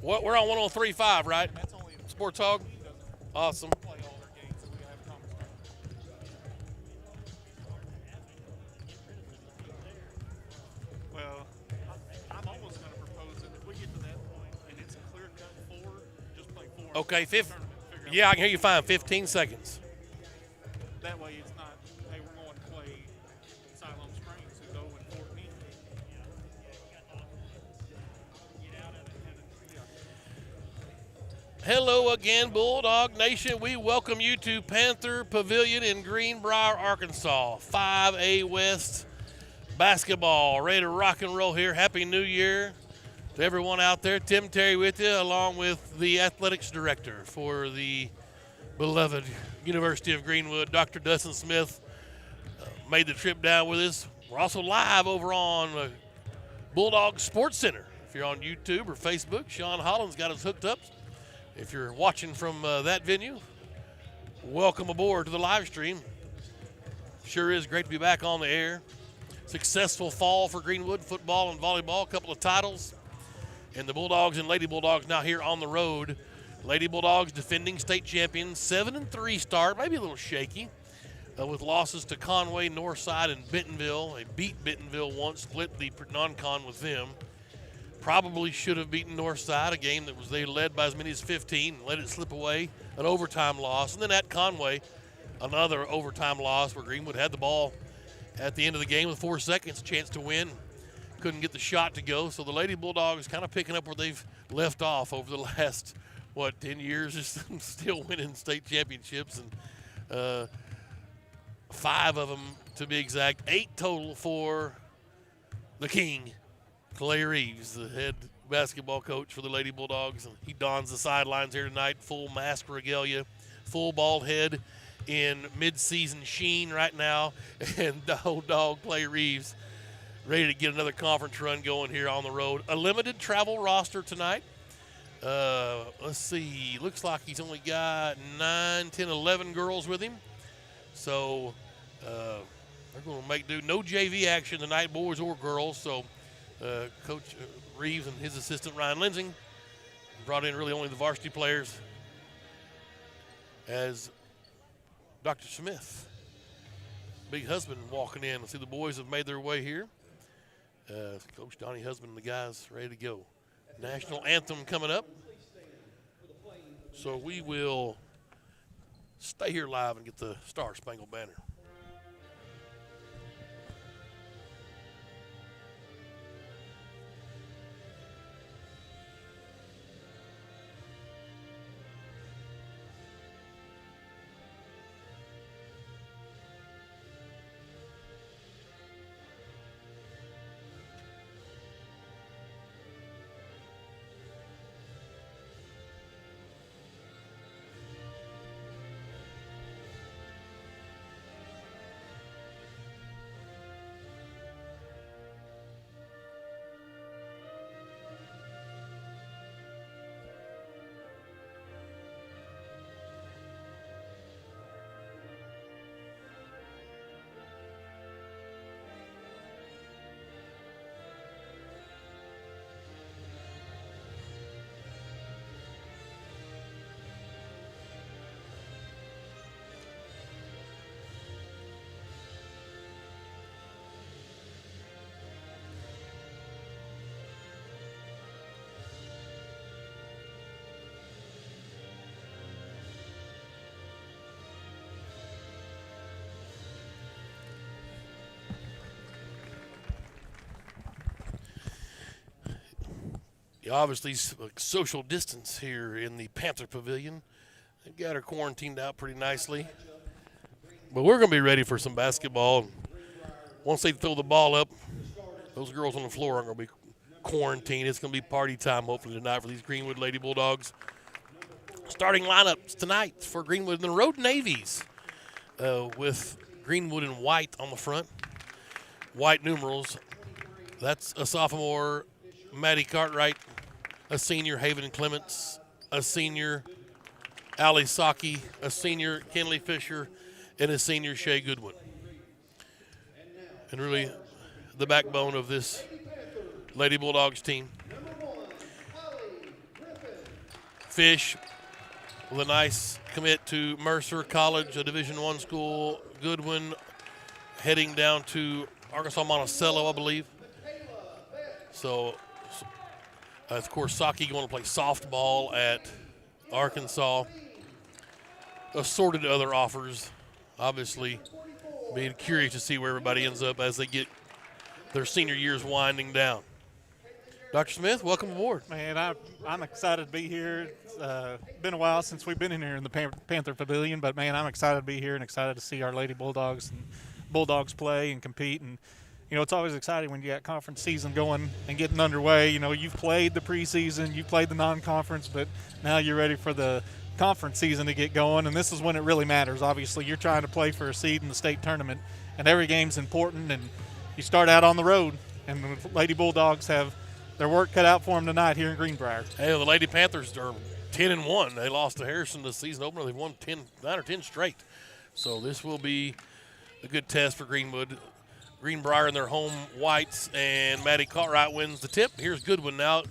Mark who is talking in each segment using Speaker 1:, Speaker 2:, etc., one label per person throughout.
Speaker 1: What, we're on 103.5, right?
Speaker 2: That's only
Speaker 1: Sports Hog? Awesome.
Speaker 2: play all their games, so we have conference tournament. Well, I'm almost going to propose that if we get to that point and it's a clear cut four, just play four.
Speaker 1: Okay, fifth.
Speaker 2: Tournament, figure out
Speaker 1: Yeah, I can hear you fine. 15 seconds.
Speaker 2: that way it's not, hey, we're going to play Siloam Springs, who's 0 and 14.
Speaker 1: Hello again, Bulldog Nation. We welcome you to Panther Pavilion in Greenbrier, Arkansas. 5A West basketball. Ready to rock and roll here. Happy New Year to everyone out there. Tim Terry with you, along with the athletics director for the beloved University of Greenwood, Dr. Dustin Smith, made the trip down with us. We're also live over on Bulldog Sports Center. If you're on YouTube or Facebook, Sean Holland's got us hooked up. If you're watching from that venue, welcome aboard to the live stream. Sure is great to be back on the air. Successful fall for Greenwood, football and volleyball, a couple of titles. And the Bulldogs and Lady Bulldogs now here on the road. Lady Bulldogs defending state champions, 7-3 start, maybe a little shaky, with losses to Conway, Northside, and Bentonville. They beat Bentonville once, split the non-con with them. Probably should have beaten Northside, a game that was they led by as many as 15, let it slip away, an overtime loss. And then at Conway, another overtime loss where Greenwood had the ball at the end of the game with 4 seconds, chance to win. Couldn't get the shot to go. So the Lady Bulldogs kind of picking up where they've left off over the last, 10 years, just still winning state championships. And 5 of them, to be exact, 8 total for the King, Clay Reeves, the head basketball coach for the Lady Bulldogs. And he dons the sidelines here tonight, full mask regalia, full bald head in mid-season sheen right now. And the old dog, Clay Reeves, ready to get another conference run going here on the road. A limited travel roster tonight. Let's see. Looks like he's only got 9, 10, 11 girls with him. So they're going to make do. No JV action tonight, boys or girls. So Coach Reeves and his assistant Ryan Lensing brought in really only the varsity players, as Dr. Smith, big husband, walking in. See, the boys have made their way here. Coach Donnie Husband and the guys ready to go. National anthem coming up. So we will stay here live and get the Star Spangled Banner. Obviously, social distance here in the Panther Pavilion. They've got her quarantined out pretty nicely. But we're going to be ready for some basketball. Once they throw the ball up, those girls on the floor aren't going to be quarantined. It's going to be party time, hopefully, tonight for these Greenwood Lady Bulldogs. Starting lineups tonight for Greenwood and the Road Navies, with Greenwood in white on the front. White numerals. That's a sophomore, Maddie Cartwright, a senior, Haven Clements, a senior, Allie Saki, a senior, Kenley Fisher, and a senior, Shay Goodwin. And really the backbone of this Lady Bulldogs team. Fish with a nice commit to Mercer College, a Division I school. Goodwin heading down to Arkansas Monticello, I believe. So, of course, Saki going to play softball at Arkansas. Assorted other offers. Obviously, being curious to see where everybody ends up as they get their senior years winding down. Dr. Smith, welcome aboard.
Speaker 2: Man, I'm excited to be here. It's been a while since we've been in here in the Panther Pavilion, but, man, I'm excited to be here and excited to see our Lady Bulldogs and Bulldogs play and compete. And, you know, it's always exciting when you got conference season going and getting underway. You know, you've played the preseason, you've played the non-conference, but now you're ready for the conference season to get going, and this is when it really matters. Obviously, you're trying to play for a seed in the state tournament, and every game's important, and you start out on the road, and the Lady Bulldogs have their work cut out for them tonight here in Greenbrier.
Speaker 1: Hey, the Lady Panthers are 10-1. They lost to Harrison the season opener. They've won 9 or 10 straight. So this will be a good test for Greenwood. Greenbrier in their home whites, and Maddie Cartwright wins the tip. Here's Goodwin now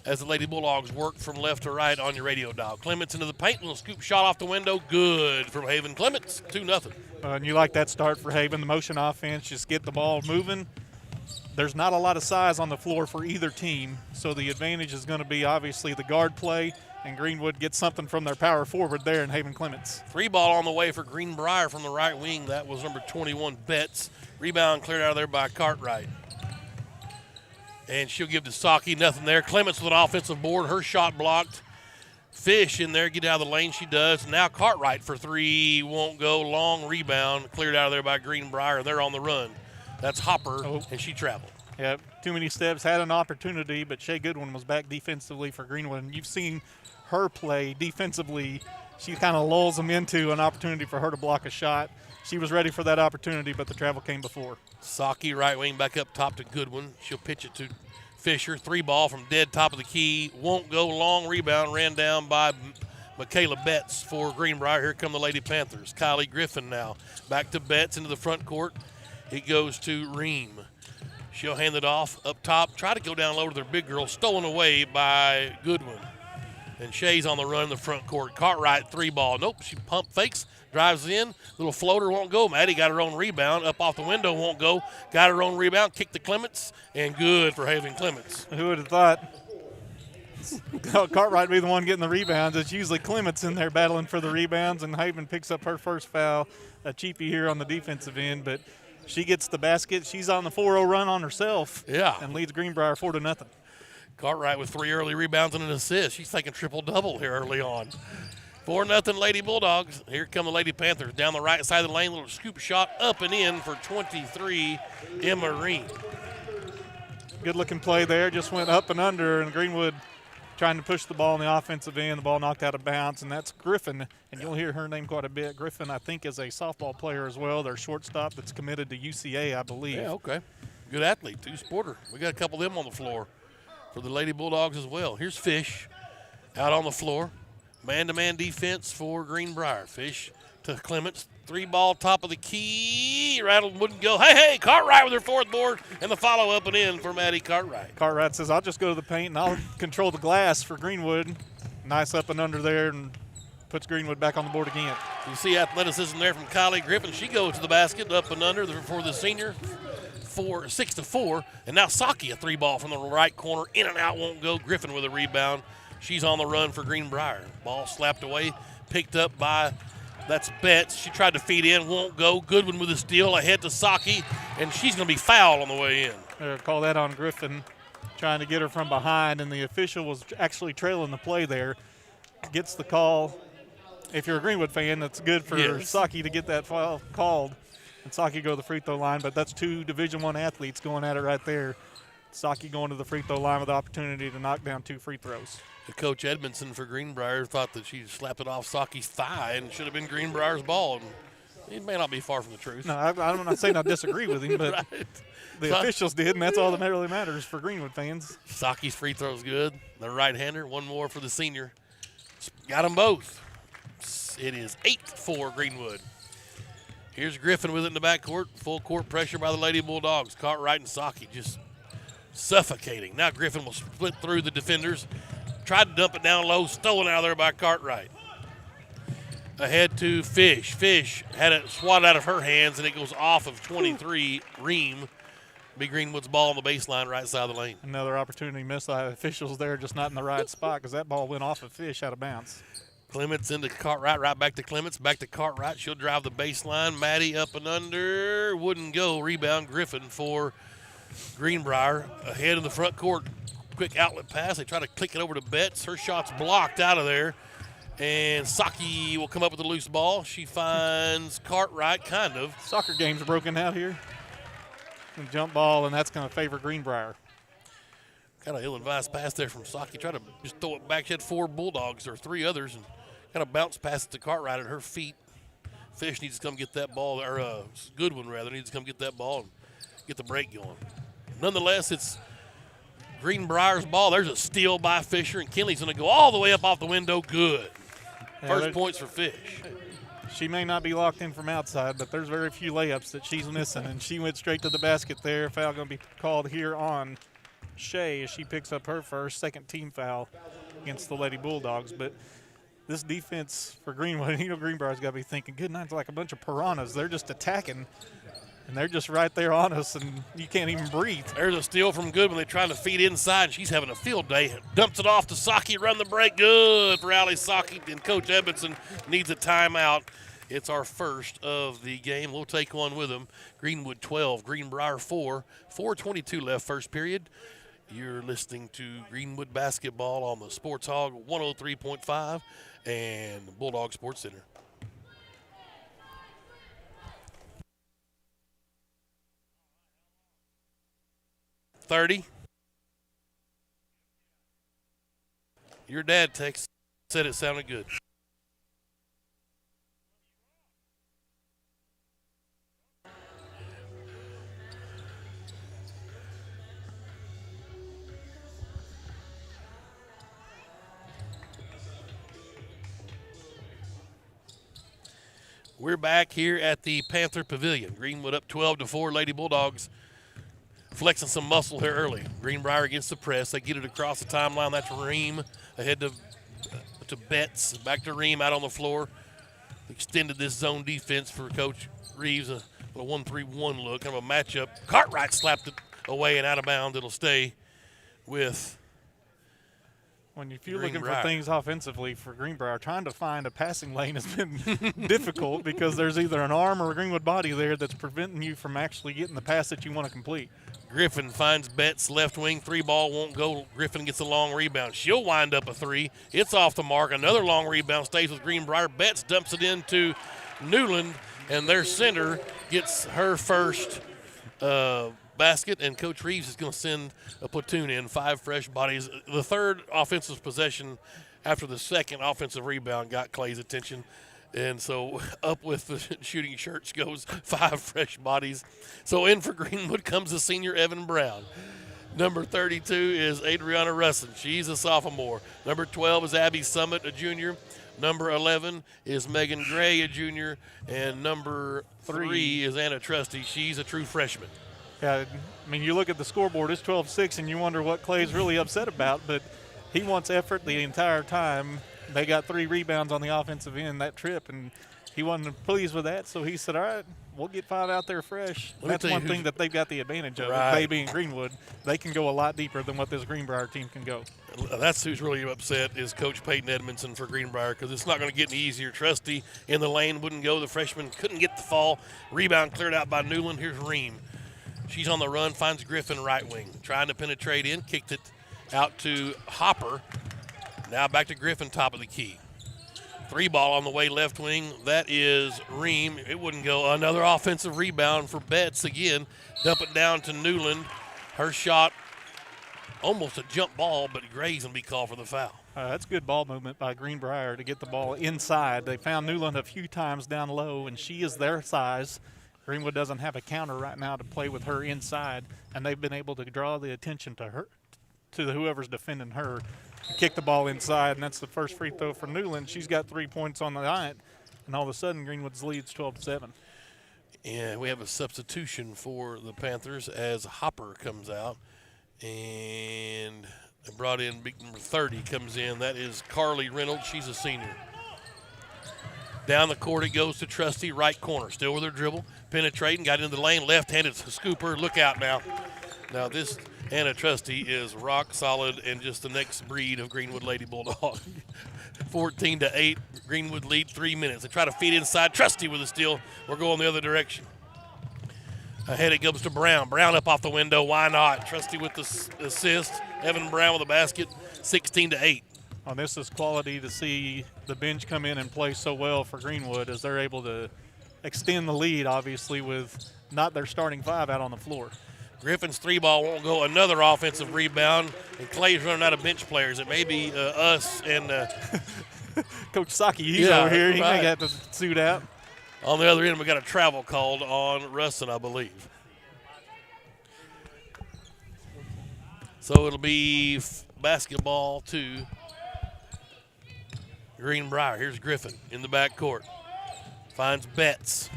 Speaker 1: as the Lady Bulldogs work from left to right on your radio dial. Clements into the paint, little scoop shot off the window. Good from Haven Clements, 2-0.
Speaker 2: And you like that start for Haven, the motion offense, just get the ball moving. There's not a lot of size on the floor for either team, so the advantage is going to be obviously the guard play, and Greenwood gets something from their power forward there in Haven Clements.
Speaker 1: Free ball on the way for Greenbrier from the right wing. That was number 21, Betts. Rebound cleared out of there by Cartwright. And she'll give to Saki, nothing there. Clements with an offensive board, her shot blocked. Fish in there, get out of the lane, she does. Now Cartwright for three, won't go. Long rebound, cleared out of there by Greenbrier. They're on the run. That's Hopper, and she traveled.
Speaker 2: Yep, too many steps, had an opportunity, but Shea Goodwin was back defensively for Greenwood. And you've seen her play defensively. She kind of lulls them into an opportunity for her to block a shot. She was ready for that opportunity, but the travel came before.
Speaker 1: Saki right wing back up top to Goodwin. She'll pitch it to Fisher. Three ball from dead top of the key. Won't go. Long rebound ran down by Michaela Betts for Greenbrier. Here come the Lady Panthers. Kylie Griffin now. Back to Betts into the front court. It goes to Ream. She'll hand it off up top. Try to go down low to their big girl. Stolen away by Goodwin. And Shea's on the run in the front court. Cartwright three ball. Nope, she pump fakes. Drives in. Little floater won't go. Maddie got her own rebound. Up off the window won't go. Got her own rebound. Kicked to Clements. And good for Haven Clements.
Speaker 2: Who would have thought Cartwright be the one getting the rebounds? It's usually Clements in there battling for the rebounds, and Haven picks up her first foul. A cheapie here on the defensive end, but she gets the basket. She's on the 4-0 run on herself.
Speaker 1: Yeah.
Speaker 2: And leads Greenbrier 4-0.
Speaker 1: Cartwright with 3 early rebounds and an assist. She's taking triple-double here early on. 4-0 Lady Bulldogs. Here come the Lady Panthers. Down the right side of the lane, little scoop shot up and in for 23, Emma Ream.
Speaker 2: Good-looking play there. Just went up and under, and Greenwood trying to push the ball in the offensive end. The ball knocked out of bounds, and that's Griffin. And you'll hear her name quite a bit. Griffin, I think, is a softball player as well. Their shortstop that's committed to UCA, I believe.
Speaker 1: Yeah, okay. Good athlete, two-sporter. We got a couple of them on the floor for the Lady Bulldogs as well. Here's Fish out on the floor. Man-to-man defense for Greenbrier. Fish to Clements. Three ball top of the key. Rattled wouldn't go. Hey, Cartwright with her fourth board. And the follow up and in for Maddie Cartwright.
Speaker 2: Cartwright says, I'll just go to the paint and I'll control the glass for Greenwood. Nice up and under there and puts Greenwood back on the board again.
Speaker 1: You see athleticism there from Kylie Griffin. She goes to the basket up and under for the senior. 6-4. And now Saki, a three ball from the right corner. In and out, won't go. Griffin with a rebound. She's on the run for Greenbrier. Ball slapped away, picked up by, that's Betts. She tried to feed in, won't go. Goodwin with a steal ahead to Saki, and she's going to be fouled on the way in.
Speaker 2: Call that on Griffin, trying to get her from behind, and the official was actually trailing the play there. Gets the call. If you're a Greenwood fan, that's good for Saki to get that foul called, and Saki go to the free throw line, but that's two Division I athletes going at it right there. Saki going to the free throw line with the opportunity to knock down 2 free throws.
Speaker 1: Coach Edmondson for Greenbrier thought that she slapped it off Saki's thigh and should have been Greenbrier's ball. And it may not be far from the truth.
Speaker 2: No, I'm not saying I disagree with him, but
Speaker 1: right.
Speaker 2: the officials did, and that's all that really matters for Greenwood fans.
Speaker 1: Saki's free throw's good. The right-hander, one more for the senior. Got them both. It is 8-4 Greenwood. Here's Griffin with it in the backcourt. Full court pressure by the Lady Bulldogs. Cartwright and Saki just suffocating. Now Griffin will split through the defenders. tried to dump it down low, stolen out of there by Cartwright. Ahead to Fish. Fish had it swatted out of her hands, and it goes off of 23, Ream. Be Greenwood's ball on the baseline right side of the lane.
Speaker 2: Another opportunity missed by officials there, just not in the right spot because that ball went off of Fish out of bounds.
Speaker 1: Clements into Cartwright, right back to Clements, back to Cartwright. She'll drive the baseline. Maddie up and under, wouldn't go. Rebound Griffin for Greenbrier. Ahead in the front court, quick outlet pass. They try to click it over to Betts. Her shot's blocked out of there. And Saki will come up with a loose ball. She finds Cartwright, kind of.
Speaker 2: Soccer game's broken out here. Jump ball, and that's going to favor Greenbrier.
Speaker 1: Kind of ill-advised pass there from Saki. Tried to just throw it back. She had 4 Bulldogs or 3 others, and kind of bounce past it to Cartwright at her feet. Fish needs to come get that ball, or Goodwin rather needs to come get that ball and get the break going. Nonetheless, it's Greenbrier's ball. There's a steal by Fisher, and Kinley's going to go all the way up off the window. Good. First points for Fish.
Speaker 2: She may not be locked in from outside, but there's very few layups that she's missing, and she went straight to the basket there. Foul going to be called here on Shea as she picks up her first, second team foul against the Lady Bulldogs. But this defense for Greenwood, Greenbrier's got to be thinking, good night, it's like a bunch of piranhas. They're just attacking, and they're just right there on us, and you can't even breathe.
Speaker 1: There's a steal from Goodwin. They're trying to feed inside, and she's having a field day. Dumps it off to Saki, run the break. Good for Allie Saki, and Coach Edmondson needs a timeout. It's our first of the game. We'll take one with them. Greenwood 12, Greenbrier 4. 4:22 left first period. You're listening to Greenwood basketball on the Sports Hog 103.5 and Bulldog Sports Center. .30. Your dad said it sounded good. We're back here at the Panther Pavilion. Greenwood up 12-4. Lady Bulldogs flexing some muscle here early. Greenbrier against the press. They get it across the timeline. That's Ream ahead to Betts. Back to Ream out on the floor. Extended this zone defense for Coach Reeves. A 1-3-1 look, kind of a matchup. Cartwright slapped it away and out of bounds. It'll stay with
Speaker 2: if you're looking for things offensively for Greenbrier, trying to find a passing lane has been difficult because there's either an arm or a Greenwood body there that's preventing you from actually getting the pass that you want to complete.
Speaker 1: Griffin finds Betts left wing. 3-ball won't go. Griffin gets a long rebound. She'll wind up a 3. It's off the mark. Another long rebound stays with Greenbrier. Betts dumps it into Newland, and their center gets her first basket, and Coach Reeves is going to send a platoon in, 5 fresh bodies. The third offensive possession after the second offensive rebound got Clay's attention, and so up with the shooting shirts goes 5 fresh bodies. So in for Greenwood comes the senior Evan Brown. Number 32 is Adriana Russin. She's a sophomore. Number 12 is Abby Summit, a junior. Number 11 is Megan Gray, a junior. And number 3 is Anna Trusty. She's a true freshman.
Speaker 2: Yeah, I mean, you look at the scoreboard, it's 12-6, and you wonder what Clay's really upset about, but he wants effort the entire time. They got 3 rebounds on the offensive end that trip, and he wasn't pleased with that, so he said, all right, we'll get 5 out there fresh. That's one thing that they've got the advantage of.
Speaker 1: Right.
Speaker 2: They being Greenwood, they can go a lot deeper than what this Greenbrier team can go.
Speaker 1: That's who's really upset is Coach Peyton Edmondson for Greenbrier because it's not going to get any easier. Trusty in the lane wouldn't go. The freshman couldn't get the fall. Rebound cleared out by Newland. Here's Ream. She's on the run, finds Griffin right wing. Trying to penetrate in, kicked it out to Hopper. Now back to Griffin, top of the key. 3-ball on the way left wing. That is Ream. It wouldn't go. Another offensive rebound for Betts again. Dump it down to Newland. Her shot, almost a jump ball, but Gray's going to be called for the foul.
Speaker 2: That's good ball movement by Greenbrier to get the ball inside. They found Newland a few times down low, and she is their size. Greenwood doesn't have a counter right now to play with her inside, and they've been able to draw the attention to her, to whoever's defending her. Kick the ball inside, and that's the first free throw for Newland. She's got 3 points on the night, and all of a sudden Greenwood's leads 12-7.
Speaker 1: And we have a substitution for the Panthers as Hopper comes out, and and brought in big number 30 comes in. That is Carly Reynolds. She's a senior. Down the court it goes to Trusty, right corner. Still with her dribble. Penetrating, got into the lane. Left-handed scooper. Look out now. Now this Anna Trusty is rock solid and just the next breed of Greenwood Lady Bulldog. 14-8. Greenwood lead 3 minutes. They try to feed inside. Trusty with a steal. We're going the other direction. Ahead it goes to Brown. Brown up off the window. Why not? Trusty with the assist. Evan Brown with a basket. 16-8.
Speaker 2: This is quality to see the bench come in and play so well for Greenwood as they're able to extend the lead, obviously, with not their starting five out on the floor.
Speaker 1: Griffin's three ball won't go. Another offensive rebound, and Clay's running out of bench players. It may be us and
Speaker 2: Coach Saki. He's over here. He may have to suit out.
Speaker 1: On the other end, we got a travel called on Rustin, I believe. So it'll be basketball to Greenbrier. Here's Griffin in the backcourt. Finds Betts.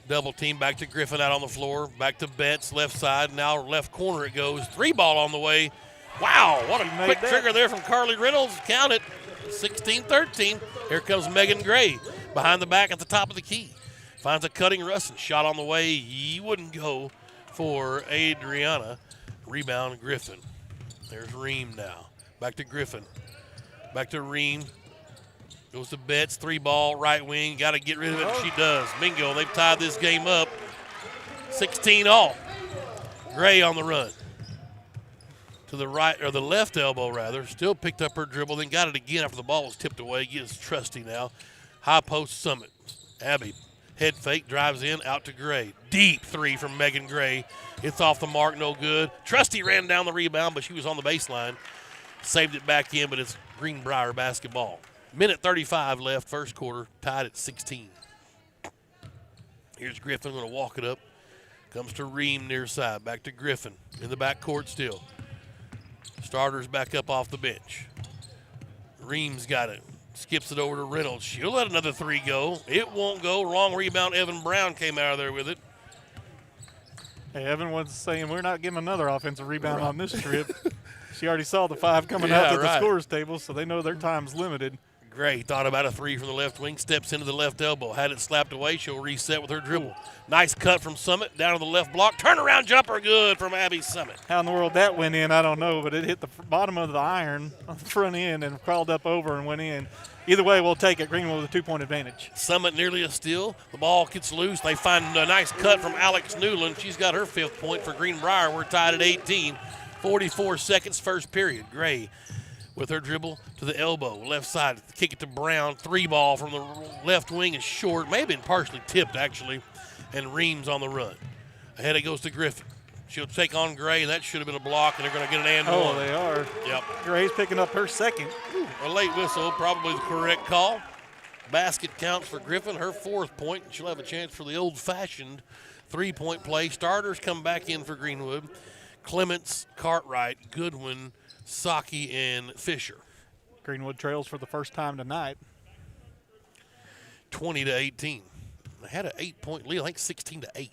Speaker 1: Double team back to Griffin out on the floor. Back to Betts, left side. Now left corner it goes. Three ball on the way. Wow, what a quick trigger there from Carly Reynolds. Count it. 16-13. Here comes Megan Gray behind the back at the top of the key. Finds a cutting Rustin. Shot on the way. He wouldn't go for Adriana. Rebound Griffin. There's Ream now. Back to Griffin. Back to Ream. Goes to Betts, three ball, right wing. Got to get rid of it, and she does. Bingo, they've tied this game up. 16 all. Gray on the run. To the right, or the left elbow, rather. Still picked up her dribble, then got it again after the ball was tipped away. Gets Trusty now. High post Summit. Abby, head fake, drives in, out to Gray. Deep three from Megan Gray. It's off the mark, no good. Trusty ran down the rebound, but she was on the baseline. Saved it back in, but it's Greenbrier basketball. Minute 35 left, first quarter, tied at 16. Here's Griffin, going to walk it up. Comes to Ream near side, back to Griffin in the backcourt still. Starters back up off the bench. Ream's got it, skips it over to Reynolds. She'll let another three go. It won't go. Wrong rebound. Evan Brown came out of there with it.
Speaker 2: Hey, Evan was saying we're not getting another offensive rebound on this trip. She already saw the five coming out to the scorers table, so they know their time's limited.
Speaker 1: Gray thought about a three from the left wing, steps into the left elbow, had it slapped away. She'll reset with her dribble. Nice cut from Summit, down to the left block. Turnaround jumper, good from Abby Summit.
Speaker 2: How in the world that went in, I don't know, but it hit the bottom of the iron on the front end and crawled up over and went in. Either way, we'll take it. Greenwood with a 2-point advantage.
Speaker 1: Summit nearly a steal. The ball gets loose. They find a nice cut from Alex Newland. She's got her 5th point for Greenbrier. We're tied at 18. 44 seconds, first period. Gray with her dribble to the elbow, left side, kick it to Brown. Three ball from the left wing is short, may have been partially tipped actually, and Reams on the run. Ahead it goes to Griffin. She'll take on Gray. That should have been a block, and they're going to get an and one.
Speaker 2: Oh, they are.
Speaker 1: Yep.
Speaker 2: Gray's picking up her second.
Speaker 1: A late whistle, probably the correct call. Basket counts for Griffin, her 4th point. She'll have a chance for the old-fashioned 3-point play. Starters come back in for Greenwood. Clements, Cartwright, Goodwin, Saki, and Fisher.
Speaker 2: Greenwood trails for the first time tonight.
Speaker 1: 20-18. They had an 8-point lead, I think 16-8.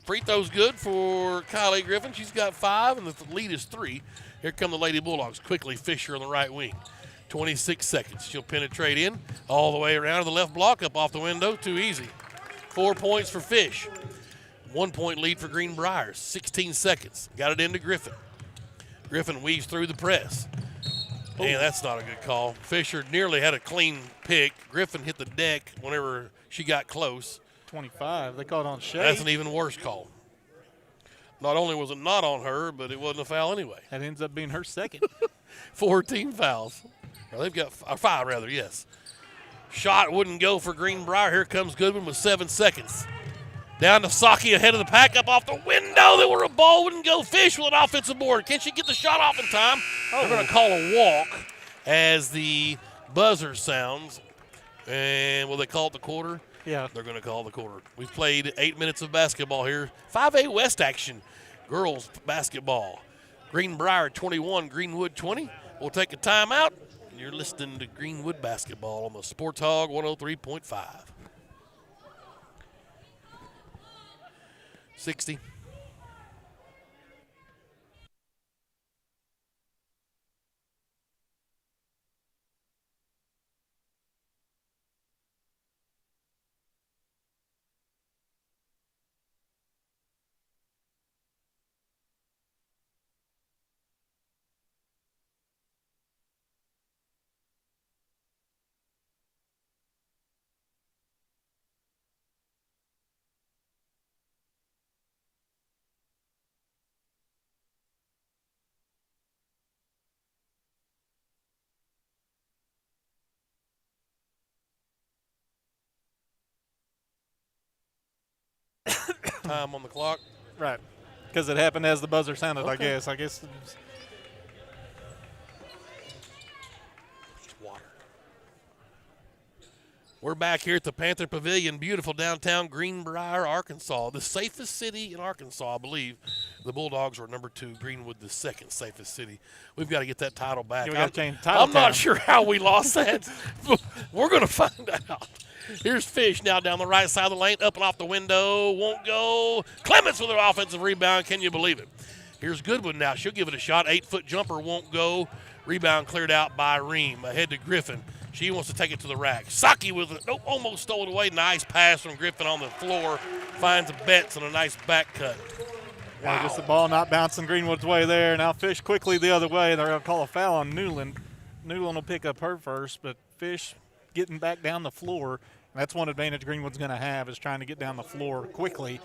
Speaker 1: Free throw's good for Kylie Griffin. She's got 5, and the lead is 3. Here come the Lady Bulldogs. Quickly, Fisher on the right wing. 26 seconds. She'll penetrate in all the way around to the left block, up off the window. Too easy. 4 points for Fish. 1-point lead for Greenbrier. 16 seconds. Got it into Griffin. Griffin weaves through the press. Man, that's not a good call. Fisher nearly had a clean pick. Griffin hit the deck whenever she got close.
Speaker 2: 25. They called on Shea.
Speaker 1: That's an even worse call. Not only was it not on her, but it wasn't a foul anyway.
Speaker 2: That ends up being her second.
Speaker 1: 14 fouls. Well, they've got 5 rather, yes. Shot wouldn't go for Greenbrier. Here comes Goodwin with 7 seconds. Down to Saki ahead of the pack, up off the window. There were a ball, wouldn't go. Fish with an offensive board. Can she get the shot off in time? They're going to call a walk as the buzzer sounds. And will they call it the quarter?
Speaker 2: Yeah.
Speaker 1: They're going to call the quarter. We've played 8 minutes of basketball here. 5A West action. Girls basketball. Greenbrier 21, Greenwood 20. We'll take a timeout. You're listening to Greenwood basketball on the Sports Hog 103.5. 60. time on the clock.
Speaker 2: Right. Because it happened as the buzzer sounded,
Speaker 1: Okay.
Speaker 2: I guess. It was,
Speaker 1: Water. We're back here at the Panther Pavilion, beautiful downtown Greenbrier, Arkansas. The safest city in Arkansas, I believe. The Bulldogs are number 2, Greenwood the second safest city. We've got to get that title back.
Speaker 2: Yeah, we got to change title.
Speaker 1: I'm not sure how we lost that. We're going to find out. Here's Fish now down the right side of the lane, up and off the window, won't go. Clements with an offensive rebound, can you believe it? Here's Goodwin now, she'll give it a shot, 8-foot jumper won't go. Rebound cleared out by Ream, ahead to Griffin. She wants to take it to the rack. Saki with it, nope, almost stole it away. Nice pass from Griffin on the floor, finds Betts and a nice back cut.
Speaker 2: Yeah,
Speaker 1: Wow.
Speaker 2: just the ball not bouncing Greenwood's way there. Now Fish quickly the other way. They're going to call a foul on Newland. Newland will pick up her first, but Fish getting back down the floor. That's one advantage Greenwood's going to have is trying to get down the floor quickly.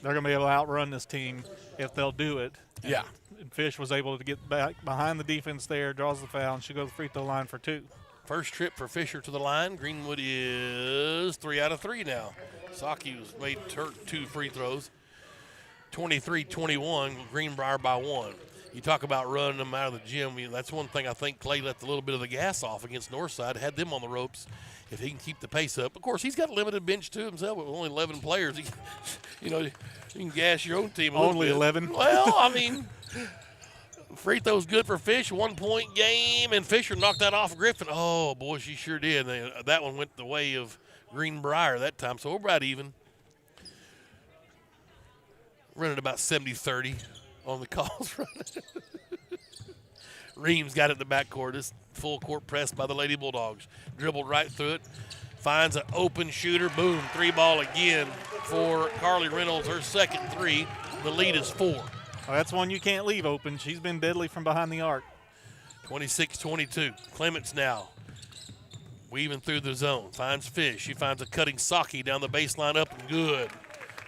Speaker 2: They're going to be able to outrun this team if they'll do it.
Speaker 1: Yeah.
Speaker 2: And Fish was able to get back behind the defense there, draws the foul, and she goes to the free throw line for 2.
Speaker 1: First trip for Fisher to the line. Greenwood is 3 out of 3 now. Saki was made 2 free throws. 23-21, Greenbrier by 1. You talk about running them out of the gym. That's one thing I think Clay left a little bit of the gas off against Northside, had them on the ropes. If he can keep the pace up. Of course, he's got a limited bench to himself with only 11 players. You can gas your own team a little
Speaker 2: Only
Speaker 1: bit.
Speaker 2: 11?
Speaker 1: Well, I mean, free throw's good for Fish. 1-point game, and Fisher knocked that off Griffin. Oh, boy, she sure did. That one went the way of Greenbrier that time, so we're about even. Running about 70-30 on the calls. Reams got it in the backcourt. This full court press by the Lady Bulldogs. Dribbled right through it. Finds an open shooter. Boom. 3-ball again for Carly Reynolds. Her second 3. The lead is 4.
Speaker 2: Well, that's one you can't leave open. She's been deadly from behind the arc.
Speaker 1: 26-22. Clements now weaving through the zone. Finds Fish. She finds a cutting Saki down the baseline up and good.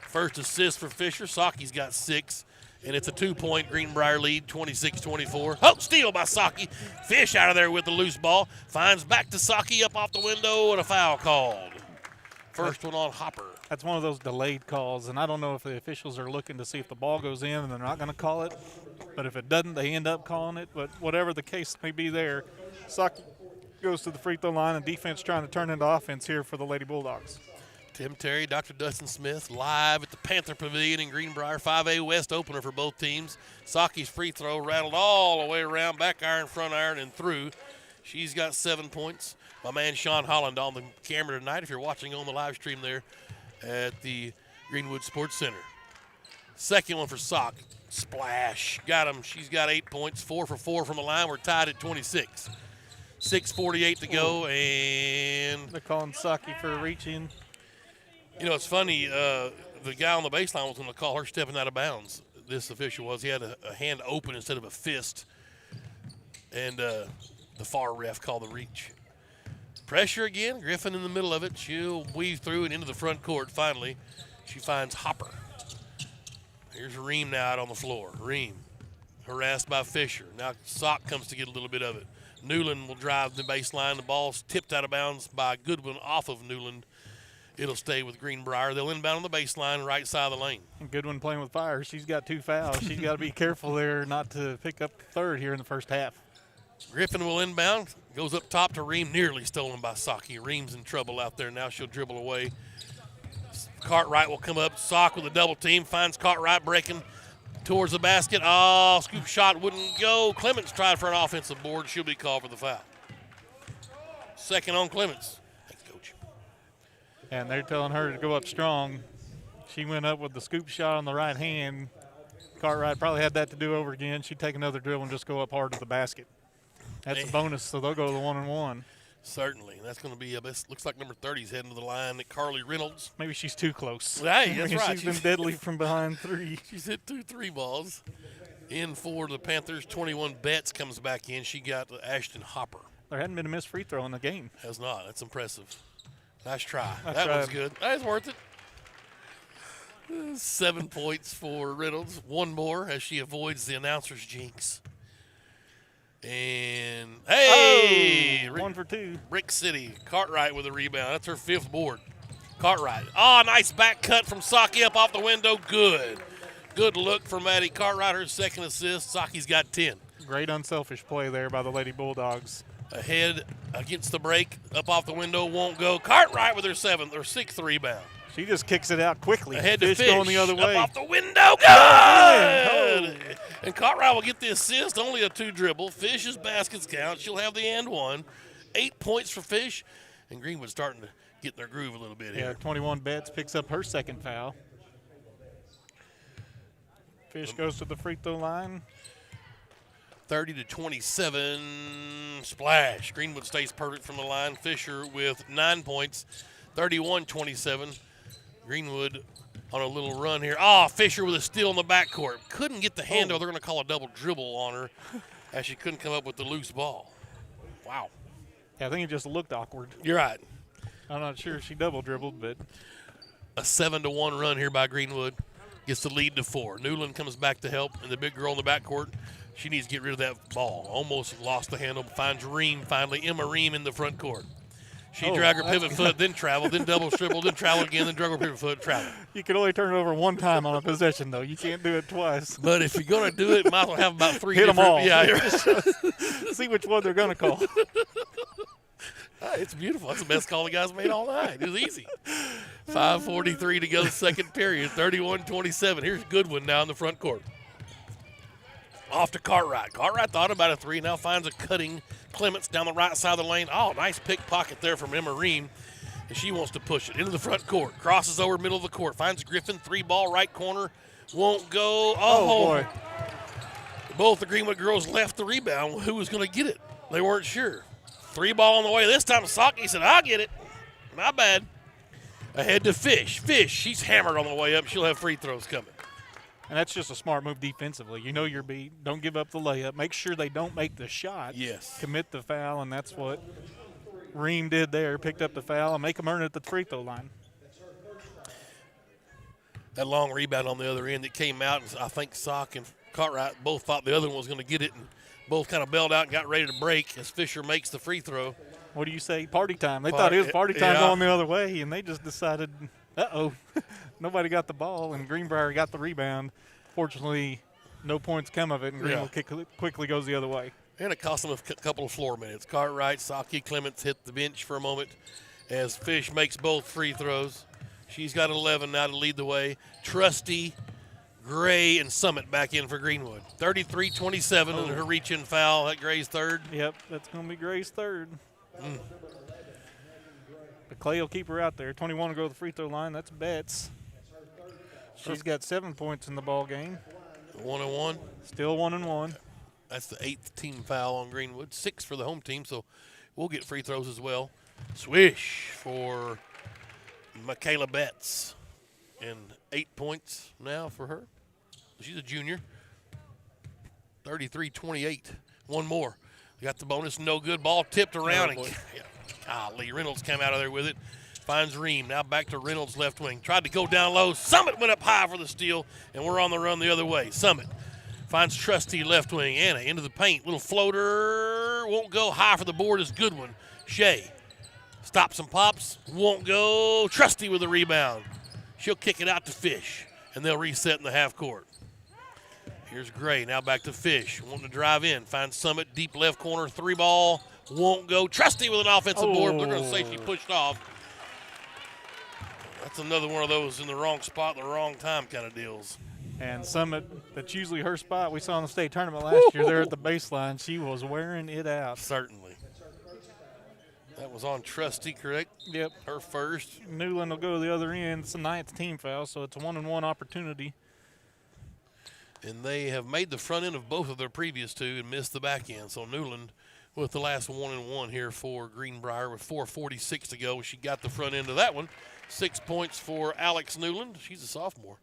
Speaker 1: First assist for Fisher. Saki's got 6. And it's a 2-point Greenbrier lead, 26-24. Oh, steal by Saki. Fish out of there with the loose ball. Finds back to Saki up off the window and a foul called. First one on Hopper.
Speaker 2: That's one of those delayed calls, and I don't know if the officials are looking to see if the ball goes in and they're not going to call it. But if it doesn't, they end up calling it. But whatever the case may be there, Saki goes to the free throw line, and defense trying to turn into offense here for the Lady Bulldogs.
Speaker 1: Tim Terry, Dr. Dustin Smith, live at the Panther Pavilion in Greenbrier. 5A West opener for both teams. Saki's free throw rattled all the way around, back iron, front iron, and through. She's got 7 points. My man Sean Holland on the camera tonight, if you're watching on the live stream there at the Greenwood Sports Center. Second one for Sock. Splash. Got him. She's got 8 points, 4 for 4 from the line. We're tied at 26. 6:48 to go, and
Speaker 2: they're calling Saki for reaching.
Speaker 1: You know, it's funny, the guy on the baseline was going to call her stepping out of bounds. This official was. He had a hand open instead of a fist. And the far ref called the reach. Pressure again. Griffin in the middle of it. She'll weave through and into the front court finally. She finds Hopper. Here's Ream now out on the floor. Ream harassed by Fisher. Now Sock comes to get a little bit of it. Newland will drive the baseline. The ball's tipped out of bounds by Goodwin off of Newland. It'll stay with Greenbrier. They'll inbound on the baseline, right side of the lane.
Speaker 2: And Goodwin playing with fire. She's got 2 fouls. She's got to be careful there not to pick up third here in the first half.
Speaker 1: Griffin will inbound. Goes up top to Ream, nearly stolen by Saki. Ream's in trouble out there now. She'll dribble away. Cartwright will come up. Sock with a double team. Finds Cartwright breaking towards the basket. Oh, scoop shot wouldn't go. Clements tried for an offensive board. She'll be called for the foul. Second on Clements. Thanks, Coach.
Speaker 2: And they're telling her to go up strong. She went up with the scoop shot on the right hand. Cartwright probably had that to do over again. She'd take another dribble and just go up hard to the basket. That's a bonus, so they'll go to the 1-and-1.
Speaker 1: Certainly. That's going to be looks like number 30's heading to the line at Carly Reynolds.
Speaker 2: Maybe she's too close.
Speaker 1: Hey, that's right.
Speaker 2: She's been deadly from behind 3.
Speaker 1: She's hit 2 3-balls. In for the Panthers, 21 Betts comes back in. She got Ashton Hopper.
Speaker 2: There hadn't been a missed free throw in the game.
Speaker 1: Has not. That's impressive. Nice try.
Speaker 2: Nice
Speaker 1: that
Speaker 2: try.
Speaker 1: was good. That was worth it. 7 points for Reynolds. 1 more as she avoids the announcer's jinx. And, hey!
Speaker 2: 1 for 2.
Speaker 1: Brick City. Cartwright with a rebound. That's her 5th board. Cartwright. Oh, nice back cut from Saki up off the window. Good. Good look for Maddie Cartwright, her second assist. Saki's got 10.
Speaker 2: Great unselfish play there by the Lady Bulldogs.
Speaker 1: Ahead against the break, up off the window, won't go. Cartwright with her sixth rebound.
Speaker 2: She just kicks it out quickly.
Speaker 1: Ahead to Fish
Speaker 2: going the other way.
Speaker 1: Up off the window, good! And Cartwright will get the assist, only a 2 dribble. Fish's baskets count. She'll have the and one. 8 points for Fish, and Greenwood starting to get in their groove a little bit here.
Speaker 2: 21 Betts picks up her second foul. Fish goes to the free throw line.
Speaker 1: 30-27, splash. Greenwood stays perfect from the line. Fisher with 9 points, 31-27. Greenwood on a little run here. Fisher with a steal in the backcourt. Couldn't get the handle. They're going to call a double dribble on her as she couldn't come up with the loose ball. Wow.
Speaker 2: Yeah, I think it just looked awkward.
Speaker 1: You're right.
Speaker 2: I'm not sure if she double dribbled, but.
Speaker 1: A 7-1 run here by Greenwood. Gets the lead to 4. Newland comes back to help, and the big girl in the backcourt, she needs to get rid of that ball. Almost lost the handle. Finds Ream finally. Emma Ream in the front court. She dragged her pivot foot, then traveled, then double dribbled, then traveled again, then drug her pivot foot, traveled.
Speaker 2: You can only turn it over one time on a possession, though. You can't do it twice.
Speaker 1: But if you're going to do it, might as well have about 3
Speaker 2: Hit them all.
Speaker 1: Yeah.
Speaker 2: See which one they're going to call.
Speaker 1: It's beautiful. That's the best call the guys made all night. It was easy. 5:43 to go, second period. 31-27. Here's Goodwin now in the front court. Off to Cartwright. Cartwright thought about a 3, now finds a cutting Clements down the right side of the lane. Nice pickpocket there from Emma Ream. And she wants to push it into the front court. Crosses over middle of the court. Finds Griffin. 3-ball right corner. Won't go.
Speaker 2: Oh, boy.
Speaker 1: Both the Greenwood girls left the rebound. Who was going to get it? They weren't sure. 3-ball on the way. This time Saki said, I'll get it. Not bad. Ahead to Fish. Fish, she's hammered on the way up. She'll have free throws coming.
Speaker 2: And that's just a smart move defensively. You know your beat. Don't give up the layup. Make sure they don't make the shot.
Speaker 1: Yes.
Speaker 2: Commit the foul, and that's what Ream did there. Picked up the foul and make them earn it at the free throw line.
Speaker 1: That long rebound on the other end that came out, and I think Sock and Cartwright both thought the other one was going to get it, and both kind of bailed out and got ready to break as Fisher makes the free throw.
Speaker 2: What do you say? Party time. They thought it was party time going the other way, and they just decided, nobody got the ball, and Greenbrier got the rebound. Fortunately, no points come of it, and Greenwood quickly goes the other way.
Speaker 1: And it cost them a couple of floor minutes. Cartwright, Saki, Clements hit the bench for a moment as Fish makes both free throws. She's got 11 now to lead the way. Trusty, Gray, and Summit back in for Greenwood. 33-27 and her reach-in foul. That Gray's third.
Speaker 2: Yep, that's going to be Gray's third. But Clay will keep her out there. 21 to go to the free throw line. That's Betts. She's got 7 points in the ball game.
Speaker 1: 1-1.
Speaker 2: Still 1-1.
Speaker 1: That's the 8th team foul on Greenwood. 6 for the home team, so we'll get free throws as well. Swish for Michaela Betts. And 8 points now for her. She's a junior. 33-28. One more. Got the bonus, no good. Ball tipped around. Lee Reynolds came out of there with it. Finds Ream. Now back to Reynolds left wing. Tried to go down low. Summit went up high for the steal, and we're on the run the other way. Summit finds Trusty left wing. Anna into the paint. Little floater. Won't go. High for the board is Goodwin. Shea stops and pops. Won't go. Trusty with the rebound. She'll kick it out to Fish, and they'll reset in the half court. Here's Gray, now back to Fish, wanting to drive in. Finds Summit, deep left corner, 3-ball, won't go. Trusty with an offensive board, they're going to say she pushed off. That's another one of those in the wrong spot, the wrong time kind of deals.
Speaker 2: And Summit, that's usually her spot. We saw in the state tournament last year there at the baseline. She was wearing it out.
Speaker 1: Certainly. That was on Trusty, correct?
Speaker 2: Yep.
Speaker 1: Her first.
Speaker 2: Newland will go to the other end. It's a 9th team foul, so it's a 1-on-1 opportunity.
Speaker 1: And they have made the front end of both of their previous 2 and missed the back end. So Newland with the last 1-and-1 here for Greenbrier with 4:46 to go. She got the front end of that one. 6 points for Alex Newland. She's a sophomore.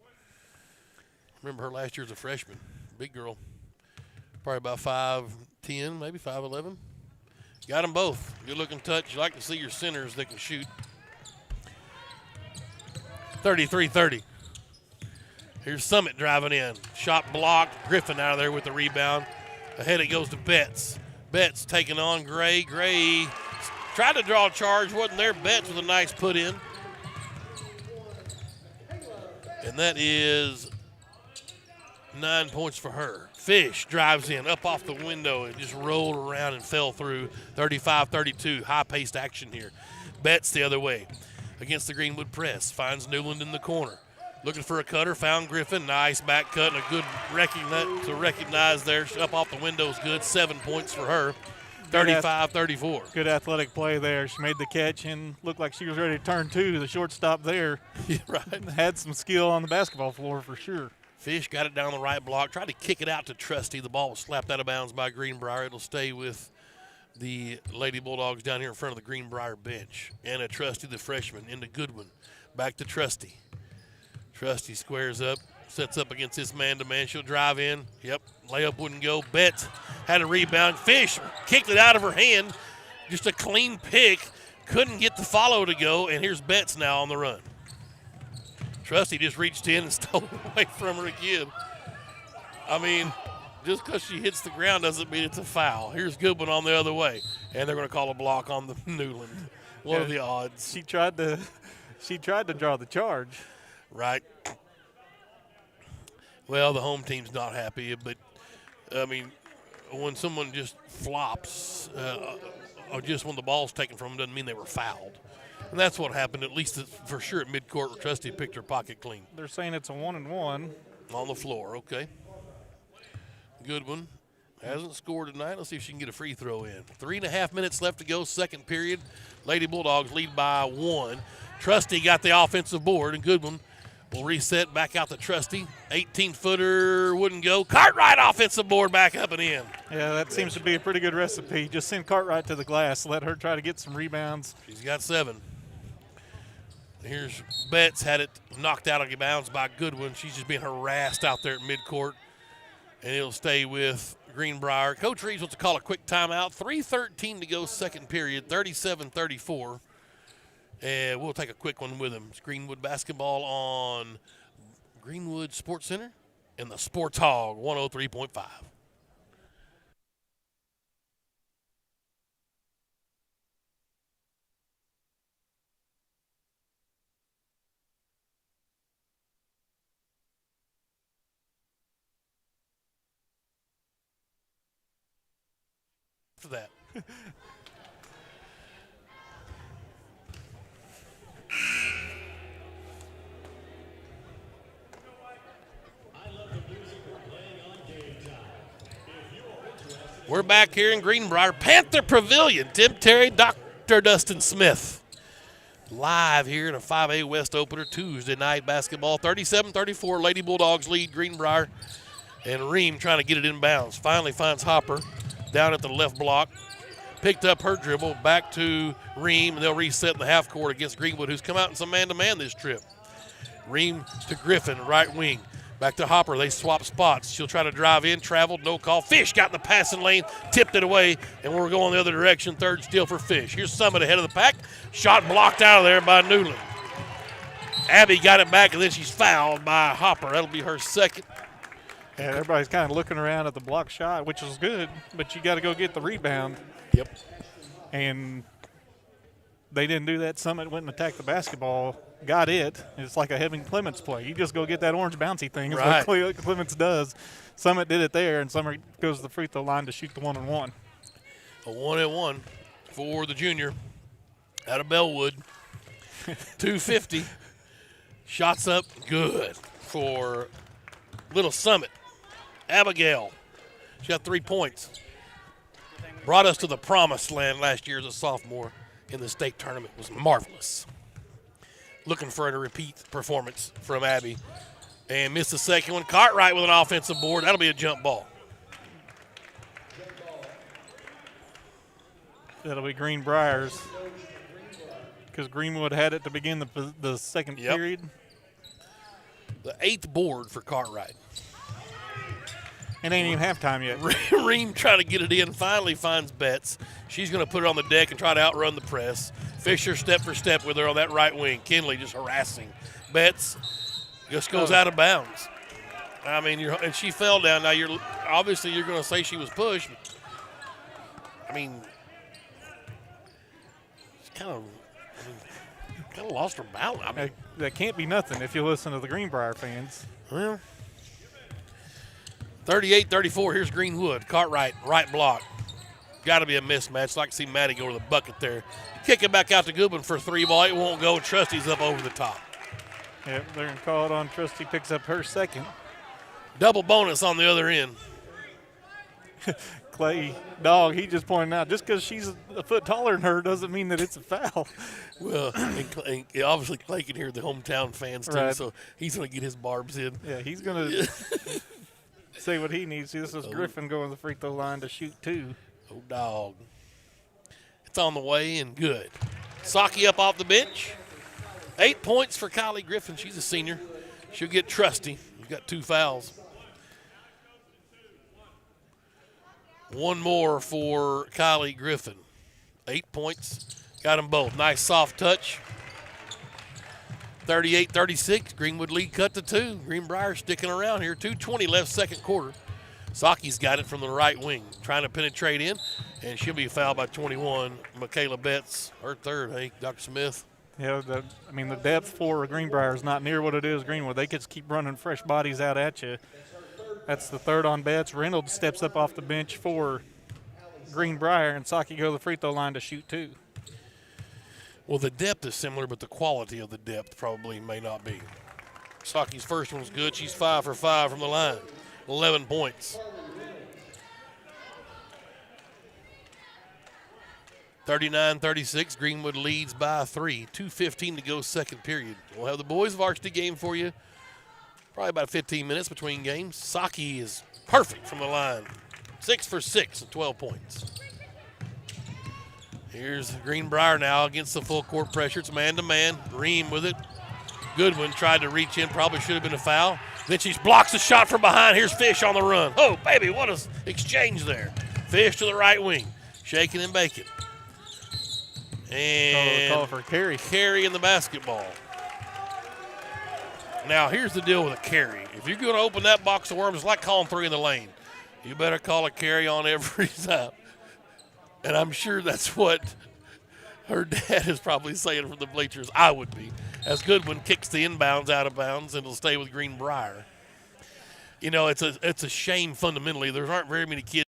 Speaker 1: Remember her last year as a freshman. Big girl. Probably about 5'10", maybe 5'11". Got them both. Good-looking touch. You like to see your centers that can shoot. 33-30. Here's Summit driving in. Shot blocked. Griffin out of there with the rebound. Ahead it goes to Betts. Betts taking on Gray. Gray tried to draw a charge. Wasn't there. Betts with a nice put in. And that is 9 points for her. Fish drives in, up off the window, and just rolled around and fell through. 35-32, high-paced action here. Betts the other way against the Greenwood press. Finds Newland in the corner. Looking for a cutter, found Griffin. Nice back cut and a good recognize there. Up off the window is good. 7 points for her. 35-34.
Speaker 2: Good athletic play there. She made the catch and looked like she was ready to turn two. The shortstop there
Speaker 1: right.
Speaker 2: had some skill on the basketball floor for sure.
Speaker 1: Fish got it down the right block. Tried to kick it out to Trusty. The ball was slapped out of bounds by Greenbrier. It'll stay with the Lady Bulldogs down here in front of the Greenbrier bench. And a Trusty, the freshman, into Goodwin. Back to Trusty. Trusty squares up, sets up against this man-to-man. She'll drive in. Yep, layup wouldn't go. Betts had a rebound. Fish kicked it out of her hand. Just a clean pick. Couldn't get the follow to go, and here's Betts now on the run. Trusty just reached in and stole it away from her again. I mean, just because she hits the ground doesn't mean it's a foul. Here's Goodwin on the other way, and they're going to call a block on the Newland. What are the odds?
Speaker 2: She tried to draw the charge.
Speaker 1: Right. Well, the home team's not happy, but, I mean, when someone just flops or just when the ball's taken from them doesn't mean they were fouled. And that's what happened, at least for sure at midcourt where Trusty picked her pocket clean.
Speaker 2: They're saying it's a 1-and-1.
Speaker 1: On the floor, okay. Goodwin hasn't scored tonight. Let's see if she can get a free throw in. 3.5 minutes left to go, second period. Lady Bulldogs lead by 1. Trusty got the offensive board, and Goodwin will reset back out to Trusty. 18-footer wouldn't go. Cartwright offensive board back up and in.
Speaker 2: Yeah, that seems to be a pretty good recipe. Just send Cartwright to the glass. Let her try to get some rebounds.
Speaker 1: She's got 7. Here's Betts, had it knocked out of bounds by Goodwin. She's just being harassed out there at midcourt, and it'll stay with Greenbrier. Coach Reeves wants to call a quick timeout. 3:13 to go, second period, 37-34. And we'll take a quick one with him. It's Greenwood basketball on Greenwood Sports Center and the Sports Hog 103.5. For that. We're back here in Greenbrier, Panther Pavilion. Tim Terry, Dr. Dustin Smith. Live here in a 5A West opener, Tuesday night basketball. 37-34, Lady Bulldogs lead Greenbrier. And Ream trying to get it in bounds. Finally finds Hopper down at the left block. Picked up her dribble, back to Ream, and they'll reset in the half court against Greenwood, who's come out in some man-to-man this trip. Ream to Griffin, right wing. Back to Hopper. They swap spots. She'll try to drive in, traveled, no call. Fish got in the passing lane, tipped it away, and we're going the other direction. Third steal for Fish. Here's Summit ahead of the pack. Shot blocked out of there by Newland. Abby got it back, and then she's fouled by Hopper. That'll be her second.
Speaker 2: Yeah, everybody's kind of looking around at the block shot, which is good, but you got to go get the rebound.
Speaker 1: Yep.
Speaker 2: And they didn't do that. Summit went and attacked the basketball, got it. It's like a Heaven Clements play. You just go get that orange bouncy thing. It's
Speaker 1: right.
Speaker 2: what Clements does. Summit did it there, and Summit goes to the free throw line to shoot the 1-and-1.
Speaker 1: A 1-and-1 for the junior out of Bellwood. 250. Shots up good for Little Summit. Abigail, she got 3 points. Brought us to the promised land last year as a sophomore in the state tournament. It was marvelous. Looking for a repeat performance from Abby. And missed the second one. Cartwright with an offensive board. That'll be a jump ball.
Speaker 2: That'll be Greenbrier's, because Greenwood had it to begin the second period.
Speaker 1: The 8th board for Cartwright.
Speaker 2: It ain't even halftime yet.
Speaker 1: Ream trying to get it in, finally finds Betts. She's going to put it on the deck and try to outrun the press. Fisher step for step with her on that right wing. Kinley just harassing. Betts just goes out of bounds. I mean, and she fell down. Now, obviously you're going to say she was pushed. I mean, it's kind of kind of lost her balance. I mean,
Speaker 2: that can't be nothing if you listen to the Greenbrier fans.
Speaker 1: Well, 38-34. Here's Greenwood. Cartwright, right block. Got to be a mismatch. Like to see Maddie go to the bucket there. Kick it back out to Goodwin for 3 ball. It won't go. Trusty's up over the top.
Speaker 2: Yep, they're going to call it on Trusty. Picks up her second.
Speaker 1: Double bonus on the other end.
Speaker 2: Clay Dog, he just pointed out, just because she's a foot taller than her doesn't mean that it's a foul.
Speaker 1: Well, and obviously Clay can hear the hometown fans too,
Speaker 2: Right.
Speaker 1: so he's going to get his barbs in.
Speaker 2: Yeah, he's going to say what he needs. This is Griffin going to the free throw line to shoot 2.
Speaker 1: Oh, dog. It's on the way and good. Saki up off the bench. 8 points for Kylie Griffin. She's a senior. She'll get Trusty. He's got 2 fouls. 1 more for Kylie Griffin. 8 points. Got them both. Nice soft touch. 38-36. Greenwood lead cut to 2. Greenbrier sticking around here. 2:20 left second quarter. Saki's got it from the right wing. Trying to penetrate in, and she'll be fouled by 21. Michaela Betts, her third. Hey, Dr. Smith.
Speaker 2: Yeah, the depth for Greenbrier is not near what it is Greenwood. They could keep running fresh bodies out at you. That's the third on Betts. Reynolds steps up off the bench for Greenbrier, and Saki go to the free throw line to shoot 2.
Speaker 1: Well, the depth is similar, but the quality of the depth probably may not be. Saki's first one's good. She's 5 for 5 from the line. 11 points. 39-36. Greenwood leads by 3. 2:15 to go second period. We'll have the boys varsity game for you. Probably about 15 minutes between games. Saki is perfect from the line. 6 for 6 and 12 points. Here's Greenbrier now against the full court pressure. It's man-to-man. Ream with it. Goodwin tried to reach in. Probably should have been a foul. Then she blocks the shot from behind. Here's Fish on the run. Oh, baby, what an exchange there. Fish to the right wing. Shaking and baking. And
Speaker 2: call for carry.
Speaker 1: Carry in the basketball. Now, here's the deal with a carry. If you're going to open that box of worms, it's like calling 3 in the lane. You better call a carry on every time. And I'm sure that's what her dad is probably saying from the bleachers. I would be. As Goodwin kicks the inbounds out of bounds, and it'll stay with Greenbrier. You know, it's a shame fundamentally. There aren't very many kids.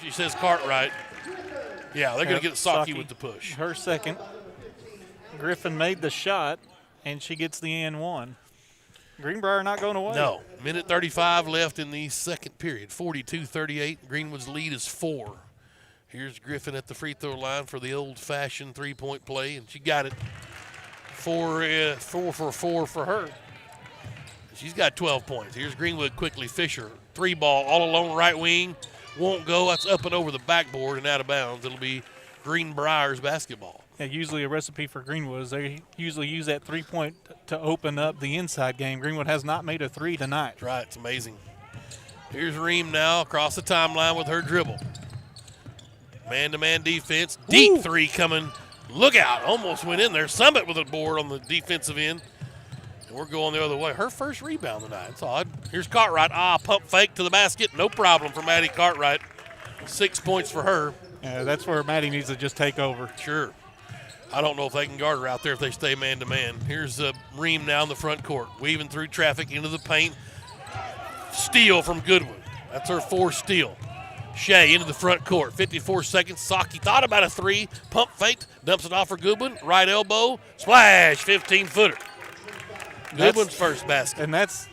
Speaker 1: She says Cartwright. Yeah, they're going to get Saki with the push.
Speaker 2: Her second. Griffin made the shot, and she gets the and 1. Greenbrier not going away.
Speaker 1: No. Minute 35 left in the second period. 42-38. Greenwood's lead is 4. Here's Griffin at the free throw line for the old-fashioned three-point play, and she got it. 4 for 4 for her. She's got 12 points. Here's Greenwood quickly. Fisher, 3 ball, all alone right wing. Won't go. That's up and over the backboard and out of bounds. It'll be Greenbrier's basketball.
Speaker 2: Yeah, usually a recipe for Greenwood is they usually use that 3-point to open up the inside game. Greenwood has not made a 3 tonight.
Speaker 1: That's right. It's amazing. Here's Ream now across the timeline with her dribble. Man-to-man defense. Deep 3 coming. Look out. Almost went in there. Summit with a board on the defensive end. And we're going the other way. Her first rebound tonight. It's odd. Here's Cartwright. Pump fake to the basket. No problem for Maddie Cartwright. 6 points for her.
Speaker 2: Yeah, that's where Maddie needs to just take over.
Speaker 1: Sure. I don't know if they can guard her out there if they stay man-to-man. Here's Ream now in the front court. Weaving through traffic into the paint. Steal from Goodwin. That's her 4th steal. Shea into the front court. 54 seconds. Saki thought about a 3. Pump fake. Dumps it off for Goodwin. Right elbow. Splash. 15-footer. Goodwin's first basket.
Speaker 2: And that's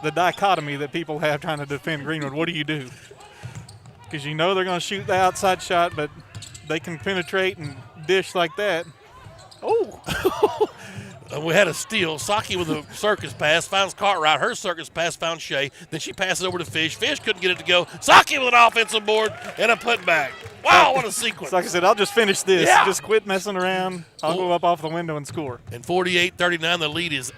Speaker 2: the dichotomy that people have trying to defend Greenwood. What do you do? Because you know they're going to shoot the outside shot, but they can penetrate and dish like that.
Speaker 1: Oh. We had a steal. Saki with a circus pass finds Cartwright. Her circus pass found Shea. Then she passes over to Fish. Fish couldn't get it to go. Saki with an offensive board and a putback. Wow, what a sequence.
Speaker 2: So like I said, I'll just finish this.
Speaker 1: Yeah.
Speaker 2: Just quit messing around. I'll go up off the window and score.
Speaker 1: And 48-39, the lead is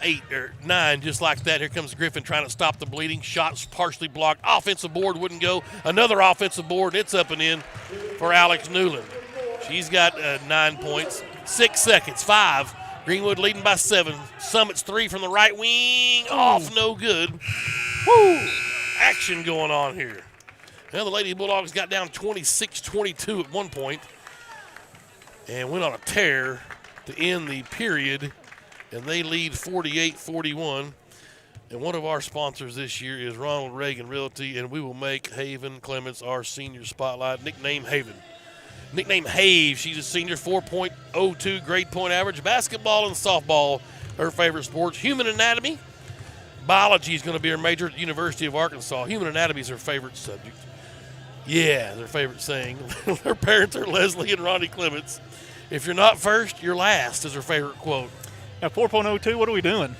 Speaker 1: 9, just like that. Here comes Griffin trying to stop the bleeding. Shots partially blocked. Offensive board wouldn't go. Another offensive board. It's up and in for Alex Newland. She's got 9 points. 6 seconds. 5. Greenwood leading by 7. Summit's 3 from the right wing. Off, no good. Woo! Action going on here. Now the Lady Bulldogs got down 26-22 at one point and went on a tear to end the period, and they lead 48-41. And one of our sponsors this year is Ronald Reagan Realty, and we will make Haven Clements our senior spotlight, nickname Haven. Nickname Have, she's a senior, 4.02 grade point average. Basketball and softball, her favorite sports. Human anatomy, biology is going to be her major at the University of Arkansas. Human anatomy is her favorite subject. Yeah, their favorite saying. Her parents are Leslie and Ronnie Clements. If you're not first, you're last is her favorite quote.
Speaker 2: Now 4.02, what are we doing?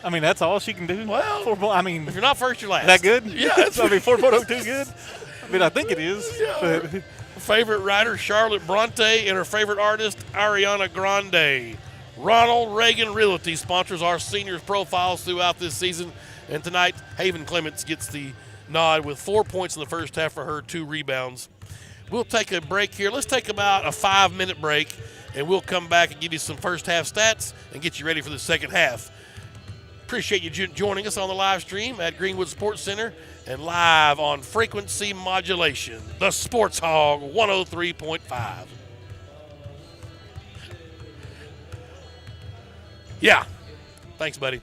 Speaker 2: I mean, that's all she can do?
Speaker 1: Well, if you're not first, you're last.
Speaker 2: That good?
Speaker 1: Yeah.
Speaker 2: So, I mean, 4.02 good? I mean, I think it is.
Speaker 1: Yeah.
Speaker 2: But
Speaker 1: favorite writer, Charlotte Bronte, and her favorite artist, Ariana Grande. Ronald Reagan Realty sponsors our seniors profiles throughout this season. And tonight, Haven Clements gets the nod with 4 points in the first half for her, 2 rebounds. We'll take a break here. Let's take about a 5-minute break, and we'll come back and give you some first half stats and get you ready for the second half. Appreciate you joining us on the live stream at Greenwood Sports Center and live on frequency modulation, the Sports Hog 103.5. Yeah. Thanks, buddy.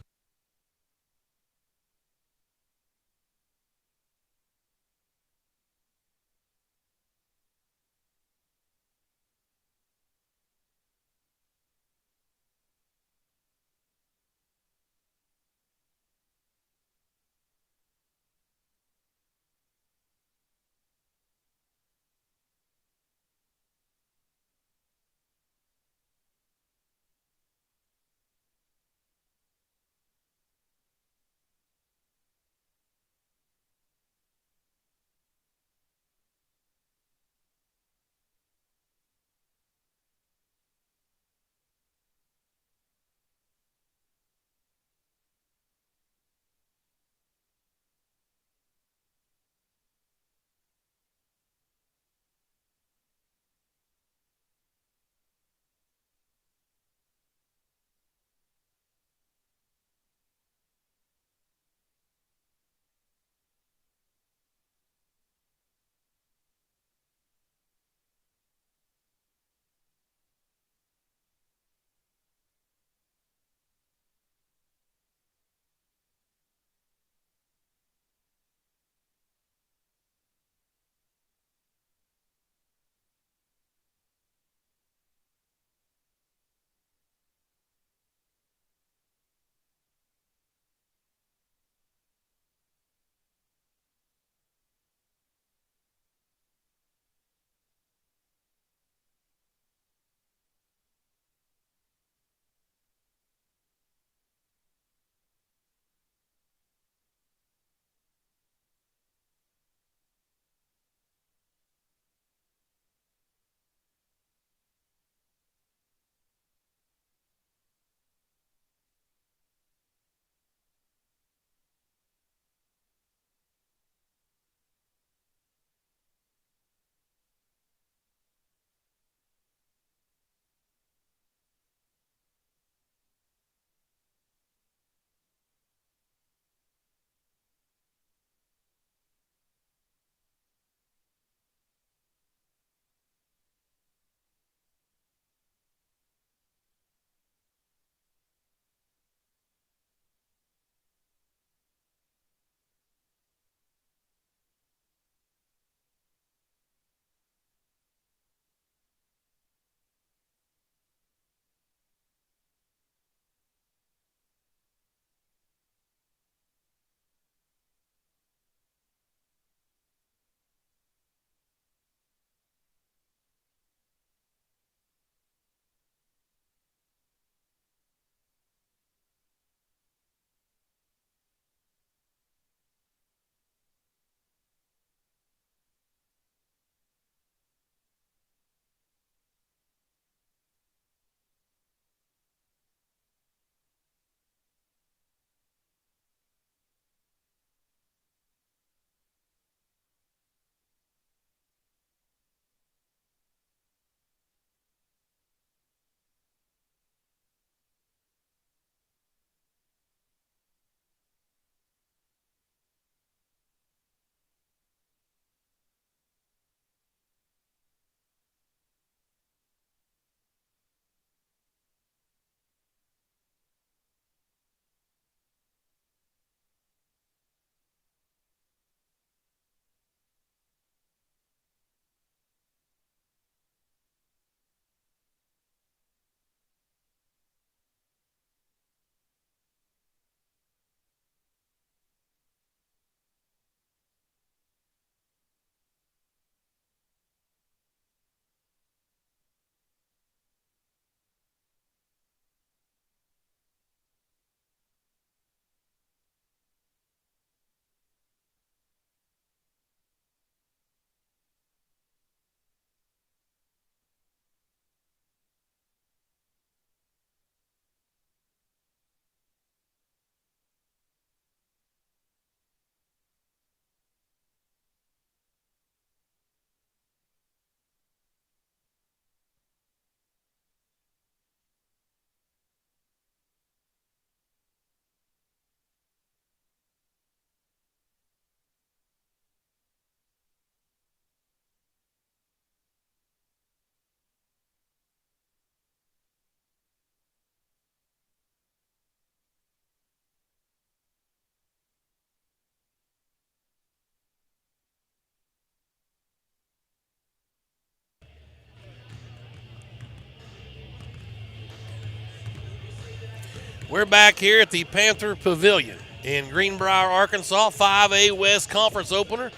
Speaker 1: We're back here at the Panther Pavilion in Greenbrier, Arkansas, 5A West Conference opener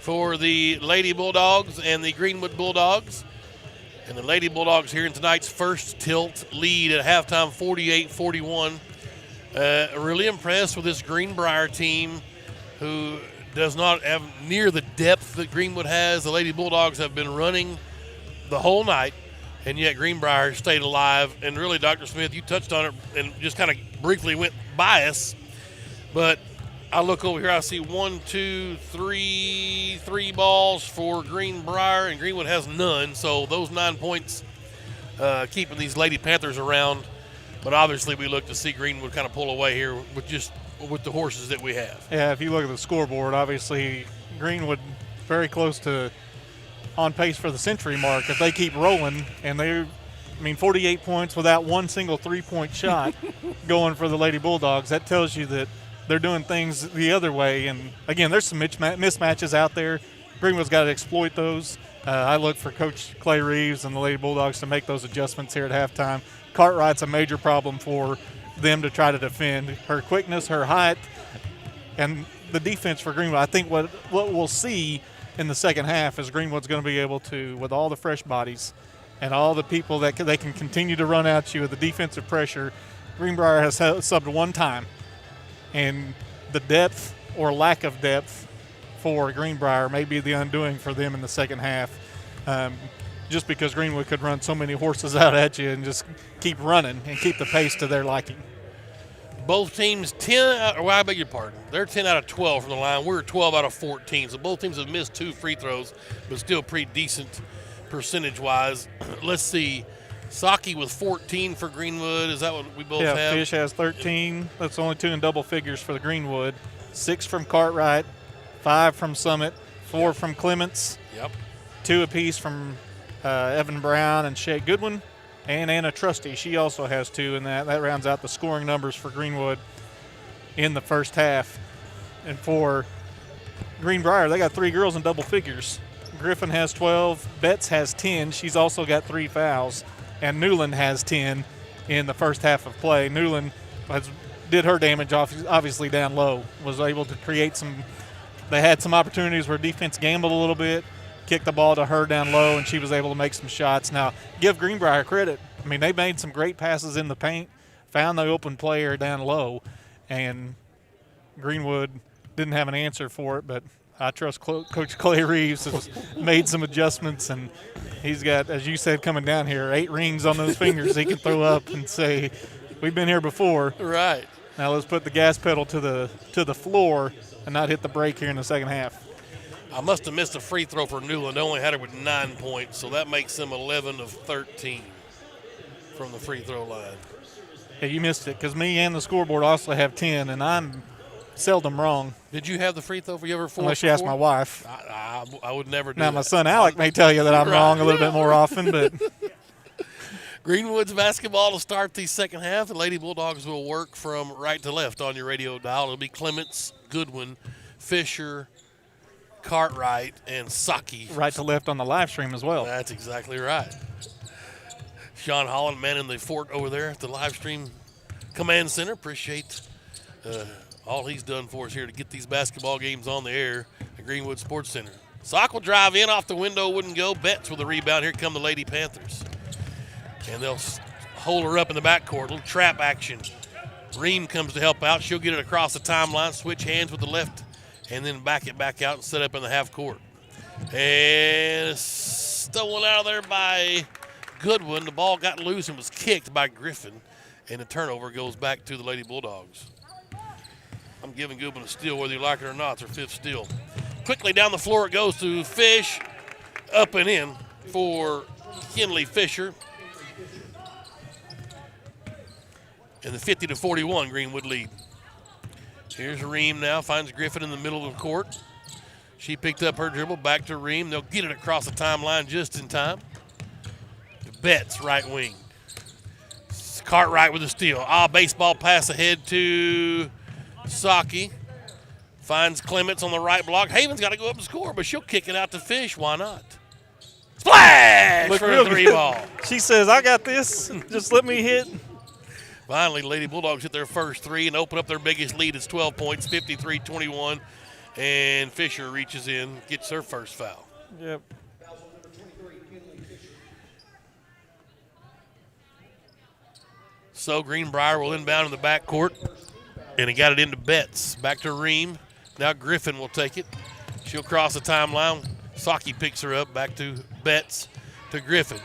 Speaker 1: for the Lady Bulldogs and the Greenwood Bulldogs. And the Lady Bulldogs here in tonight's first tilt lead at halftime, 48-41. Really impressed with this Greenbrier team, who does not have near the depth that Greenwood has. The Lady Bulldogs have been running the whole night, and yet Greenbrier stayed alive. And really, Dr. Smith, you touched on it and just kind of briefly went by us. But I look over here, I see 1, 2, 3, 3 balls for Greenbrier, and Greenwood has none. So those 9 points keeping these Lady Panthers around. But obviously we look to see Greenwood kind of pull away here with the horses that we have.
Speaker 2: Yeah, if you look at the scoreboard, obviously Greenwood very close to on pace for the century mark. If they keep rolling, and 48 points without one single three-point shot going for the Lady Bulldogs, that tells you that they're doing things the other way. And, again, there's some mismatches out there. Greenwood's got to exploit those. I look for Coach Clay Reeves and the Lady Bulldogs to make those adjustments here at halftime. Cartwright's a major problem for them to try to defend. Her quickness, her height, and the defense for Greenwood. I think what we'll see in the second half is Greenwood's going to be able to, with all the fresh bodies and all the people that they can continue to run at you with the defensive pressure. Greenbrier has subbed one time, and the depth or lack of depth for Greenbrier may be the undoing for them in the second half. Just because Greenwood could run so many horses out at you and just keep running and keep the pace to their liking.
Speaker 1: Both teams I beg your pardon. They're 10 out of 12 from the line. We're 12 out of 14. So both teams have missed 2 free throws, but still pretty decent percentage-wise. Let's see. Saki with 14 for Greenwood. Is that what we both have?
Speaker 2: Yeah, Fish has 13. That's only 2 in double figures for the Greenwood. 6 from Cartwright, 5 from Summit, 4 from Clements.
Speaker 1: Yep.
Speaker 2: 2 apiece from Evan Brown and Shea Goodwin, and Anna Trusty. She also has 2 in that. That rounds out the scoring numbers for Greenwood in the first half. And for Greenbrier, they got 3 girls in double figures. Griffin has 12. Betts has 10. She's also got 3 fouls. And Newland has 10 in the first half of play. Newland did her damage obviously down low, was able to create some – they had some opportunities where defense gambled a little bit, kicked the ball to her down low, and she was able to make some shots. Now, give Greenbrier credit. They made some great passes in the paint, found the open player down low, and Greenwood didn't have an answer for it, but I trust Coach Clay Reeves has made some adjustments, and he's got, as you said, coming down here, 8 rings on those fingers he can throw up and say, we've been here before.
Speaker 1: Right.
Speaker 2: Now let's put the gas pedal to the floor and not hit the brake here in the second half.
Speaker 1: I must have missed a free throw for Newland. I only had her with 9 points, so that makes them 11 of 13 from the free throw line.
Speaker 2: Yeah, you missed it because me and the scoreboard also have 10, and I'm seldom wrong.
Speaker 1: Did you have the free throw for you ever four?
Speaker 2: Unless you ask my wife.
Speaker 1: I would never do
Speaker 2: now,
Speaker 1: that.
Speaker 2: my son Alec may tell you that I'm wrong a little bit more often, but
Speaker 1: Greenwood's basketball to start the second half. The Lady Bulldogs will work from right to left on your radio dial. It'll be Clements, Goodwin, Fisher, Cartwright, and Saki.
Speaker 2: Right to left on the live stream as well.
Speaker 1: That's exactly right. Sean Holland manning the fort over there at the live stream command center. Appreciate all he's done for us here to get these basketball games on the air at Greenwood Sports Center. Sock will drive in off the window, wouldn't go. Betts with a rebound. Here come the Lady Panthers. And they'll hold her up in the backcourt. A little trap action. Ream comes to help out. She'll get it across the timeline, switch hands with the left, and then back it back out and set up in the half court. And stolen out of there by Goodwin. The ball got loose and was kicked by Griffin, and the turnover goes back to the Lady Bulldogs. I'm giving Goodwin a steal whether you like it or not. It's her 5th steal. Quickly down the floor it goes to Fish. Up and in for Kinley Fisher. And the 50-41 Greenwood lead. Here's Ream now, finds Griffin in the middle of the court. She picked up her dribble, back to Ream. They'll get it across the timeline just in time. Betts, right wing. Cartwright with a steal. Baseball pass ahead to Saki. Finds Clements on the right block. Haven's got to go up and score, but she'll kick it out to Fish. Why not? Splash for a 3 ball.
Speaker 2: She says, I got this. Just let me hit.
Speaker 1: Finally, Lady Bulldogs hit their first three and open up their biggest lead. It's 12 points, 53-21. And Fisher reaches in, gets her first foul.
Speaker 2: Yep.
Speaker 1: So Greenbrier will inbound in the backcourt, and he got it into Betts. Back to Ream. Now Griffin will take it. She'll cross the timeline. Saki picks her up. Back to Betts to Griffin.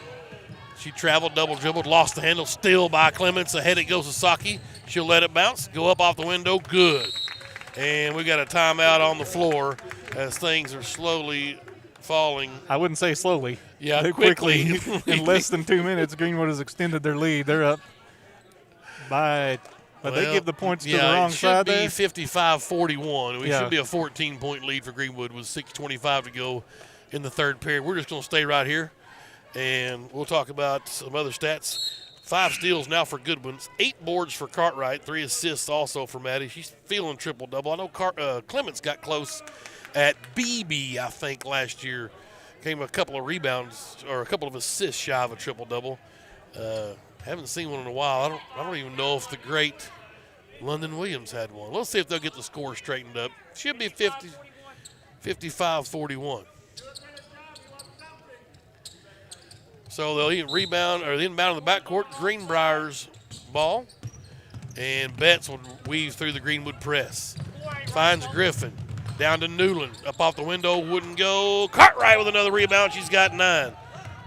Speaker 1: She traveled, double dribbled, lost the handle, still by Clements. Ahead it goes to Saki. She'll let it bounce, go up off the window, good. And we got a timeout on the floor as things are slowly falling.
Speaker 2: I wouldn't say slowly.
Speaker 1: Yeah,
Speaker 2: quickly. In less than 2 minutes, Greenwood has extended their lead. They're up by, but they give the points to the wrong side there.
Speaker 1: It should be 55-41. It
Speaker 2: Yeah.
Speaker 1: should be a 14-point lead for Greenwood with 6:25 to go in the third period. We're just going to stay right here, and we'll talk about some other stats. 5 steals now for Goodwin, 8 boards for Cartwright, 3 assists also for Maddie. She's feeling triple-double. I know Clements got close at BB, I think, last year. Came a couple of rebounds or a couple of assists shy of a triple-double. Haven't seen one in a while. I don't even know if the great London Williams had one. Let's see if they'll get the score straightened up. Should be 55-41. So they'll rebound or inbound in the backcourt. Greenbrier's ball. And Betts will weave through the Greenwood press. Finds Griffin. Down to Newland. Up off the window. Wouldn't go. Cartwright with another rebound. She's got 9.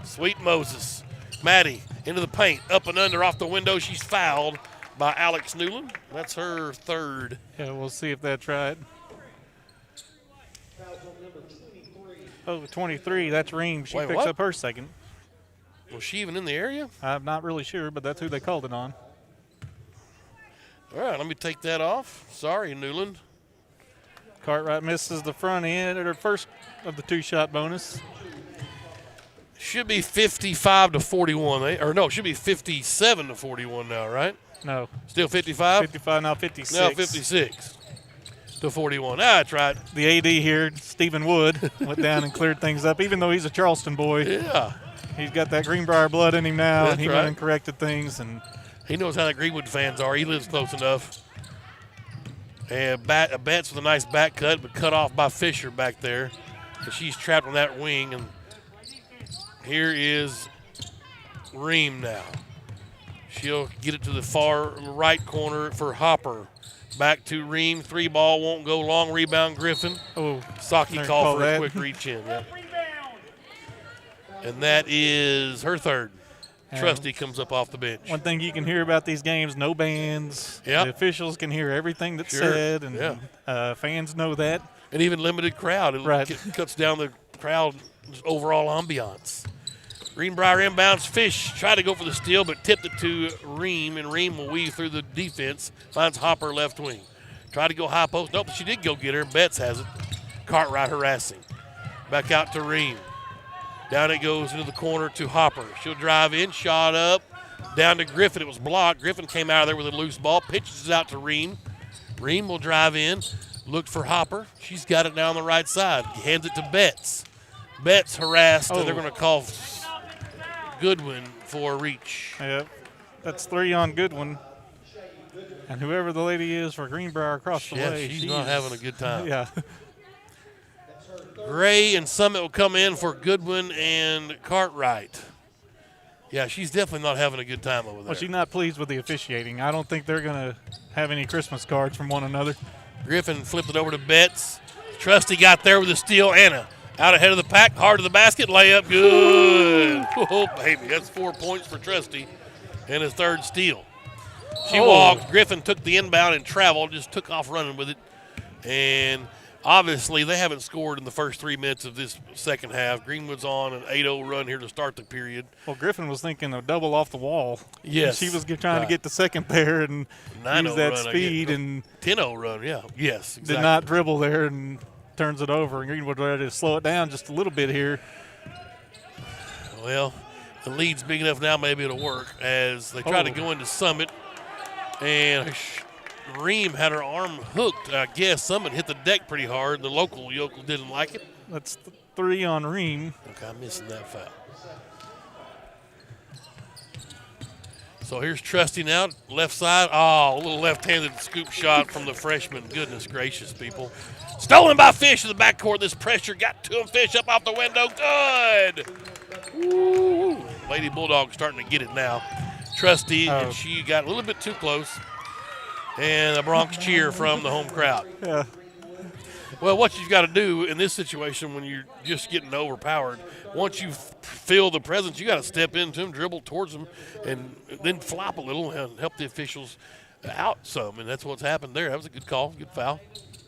Speaker 1: Sweet Moses. Maddie into the paint. Up and under off the window. She's fouled by Alex Newland. That's her third.
Speaker 2: Yeah, we'll see if that's right. Oh, 23. That's Ream. She picks up her second.
Speaker 1: Was she even in the area?
Speaker 2: I'm not really sure, but that's who they called it on.
Speaker 1: All right, let me take that off. Sorry, Newland.
Speaker 2: Cartwright misses the front end at her first of the 2-shot bonus.
Speaker 1: Should be 55-41. Or no, it should be 57-41 now, right?
Speaker 2: No.
Speaker 1: Still 55?
Speaker 2: 55, now 56.
Speaker 1: Now 56-41. That's right.
Speaker 2: The AD here, Stephen Wood, went down and cleared things up, even though he's a Charleston boy.
Speaker 1: Yeah.
Speaker 2: He's got that Greenbrier blood in him now,
Speaker 1: That's
Speaker 2: and he
Speaker 1: right.
Speaker 2: went and corrected things. And
Speaker 1: he knows how the Greenwood fans are. He lives close enough. And Betts with a nice back cut, but cut off by Fisher back there. And she's trapped on that wing. And here is Ream now. She'll get it to the far right corner for Hopper. Back to Ream. 3 ball won't go long. Rebound Griffin.
Speaker 2: oh,
Speaker 1: Saki
Speaker 2: There,
Speaker 1: call
Speaker 2: call
Speaker 1: for a
Speaker 2: that.
Speaker 1: quick reach in. Yep. And that is her third. Trusty comes up off the bench.
Speaker 2: one thing you can hear about these games, no bands.
Speaker 1: Yep.
Speaker 2: The officials can hear everything that's
Speaker 1: Sure.
Speaker 2: said, and fans know that.
Speaker 1: And even limited crowd. It
Speaker 2: Right.
Speaker 1: cuts down the crowd's overall ambiance. Greenbrier inbounds. Fish tried to go for the steal, but tipped it to Ream, and Ream will weave through the defense. Finds Hopper left wing. Tried to go high post. Nope, she did go get her. Betts has it. Cartwright harassing. Back out to Ream. Down it goes into the corner to Hopper. She'll drive in, shot up. Down to Griffin. It was blocked. Griffin came out of there with a loose ball. Pitches it out to Ream. Ream will drive in. Looked for Hopper. She's got it now on the right side. Hands it to Betts. Betts harassed, and they're going to call Goodwin for a reach.
Speaker 2: Yep. That's 3 on Goodwin. And whoever the lady is for Greenbrier across the way.
Speaker 1: She's not having a good time.
Speaker 2: Yeah.
Speaker 1: Gray and Summit will come in for Goodwin and Cartwright. Yeah, she's definitely not having a good time over there.
Speaker 2: Well, she's not pleased with the officiating. I don't think they're going to have any Christmas cards from one another.
Speaker 1: Griffin flipped it over to Betts. Trusty got there with a steal. Anna out ahead of the pack, hard to the basket, layup, good. Oh, baby, that's 4 points for Trusty and his third steal. She walked. Griffin took the inbound and traveled, just took off running with it. And obviously, they haven't scored in the first 3 minutes of this second half. Greenwood's on an 8-0 run here to start the period.
Speaker 2: Well, Griffin was thinking of double off the wall.
Speaker 1: Yes.
Speaker 2: She was trying to get the second there and
Speaker 1: 9-0
Speaker 2: use that
Speaker 1: run,
Speaker 2: speed and
Speaker 1: 10-0 run, yeah. Yes, exactly.
Speaker 2: did not dribble there and turns it over. And Greenwood ready to slow it down just a little bit here.
Speaker 1: Well, the lead's big enough now, maybe it'll work as they try to go into Summit. And Ream had her arm hooked. I guess Summit hit the deck pretty hard. The local yokel didn't like it.
Speaker 2: That's 3 on Ream.
Speaker 1: Okay, I'm missing that foul. So here's Trusty now, left side. Oh, a little left-handed scoop shot from the freshman. Goodness gracious, people. Stolen by Fish in the backcourt. This pressure got to him. Fish up off the window. Good. Woo. Lady Bulldogs starting to get it now. Trusty, and she got a little bit too close. And a Bronx cheer from the home crowd.
Speaker 2: Yeah.
Speaker 1: Well, what you've got to do in this situation when you're just getting overpowered, once you feel the presence, you got to step into them, dribble towards them, and then flop a little and help the officials out some. And that's what's happened there. That was a good call, good foul.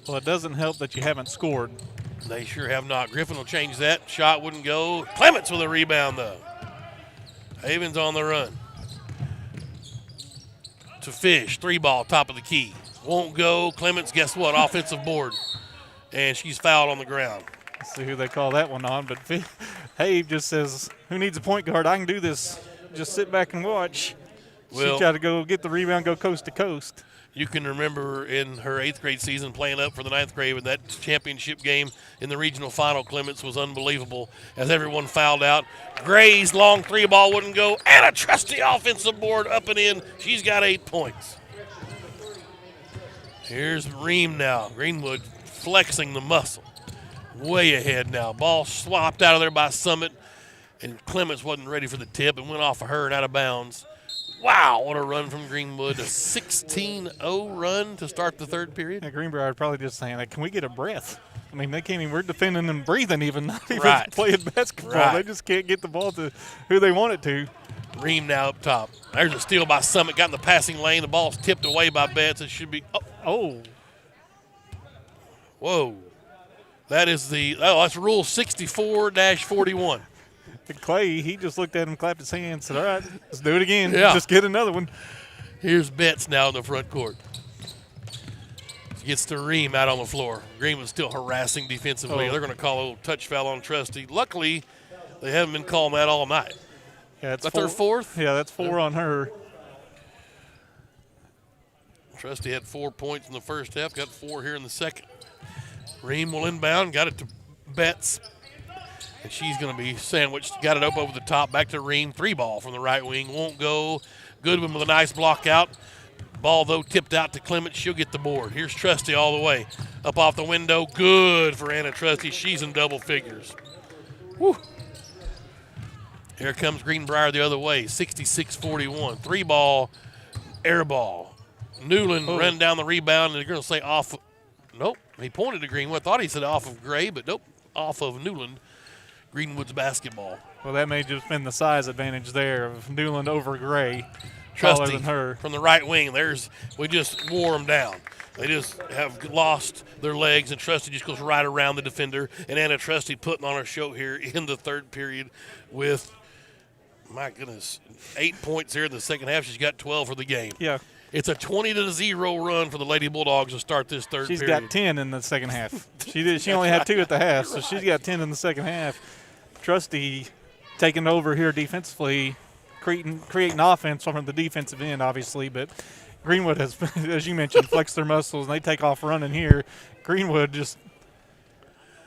Speaker 2: Well, it doesn't help that you haven't scored.
Speaker 1: They sure have not. Griffin will change that. Shot wouldn't go. Clements with a rebound, though. Havens on the run. To Fish, 3-ball, top of the key. Won't go. Clements, guess what? Offensive board. And she's fouled on the ground.
Speaker 2: Let's see who they call that one on. But Have just says, who needs a point guard? I can do this. Just sit back and watch.
Speaker 1: Well,
Speaker 2: she tried to go get the rebound, go coast to coast.
Speaker 1: You can remember in her 8th grade season playing up for the 9th grade in that championship game in the regional final, Clements was unbelievable as everyone fouled out. Gray's long 3-ball wouldn't go, and a Trusty offensive board up and in. She's got 8 points. Here's Ream now. Greenwood flexing the muscle. Way ahead now. Ball swapped out of there by Summit, and Clements wasn't ready for the tip and went off of her and out of bounds. Wow, what a run from Greenwood. A 16-0 run to start the 3rd period.
Speaker 2: Yeah, Greenbrier probably just saying, like, can we get a breath? I mean, they can't even, we're defending and breathing even, not even
Speaker 1: right.
Speaker 2: playing basketball.
Speaker 1: Right.
Speaker 2: They just can't get the ball to who they want it to.
Speaker 1: Ream now up top. There's a steal by Summit. Got in the passing lane. The ball's tipped away by Betts. It should be.
Speaker 2: Oh.
Speaker 1: Whoa. That's Rule 64-41.
Speaker 2: And Clay, he just looked at him, clapped his hands, said, all right, let's do it again.
Speaker 1: Yeah.
Speaker 2: Just get another one.
Speaker 1: Here's Betts now in the front court. She gets to Ream out on the floor. Greenwood's still harassing defensively. They're going to call a little touch foul on Trusty. Luckily, they haven't been calling that all night.
Speaker 2: Yeah,
Speaker 1: That's their 4th?
Speaker 2: Yeah, that's 4 on her.
Speaker 1: Trusty had 4 points in the first half, got 4 here in the second. Ream will inbound, got it to Betts. And she's going to be sandwiched. Got it up over the top, back to Ream. 3-ball from the right wing, won't go. Goodwin with a nice block out. Ball, though, tipped out to Clements. She'll get the board. Here's Trusty all the way. Up off the window, good for Anna Trusty. She's in double figures. Woo. Here comes Greenbrier the other way, 66-41. 3-ball, air ball. Newland ran down the rebound, and they're going to say off. Nope, he pointed to Greenwood. Thought he said off of Gray, but nope, off of Newland. Greenwood's basketball.
Speaker 2: Well, that may just been the size advantage there of Newland over Gray.
Speaker 1: Trusty
Speaker 2: Taller than her.
Speaker 1: From the right wing. We just wore them down. They just have lost their legs, and Trusty just goes right around the defender. And Anna Trusty putting on a show here in the 3rd period with, my goodness, 8 points here in the second half. She's got 12 for the game.
Speaker 2: Yeah.
Speaker 1: It's a 20-0 run for the Lady Bulldogs to start this 3rd
Speaker 2: She's
Speaker 1: period.
Speaker 2: got 10 in the second half. She only had 2 at the half, so she's got 10 in the second half. Trusty taking over here defensively, creating offense from the defensive end, obviously, but Greenwood has, as you mentioned, flexed their muscles, and they take off running here. Greenwood just,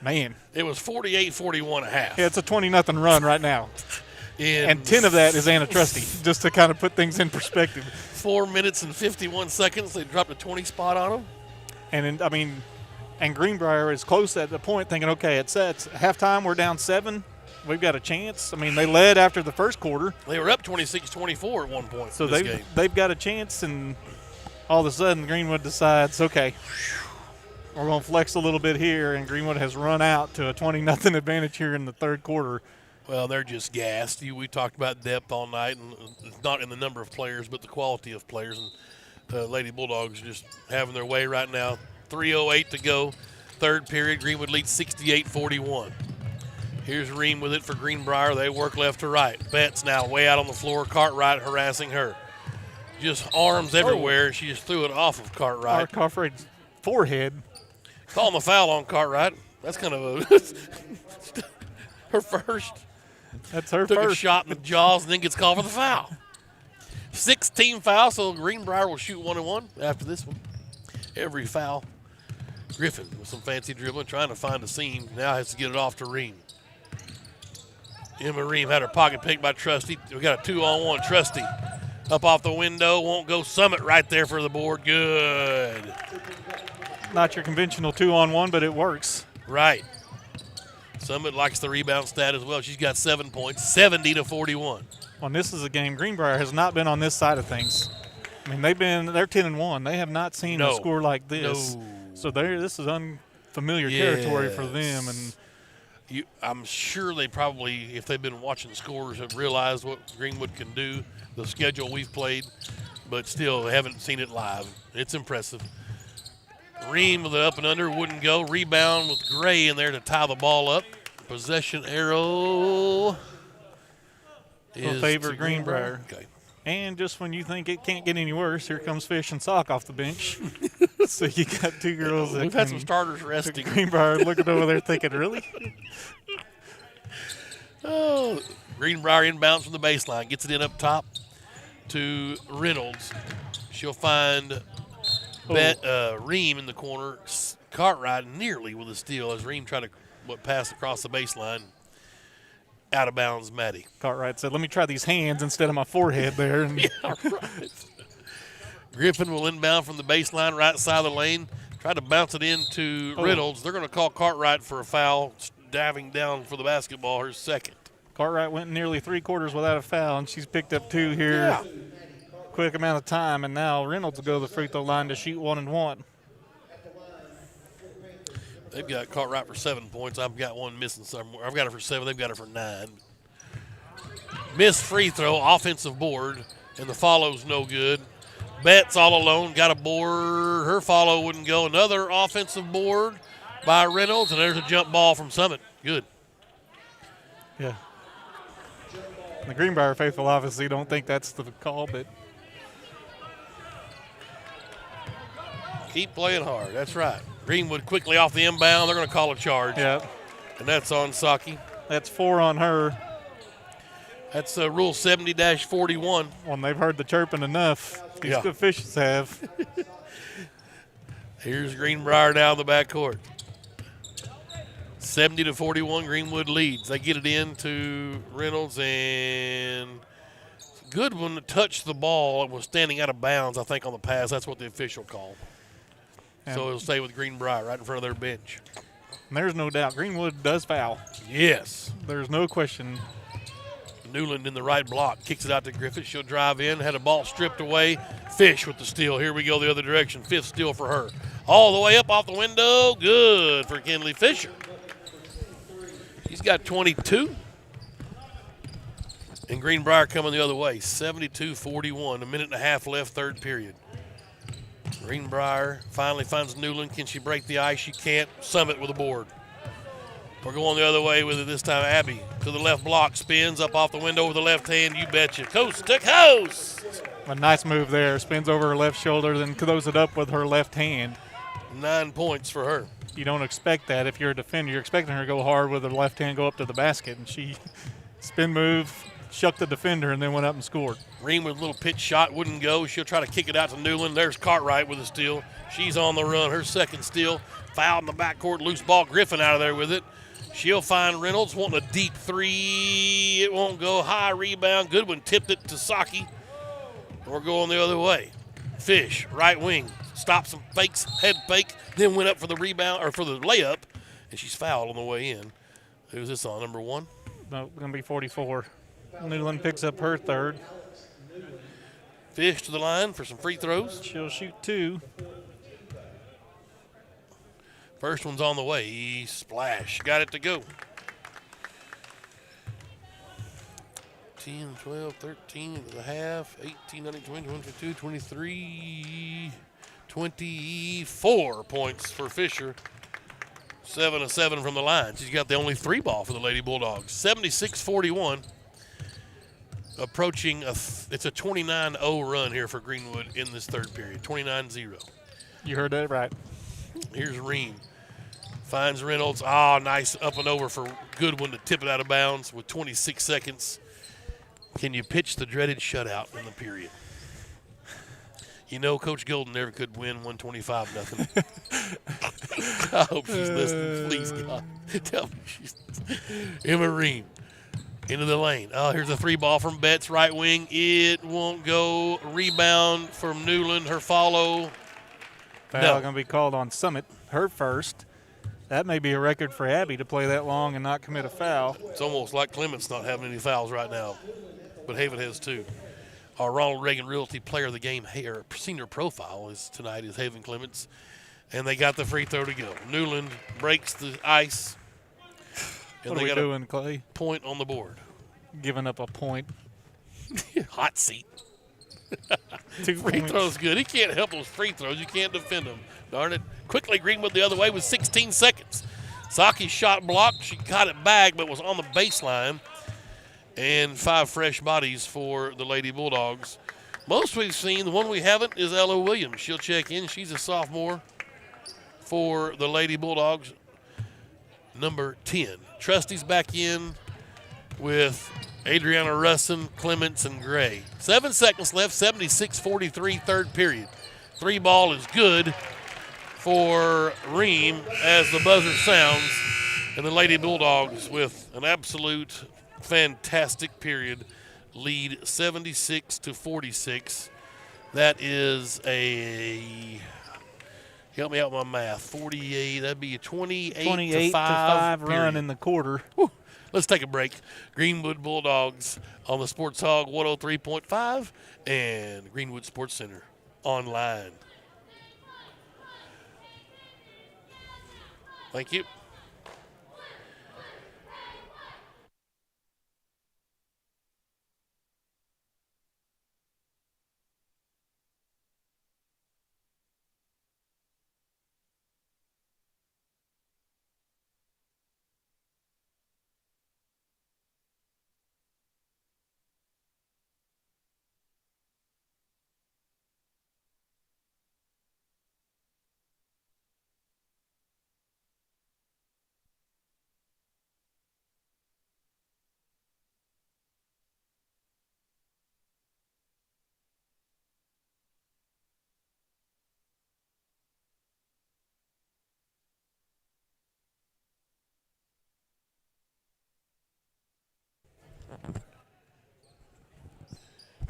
Speaker 2: man.
Speaker 1: It was 48-41 a half.
Speaker 2: Yeah, it's a 20-0 run right now. And 10 of that is Anna Trusty, just to kind of put things in perspective.
Speaker 1: 4 minutes and 51 seconds. They dropped a 20 spot on them.
Speaker 2: And Greenbrier is close at the point thinking, okay, it's halftime, we're down 7. We've got a chance. I mean, they led after the first quarter.
Speaker 1: They were up 26-24 at one point.
Speaker 2: So
Speaker 1: in this game.
Speaker 2: they've got a chance, and all of a sudden Greenwood decides, okay, we're going to flex a little bit here, and Greenwood has run out to a 20-0 advantage here in the 3rd quarter.
Speaker 1: Well, they're just gassed. We talked about depth all night, and it's not in the number of players, but the quality of players. And Lady Bulldogs are just having their way right now. 3:08 to go, 3rd period. Greenwood leads 68-41. Here's Ream with it for Greenbrier. They work left to right. Betts now way out on the floor. Cartwright harassing her. Just arms everywhere, and she just threw it off of Cartwright.
Speaker 2: Cartwright's forehead.
Speaker 1: Calling the foul on Cartwright. That's kind of a her first.
Speaker 2: That's her
Speaker 1: Took
Speaker 2: first.
Speaker 1: a shot in the jaws and then gets called for the foul. 16 fouls, so Greenbrier will shoot 1-1 after this one. Every foul. Griffin with some fancy dribbling, trying to find a seam. Now has to get it off to Ream. Emma Ream had her pocket picked by Trusty. We got a 2-on-1. Trusty Up off the window, won't go. Summit right there for the board. Good.
Speaker 2: Not your conventional 2-on-1, but it works.
Speaker 1: Right. Summit likes the rebound stat as well. She's got 7 points, 70-41.
Speaker 2: Well, this is a game Greenbrier has not been on this side of things. I mean, they're 10-1. They have not seen a score like this.
Speaker 1: No.
Speaker 2: So this is unfamiliar territory for them. And
Speaker 1: I'm sure they probably, if they've been watching scores, have realized what Greenwood can do, the schedule we've played, but still they haven't seen it live. It's impressive. Ream with it up and under, wouldn't go. Rebound with Gray in there to tie the ball up. Possession arrow
Speaker 2: will favor Greenbrier.
Speaker 1: Okay.
Speaker 2: And just when you think it can't get any worse, here comes Fish and Sock off the bench. So you got two girls that
Speaker 1: we've had some starters resting.
Speaker 2: Greenbrier looking over there thinking, really?
Speaker 1: Oh, Greenbrier inbounds from the baseline. Gets it in up top to Reynolds. She'll find Ream in the corner. Cartwright nearly with a steal as Ream tried to pass across the baseline. Out of bounds, Maddie.
Speaker 2: Cartwright said, let me try these hands instead of my forehead there. And
Speaker 1: yeah, right. Griffin will inbound from the baseline, right side of the lane. Try to bounce it into Reynolds. They're going to call Cartwright for a foul, diving down for the basketball, her second.
Speaker 2: Cartwright went nearly 3/4 without a foul, and she's picked up 2 here.
Speaker 1: Yeah.
Speaker 2: Quick amount of time, and now Reynolds will go to the free throw line to shoot 1 and 1.
Speaker 1: They've got Cartwright for 7 points. I've got one missing somewhere. I've got her for 7. They've got her for 9. Missed free throw, offensive board, and the follow's no good. Betts all alone, got a board. Her follow wouldn't go. Another offensive board by Reynolds, and there's a jump ball from Summit. Good.
Speaker 2: Yeah. The Greenbrier faithful obviously don't think that's the call, but
Speaker 1: keep playing hard. That's right. Greenwood quickly off the inbound. They're going to call a charge.
Speaker 2: Yeah.
Speaker 1: And that's on Saki.
Speaker 2: That's 4 on her.
Speaker 1: That's Rule 70-41.
Speaker 2: Well, they've heard the chirping enough. These officials have.
Speaker 1: Here's Greenbrier down the backcourt. 70-41, Greenwood leads. They get it in to Reynolds, and Goodwin touched the ball and was standing out of bounds, I think, on the pass. That's what the official called. So it'll stay with Greenbrier right in front of their bench.
Speaker 2: And there's no doubt Greenwood does foul.
Speaker 1: Yes.
Speaker 2: There's no question.
Speaker 1: Newland in the right block. Kicks it out to Griffith. She'll drive in. Had a ball stripped away. Fish with the steal. Here we go the other direction. 5th steal for her. All the way up off the window. Good for Kinley Fisher. He's got 22. And Greenbrier coming the other way. 72-41. A minute and a half left, third period. Greenbrier finally finds Newland. Can she break the ice? She can't. Summit with a board. We're going the other way with it this time. Abby to the left block. Spins up off the window with the left hand. You betcha. Coast to coast.
Speaker 2: A nice move there. Spins over her left shoulder, then throws it up with her left hand.
Speaker 1: 9 points for her.
Speaker 2: You don't expect that if you're a defender. You're expecting her to go hard with her left hand, go up to the basket, and she spin move, shucked the defender, and then went up and scored.
Speaker 1: Ream with a little pitch shot, wouldn't go. She'll try to kick it out to Newland. There's Cartwright with a steal. She's on the run. Her second steal. Foul in the backcourt. Loose ball. Griffin out of there with it. She'll find Reynolds wanting a deep 3. It won't go. High rebound. Goodwin tipped it to Saki. We're going the other way. Fish, right wing. Stops some fakes, head fake, then went up for the rebound, or for the layup, and she's fouled on the way in. Who's this on, number 1?
Speaker 2: No, going to be 44. Newland picks up her third.
Speaker 1: Fish to the line for some free throws.
Speaker 2: She'll shoot 2.
Speaker 1: First one's on the way. Splash. Got it to go. 10, 12, 13 at the half, 18, 19, 20, 22, 23, 24 points for Fisher. 7 of 7 from the line. She's got the only 3 ball for the Lady Bulldogs. 76-41. Approaching, it's a 29-0 run here for Greenwood in this third period. 29-0.
Speaker 2: You heard that right.
Speaker 1: Here's Ream. Finds Reynolds. Ah, nice up and over for Goodwin to tip it out of bounds with 26 seconds. Can you pitch the dreaded shutout in the period? You know, Coach Golden never could win 125-0. I hope she's listening. Please, God, tell me she's Emma Ream Into the lane. Oh, here's a 3-ball from Betts, right wing. It won't go. Rebound from Newland. Her follow.
Speaker 2: Foul going to be called on Summit, her first. That may be a record for Abby to play that long and not commit a foul.
Speaker 1: It's almost like Clement's not having any fouls right now, but Haven has two. Our Ronald Reagan Realty Player of the Game senior profile tonight is Haven Clements, and they got the free throw to go. Newland breaks the ice.
Speaker 2: And what are we doing, Clay?
Speaker 1: Point on the board.
Speaker 2: Giving up a point.
Speaker 1: Hot seat.
Speaker 2: 2
Speaker 1: free
Speaker 2: points.
Speaker 1: throw's good. He can't help those free throws. You can't defend them. Darn it. Quickly, Greenwood the other way with 16 seconds. Saki's shot blocked. She got it back, but was on the baseline. And 5 fresh bodies for the Lady Bulldogs. Most we've seen, the one we haven't is Ella Williams. She'll check in. She's a sophomore for the Lady Bulldogs, number 10. Trusty's back in with Adriana Russin, Clements, and Gray. 7 seconds left, 76-43, third period. 3-ball is good for Ream as the buzzer sounds, and the Lady Bulldogs with an absolute fantastic period lead 76-46. That is a, help me out with my math, 48, that'd be a 28 to 5
Speaker 2: run in the quarter.
Speaker 1: Whew. Let's take a break. Greenwood Bulldogs on the Sports Hog 103.5 and Greenwood Sports Center online. Thank you.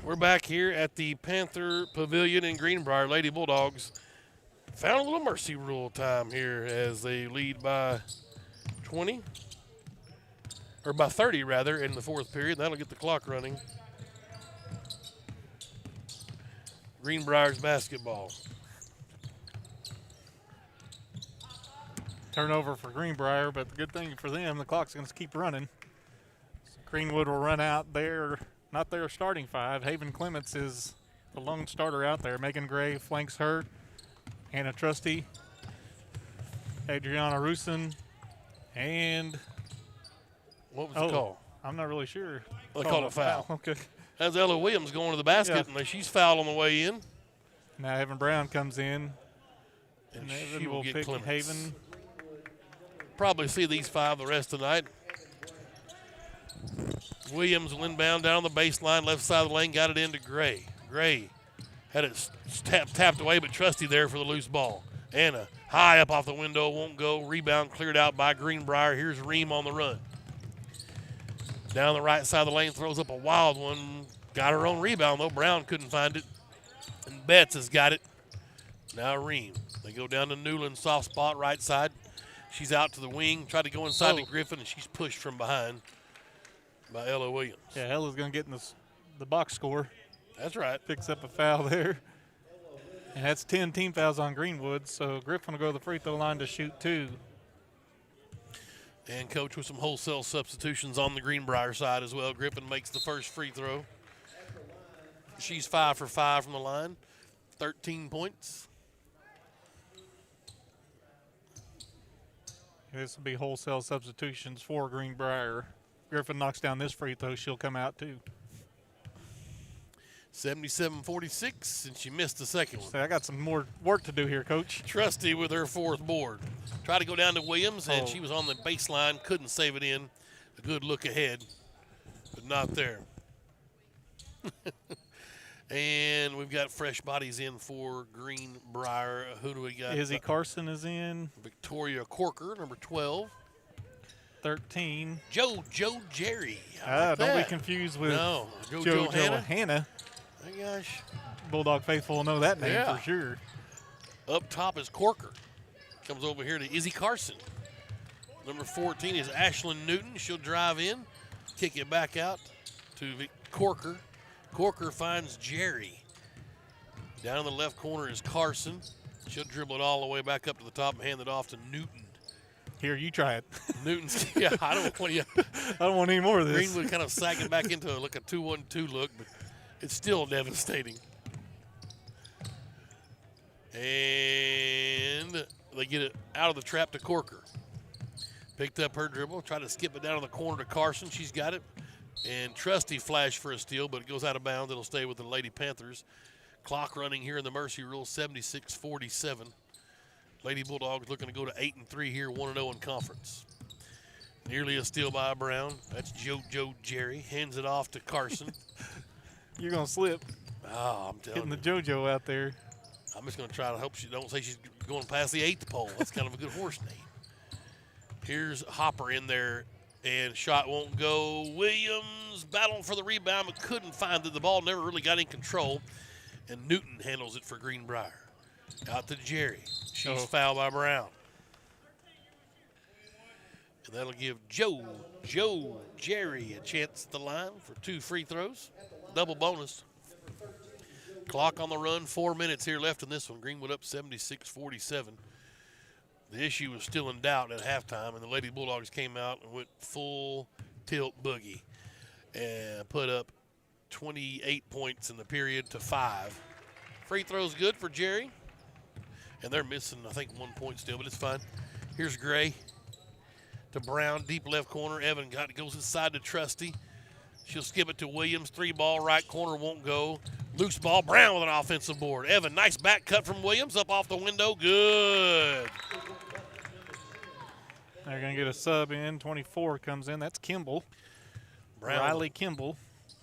Speaker 1: We're back here at the Panther Pavilion in Greenbrier. Lady Bulldogs found a little mercy rule time here as they lead by 20, or by 30 rather, in the fourth period. That'll get the clock running. Greenbrier's basketball.
Speaker 2: Turnover for Greenbrier, but the good thing for them, the clock's going to keep running. So Greenwood will run out there. Not their starting 5. Haven Clements is the lone starter out there. Megan Gray flanks her. Hannah Trusty, Adriana Rusin, and
Speaker 1: What was the call?
Speaker 2: I'm not really sure.
Speaker 1: They called a foul.
Speaker 2: Okay.
Speaker 1: That's Ella Williams going to the basket, and she's fouled on the way in.
Speaker 2: Now Evan Brown comes in,
Speaker 1: And
Speaker 2: Evan
Speaker 1: she will
Speaker 2: pick
Speaker 1: get Clements.
Speaker 2: Haven.
Speaker 1: Probably see these 5 the rest of the night. Williams will inbound down the baseline, left side of the lane, got it into Gray. Gray had it tapped away, but Trusty there for the loose ball. Anna, high up off the window, won't go. Rebound cleared out by Greenbrier. Here's Ream on the run. Down the right side of the lane, throws up a wild one. Got her own rebound, though. Brown couldn't find it. And Betts has got it. Now Ream. They go down to Newland, soft spot, right side. She's out to the wing, tried to go inside to Griffin, and she's pushed from behind by Ella Williams.
Speaker 2: Yeah, Ella's going to get in the box score.
Speaker 1: That's right.
Speaker 2: Picks up a foul there. And that's 10 team fouls on Greenwood, so Griffin will go to the free throw line to shoot 2.
Speaker 1: And Coach with some wholesale substitutions on the Greenbrier side as well. Griffin makes the first free throw. She's 5 for 5 from the line, 13 points.
Speaker 2: This will be wholesale substitutions for Greenbrier. Griffin knocks down this free throw, she'll come out too.
Speaker 1: 77-46, and she missed the second one.
Speaker 2: So I got some more work to do here, Coach.
Speaker 1: Trusty with her 4th board. Tried to go down to Williams, and she was on the baseline, couldn't save it in. A good look ahead, but not there. And we've got fresh bodies in for Greenbrier. Who do we got?
Speaker 2: Izzy Carson is in.
Speaker 1: Victoria Corker, number 12.
Speaker 2: 13.
Speaker 1: Joe Jerry.
Speaker 2: Don't be confused with
Speaker 1: Joe
Speaker 2: Hannah.
Speaker 1: Oh, my gosh.
Speaker 2: Bulldog faithful will know that name for sure.
Speaker 1: Up top is Corker. Comes over here to Izzy Carson. Number 14 is Ashlyn Newton. She'll drive in, kick it back out to Corker. Corker finds Jerry. Down in the left corner is Carson. She'll dribble it all the way back up to the top and hand it off to Newton.
Speaker 2: Here, you try it.
Speaker 1: Newton's, I
Speaker 2: don't want any more of this.
Speaker 1: Greenwood kind of sagging back into a 2-1-2 look, but it's still devastating. And they get it out of the trap to Corker. Picked up her dribble, tried to skip it down in the corner to Carson. She's got it. And Trusty flashed for a steal, but it goes out of bounds. It'll stay with the Lady Panthers. Clock running here in the Mercy Rule, 76-47. Lady Bulldogs looking to go to 8-3 here, 1-0 in conference. Nearly a steal by Brown. That's Joe Jerry. Hands it off to Carson.
Speaker 2: You're going to slip.
Speaker 1: Oh, I'm telling you.
Speaker 2: Getting the JoJo out there.
Speaker 1: I'm just going to try to hope she don't say she's going past the 8th pole. That's kind of a good horse name. Here's Hopper in there, and shot won't go. Williams battling for the rebound, but couldn't find it. The ball never really got in control, and Newton handles it for Greenbrier. Out to Jerry. She's fouled by Brown. And that'll give Joe Jerry a chance at the line for 2 free throws. Double bonus. Clock on the run, 4 minutes here left in this one. Greenwood up 76-47. The issue was still in doubt at halftime, and the Lady Bulldogs came out and went full tilt boogie and put up 28 points in the period to 5. Free throws good for Jerry, and they're missing, I think, 1 point still, but it's fine. Here's Gray to Brown, deep left corner. Evan goes inside to Trusty. She'll skip it to Williams. 3-ball, right corner, won't go. Loose ball, Brown with an offensive board. Evan, nice back cut from Williams, up off the window, good.
Speaker 2: They're going to get a sub in. 24 comes in. That's Kimball.
Speaker 1: Brown.
Speaker 2: Riley Kimball.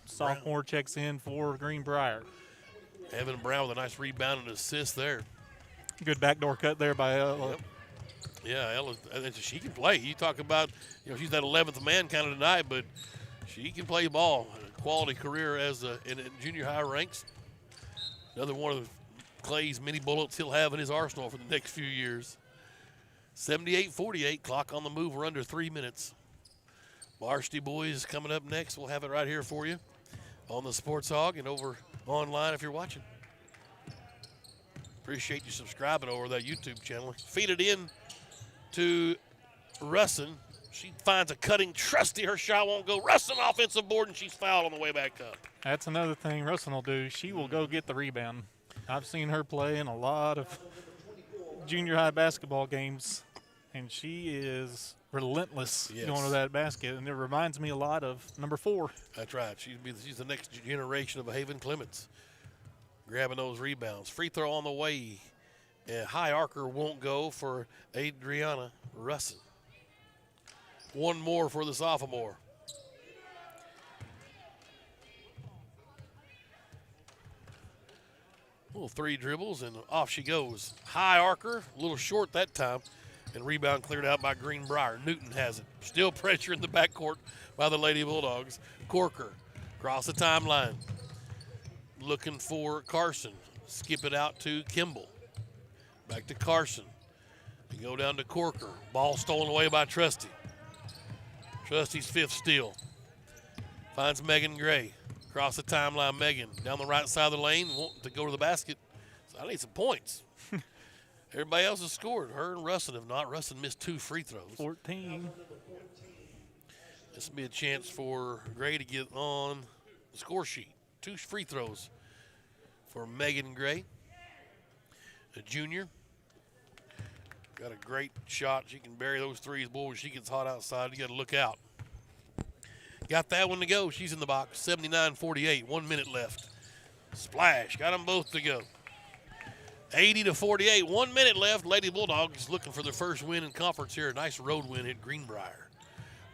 Speaker 2: Sophomore checks in for Greenbrier.
Speaker 1: Evan Brown with a nice rebound and assist there.
Speaker 2: Good backdoor cut there by Ella.
Speaker 1: Yep. Yeah, Ella, she can play. You talk about, she's that 11th man kind of tonight, but she can play ball. A quality career as in junior high ranks. Another one of Clay's many bullets he'll have in his arsenal for the next few years. 78-48, clock on the move. We're under 3 minutes. Varsity boys coming up next. We'll have it right here for you on the Sports Hog and over online if you're watching. Appreciate you subscribing over that YouTube channel. Feed it in to Russin. She finds a cutting Trusty. Her shot won't go. Russin offensive board, and she's fouled on the way back up.
Speaker 2: That's another thing Russin will do. She will go get the rebound. I've seen her play in a lot of junior high basketball games, and she is relentless going to that basket, and it reminds me a lot of number 4.
Speaker 1: That's right. She's the next generation of a Haven Clements, grabbing those rebounds. Free throw on the way. High arcer won't go for Adriana Russin. One more for the sophomore. Little 3 dribbles, and off she goes. High arcer, a little short that time, and rebound cleared out by Greenbrier. Newton has it. Still pressure in the backcourt by the Lady Bulldogs. Corker across the timeline. Looking for Carson. Skip it out to Kimball. Back to Carson. They go down to Corker. Ball stolen away by Trusty. Trusty's 5th steal. Finds Megan Gray. Across the timeline, Megan. Down the right side of the lane, wanting to go to the basket. So I need some points. Everybody else has scored. Her and Russin have not. Russin missed 2 free throws.
Speaker 2: 14.
Speaker 1: This will be a chance for Gray to get on the score sheet. 2 free throws for Megan Gray, a junior. Got a great shot. She can bury those threes. Boy, when she gets hot outside, you got to look out. Got that one to go. She's in the box. 79-48. 1 minute left. Splash. Got them both to go. 80-48. 1 minute left. Lady Bulldogs looking for their first win in conference here. A nice road win at Greenbrier.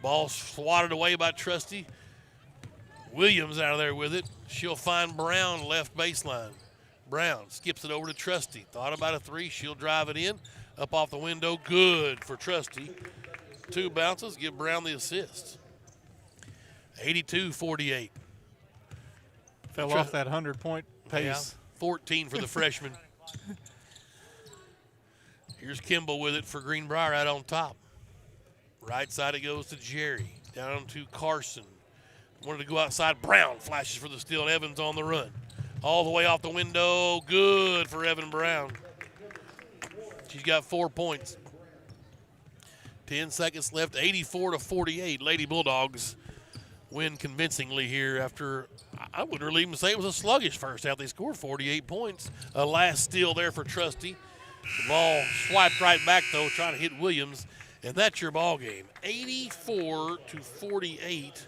Speaker 1: Ball swatted away by Trusty. Williams out of there with it. She'll find Brown left baseline. Brown skips it over to Trusty. Thought about a 3. She'll drive it in. Up off the window. Good for Trusty. 2 bounces, give Brown the assist. 82-48.
Speaker 2: Fell off that 100-point pace.
Speaker 1: Yeah, 14 for the freshman. Here's Kimball with it for Greenbrier out on top. Right side it goes to Jerry. Down to Carson. Wanted to go outside. Brown flashes for the steal, and Evans on the run. All the way off the window. Good for Evan Brown. She's got 4 points. 10 seconds left. 84-48. Lady Bulldogs win convincingly here after, I wouldn't really even say it was a sluggish first half. They scored 48 points. A last steal there for Trusty. The ball swiped right back, though, trying to hit Williams. And that's your ball game. 84-48.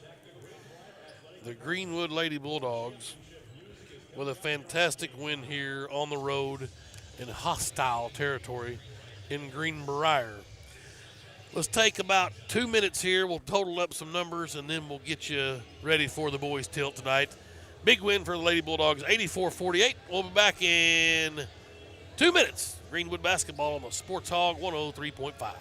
Speaker 1: The Greenwood Lady Bulldogs with a fantastic win here on the road in hostile territory in Greenbrier. Let's take about 2 minutes here. We'll total up some numbers, and then we'll get you ready for the boys' tilt tonight. Big win for the Lady Bulldogs, 84-48. We'll be back in 2 minutes. Greenwood basketball on the Sports Hog 103.5.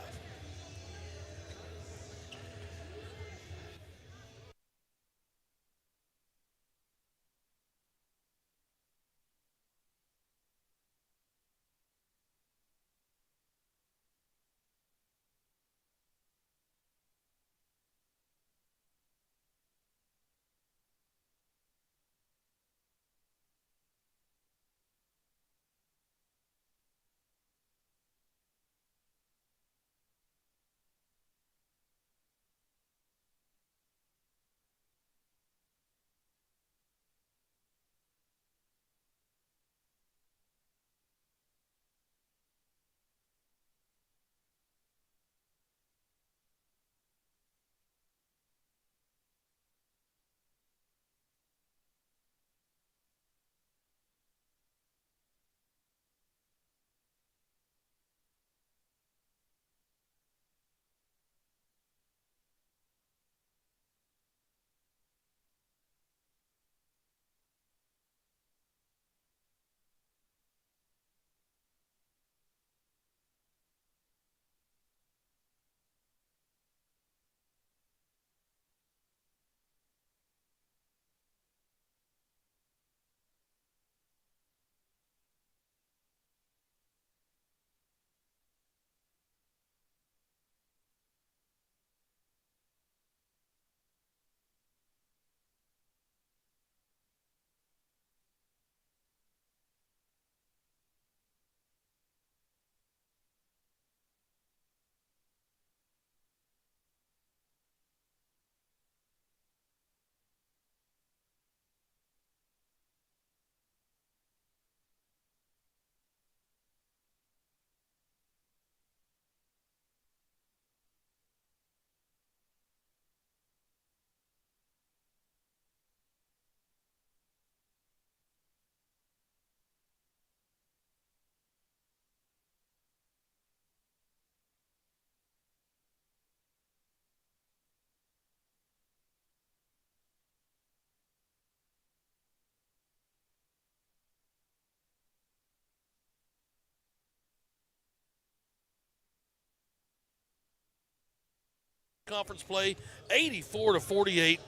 Speaker 1: Conference play, 84-48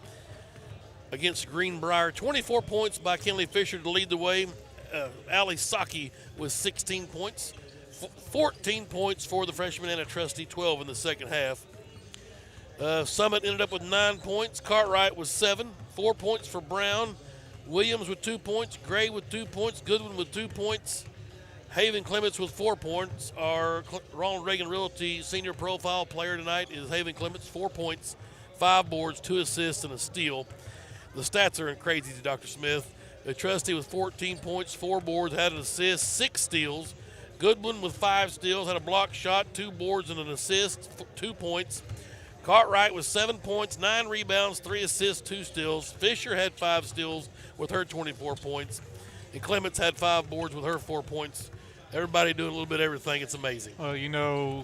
Speaker 1: against Greenbrier. 24 points by Kinley Fisher to lead the way. Ali Saki with 16 points. 14 points for the freshman Anna Trusty, 12 in the second half. Summit ended up with 9 points. Cartwright was 7. 4 points for Brown. Williams with 2 points. Gray with 2 points. Goodwin with 2 points. Haven Clements with 4 points. Our Ronald Reagan Realty senior profile player tonight is Haven Clements, 4 points, 5 boards, 2 assists, and a steal. The stats are crazy to Dr. Smith. Trusty with 14 points, 4 boards, had an assist, 6 steals. Goodwin with 5 steals, had a block shot, 2 boards, and an assist, 2 points. Cartwright with 7 points, 9 rebounds, 3 assists, 2 steals. Fisher had 5 steals with her 24 points. And Clements had 5 boards with her 4 points. Everybody doing a little bit of everything. It's amazing.
Speaker 2: Well, you know,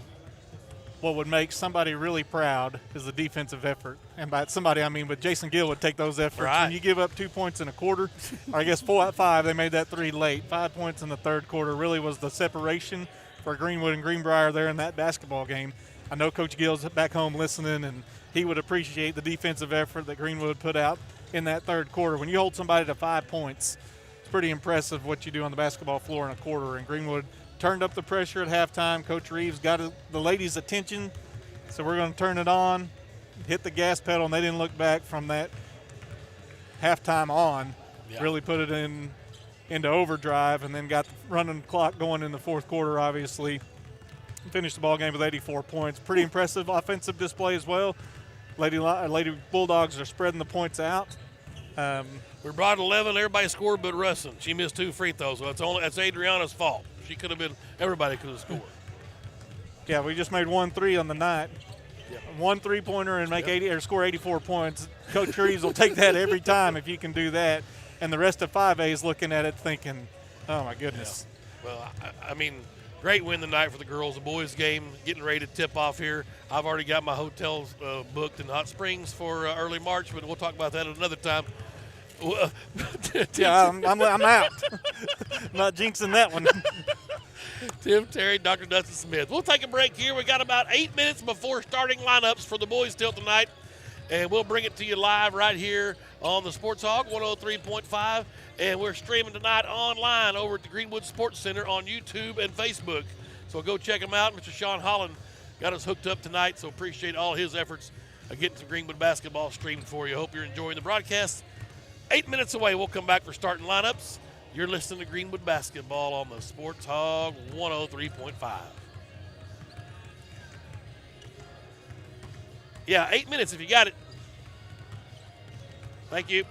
Speaker 2: what would make somebody really proud is the defensive effort. And by somebody, I mean, but Jason Gill would take those efforts.
Speaker 1: Right.
Speaker 2: When you give up 2 points in a quarter, or I guess 4 at 5, they made that 3 late. 5 points in the third quarter really was the separation for Greenwood and Greenbrier there in that basketball game. I know Coach Gill's back home listening, and he would appreciate the defensive effort that Greenwood put out in that third quarter. When you hold somebody to 5 points, it's pretty impressive what you do on the basketball floor in a quarter. And Greenwood turned up the pressure at halftime. Coach Reeves got the ladies' attention, so we're going to turn it on, hit the gas pedal, and they didn't look back from that halftime on.
Speaker 1: Yeah.
Speaker 2: Really put it into overdrive, and then got the running clock going in the fourth quarter, obviously. Finished the ball game with 84 points. Pretty impressive offensive display as well. Lady Bulldogs are spreading the points out.
Speaker 1: We brought 11. Everybody scored but Russin. She missed 2 free throws, so that's Adriana's fault. She could have been. Everybody could have scored.
Speaker 2: Yeah, we just made 1 3 on the night.
Speaker 1: Yep.
Speaker 2: 1 3-pointer and make 80 or score 84 points. Coach Reeves will take that every time if you can do that. And the rest of 5A is looking at it thinking, oh my goodness.
Speaker 1: Yeah. Well, I mean, great win tonight for the girls. The boys game getting ready to tip off here. I've already got my hotels booked in Hot Springs for early March, but we'll talk about that at another time.
Speaker 2: Yeah, I'm out. I'm not jinxing that one.
Speaker 1: Tim Terry, Dr. Dustin Smith. We'll take a break here. We got about 8 minutes before starting lineups for the boys till tonight, and we'll bring it to you live right here on the Sports Hog 103.5, and we're streaming tonight online over at the Greenwood Sports Center on YouTube and Facebook. So go check them out. Mr. Sean Holland got us hooked up tonight, so appreciate all his efforts of getting some Greenwood basketball streamed for you. Hope you're enjoying the broadcast. 8 minutes away, we'll come back for starting lineups. You're listening to Greenwood basketball on the Sports Hog 103.5. Yeah, 8 minutes if you got it. Thank you.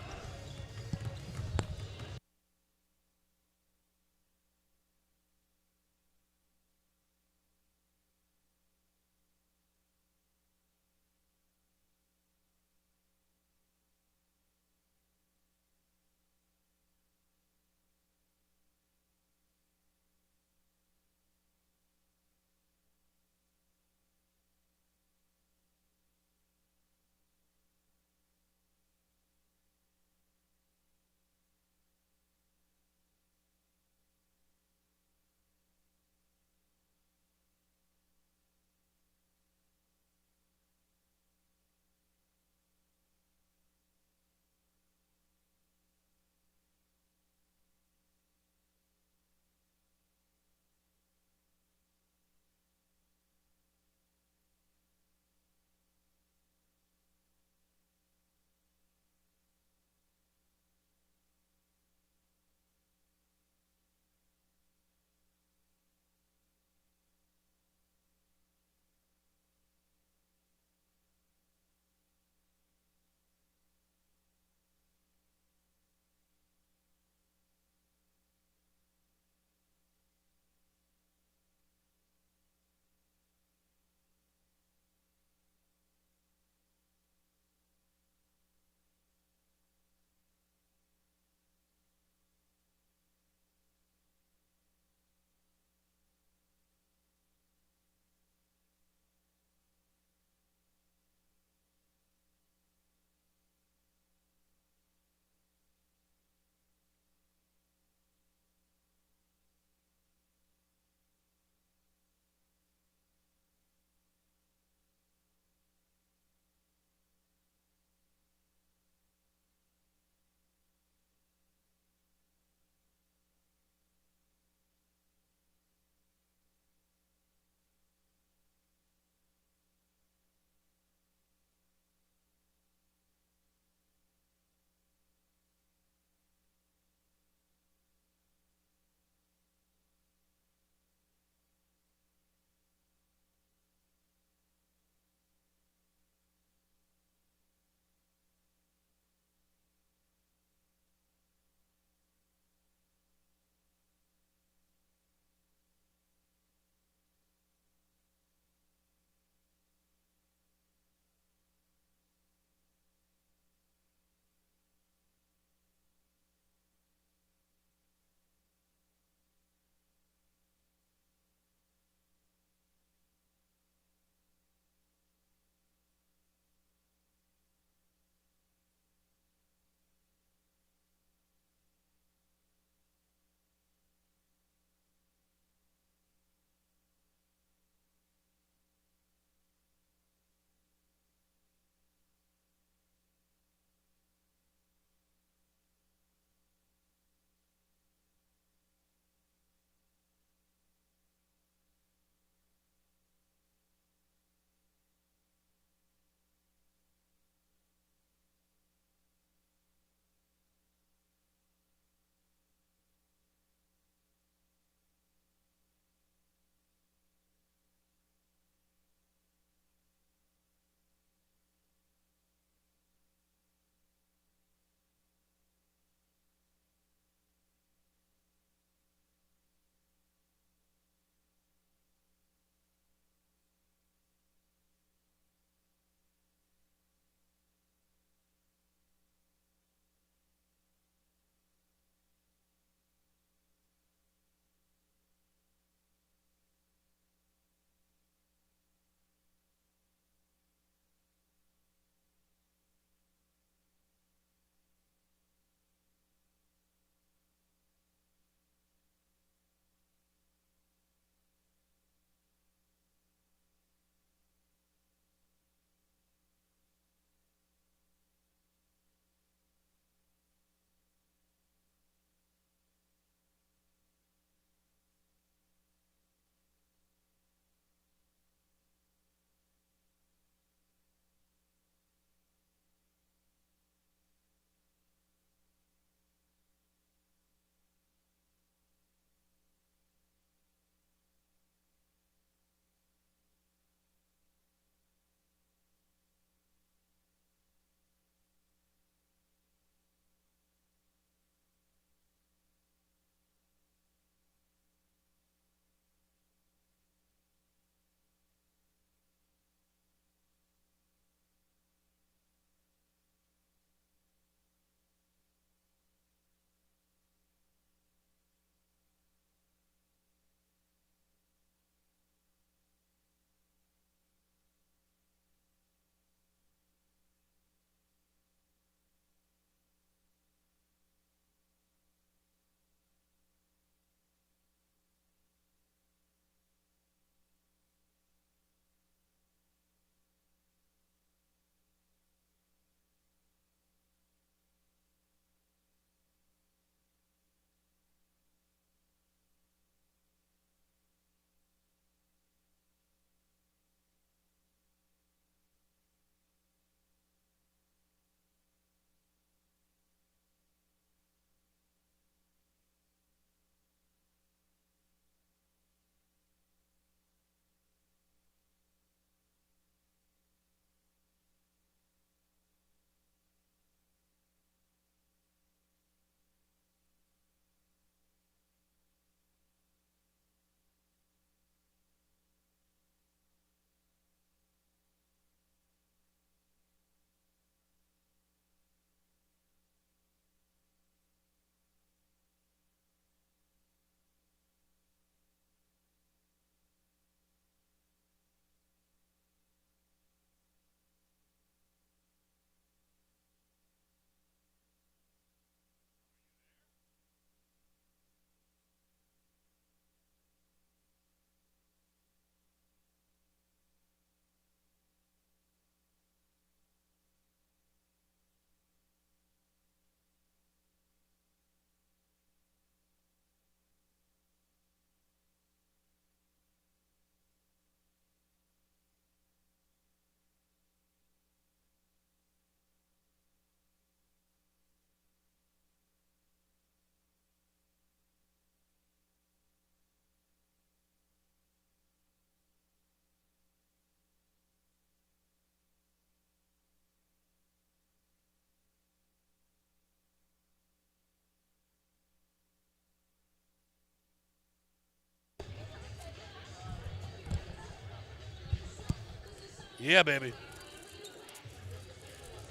Speaker 1: Yeah, baby.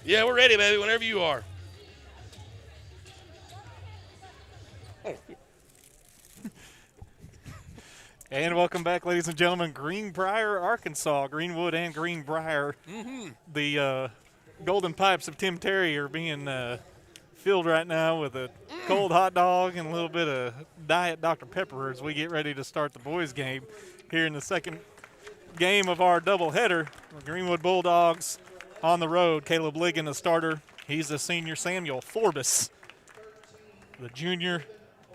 Speaker 1: Yeah, we're ready, baby, whenever you are.
Speaker 2: And welcome back, ladies and gentlemen. Greenbrier, Arkansas. Greenwood and Greenbrier. The Golden Pipes of Tim Terry are being filled right now with a cold hot dog and a little bit of Diet Dr. Pepper as we get ready to start the boys' game here in the second game of our doubleheader. The Greenwood Bulldogs on the road. Caleb Ligon, the starter. He's the senior. Samuel Forbes, the junior.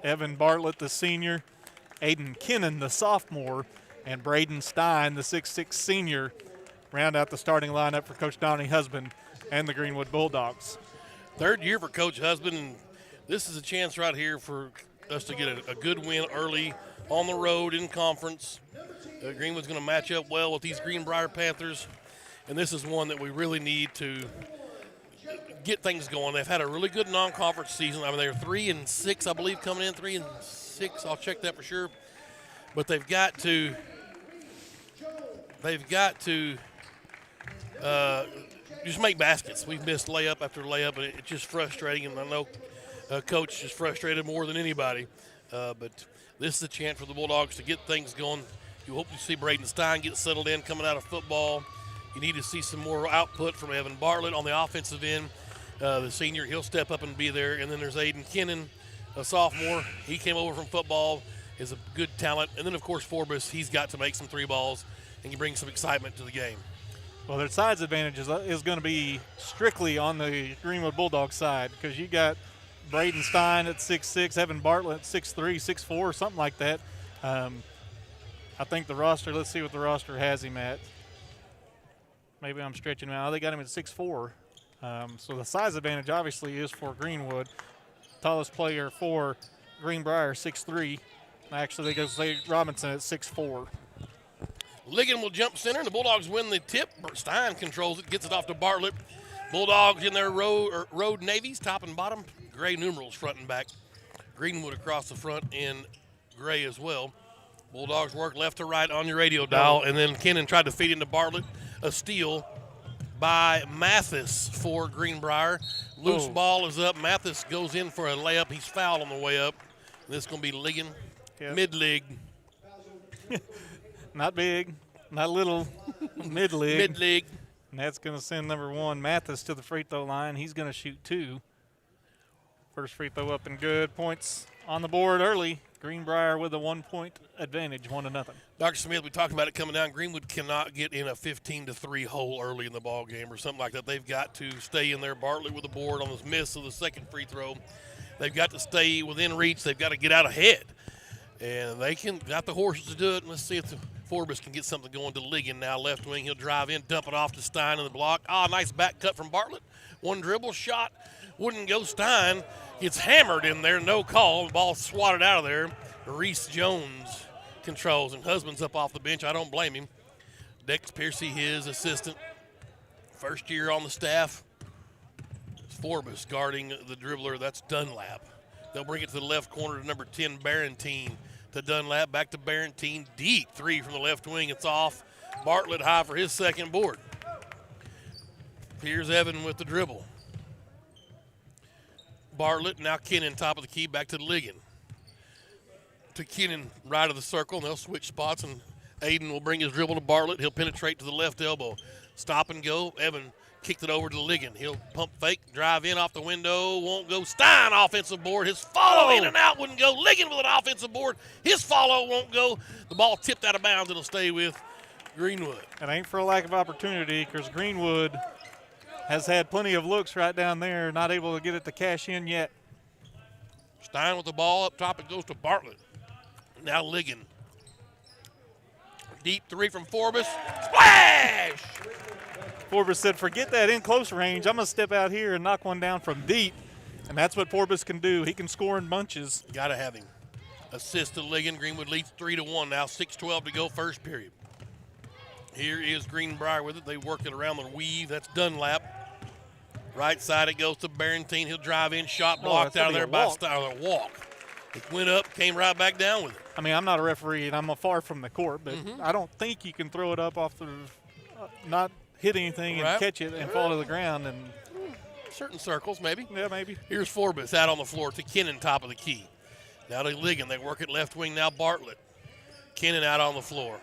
Speaker 2: Evan Bartlett, the senior. Aiden Kinnan, the sophomore, and Braden Stein, the 6'6 senior, round out the starting lineup for Coach Donnie Husband and the Greenwood Bulldogs.
Speaker 1: Third year for Coach Husband, and this is a chance right here for us to get a good win early on the road in conference. Greenwood's going to match up well with these Greenbrier Panthers, and this is one that we really need to get things going. They've had a really good non-conference season. I mean, they're 3-6, I believe, coming in 3-6. I'll check that for sure. But they've got to just make baskets. We've missed layup after layup, and it's just frustrating. And I know Coach is frustrated more than anybody. But this is a chance for the Bulldogs to get things going. You hope to see Braden Stein get settled in coming out of football. You need to see some more output from Evan Bartlett on the offensive end. The senior, he'll step up and be there. And then there's Aiden Kinnan, a sophomore. He came over from football, is a good talent. And then, of course, Forbes, he's got to make some three balls and bring some excitement to the game.
Speaker 2: Well, their size advantage is going to be strictly on the Greenwood Bulldogs side because you got Braden Stein at 6'6", Evan Bartlett at 6'3", 6'4", something like that. I think the roster, let's see what the roster has him at. Maybe I'm stretching him out. They got him at 6'4". So the size advantage obviously is for Greenwood. Tallest player for Greenbrier, 6'3". Actually, they go say Robinson at 6'4".
Speaker 1: Ligon will jump center, and the Bulldogs win the tip. Stein controls it, gets it off to Bartlett. Bulldogs in their road navies, top and bottom. Gray numerals front and back. Greenwood across the front in gray as well. Bulldogs work left to right on your radio dial, and then Kennan tried to feed into Bartlett. A steal by Mathis for Greenbrier. Loose ball is up. Mathis goes in for a layup. He's fouled on the way up. And this is going to be Ligon, mid-league.
Speaker 2: Not big, not little, mid-league.
Speaker 1: Mid-league.
Speaker 2: And that's going to send number one, Mathis, to the free throw line. He's going to shoot two. First free throw up and good. Points on the board early. Greenbrier with a 1-point advantage, 1-0.
Speaker 1: Dr. Smith, we talked about it coming down. Greenwood cannot get in a 15-3 hole early in the ball game or something like that. They've got to stay in there. Bartlett with the board on this miss of the second free throw. They've got to stay within reach. They've got to get out ahead. And they got the horses to do it. Let's see if Forbes can get something going to Ligon now. Left wing, he'll drive in, dump it off to Stein in the block. Nice back cut from Bartlett. One dribble shot. Wouldn't go. Stein gets hammered in there. No call. The ball swatted out of there. Reese Jones controls, and Husband's up off the bench. I don't blame him. Dex Piercy, his assistant. First year on the staff. Forbes guarding the dribbler. That's Dunlap. They'll bring it to the left corner to number 10, Barentine. To Dunlap, back to Barentine. Deep three from the left wing. It's off. Bartlett high for his second board. Here's Evan with the dribble. Bartlett, now Kennan, top of the key, back to Ligon. To Kennan, right of the circle, and they'll switch spots, and Aiden will bring his dribble to Bartlett. He'll penetrate to the left elbow. Stop and go. Evan kicked it over to Ligon. He'll pump fake, drive in off the window, won't go. Stein, offensive board. His follow in and out wouldn't go. Ligon with an offensive board. His follow won't go. The ball tipped out of bounds. It'll stay with Greenwood.
Speaker 2: It ain't for a lack of opportunity because Greenwood has had plenty of looks right down there, not able to get it to cash in yet.
Speaker 1: Stein with the ball up top. It goes to Bartlett. Now Ligon. Deep three from Forbes. Splash!
Speaker 2: Forbes said, forget that in close range. I'm going to step out here and knock one down from deep. And that's what Forbes can do. He can score in bunches.
Speaker 1: Got to have him. Assist to Ligon. Greenwood leads 3-1 now. 6:12 to go, first period. Here is Greenbrier with it. They work it around the weave. That's Dunlap. Right side it goes to Barentine. He'll drive in. Shot blocked out of there by Stein. Walk. It went up, came right back down with it.
Speaker 2: I mean, I'm not a referee and I'm far from the court, but I don't think you can throw it up off the not hit anything and catch it and fall to the ground. And
Speaker 1: certain circles, maybe.
Speaker 2: Yeah, maybe.
Speaker 1: Here's Forbes out on the floor to Kennan, top of the key. Now to Ligon. They work at left wing now. Bartlett. Kennan out on the floor.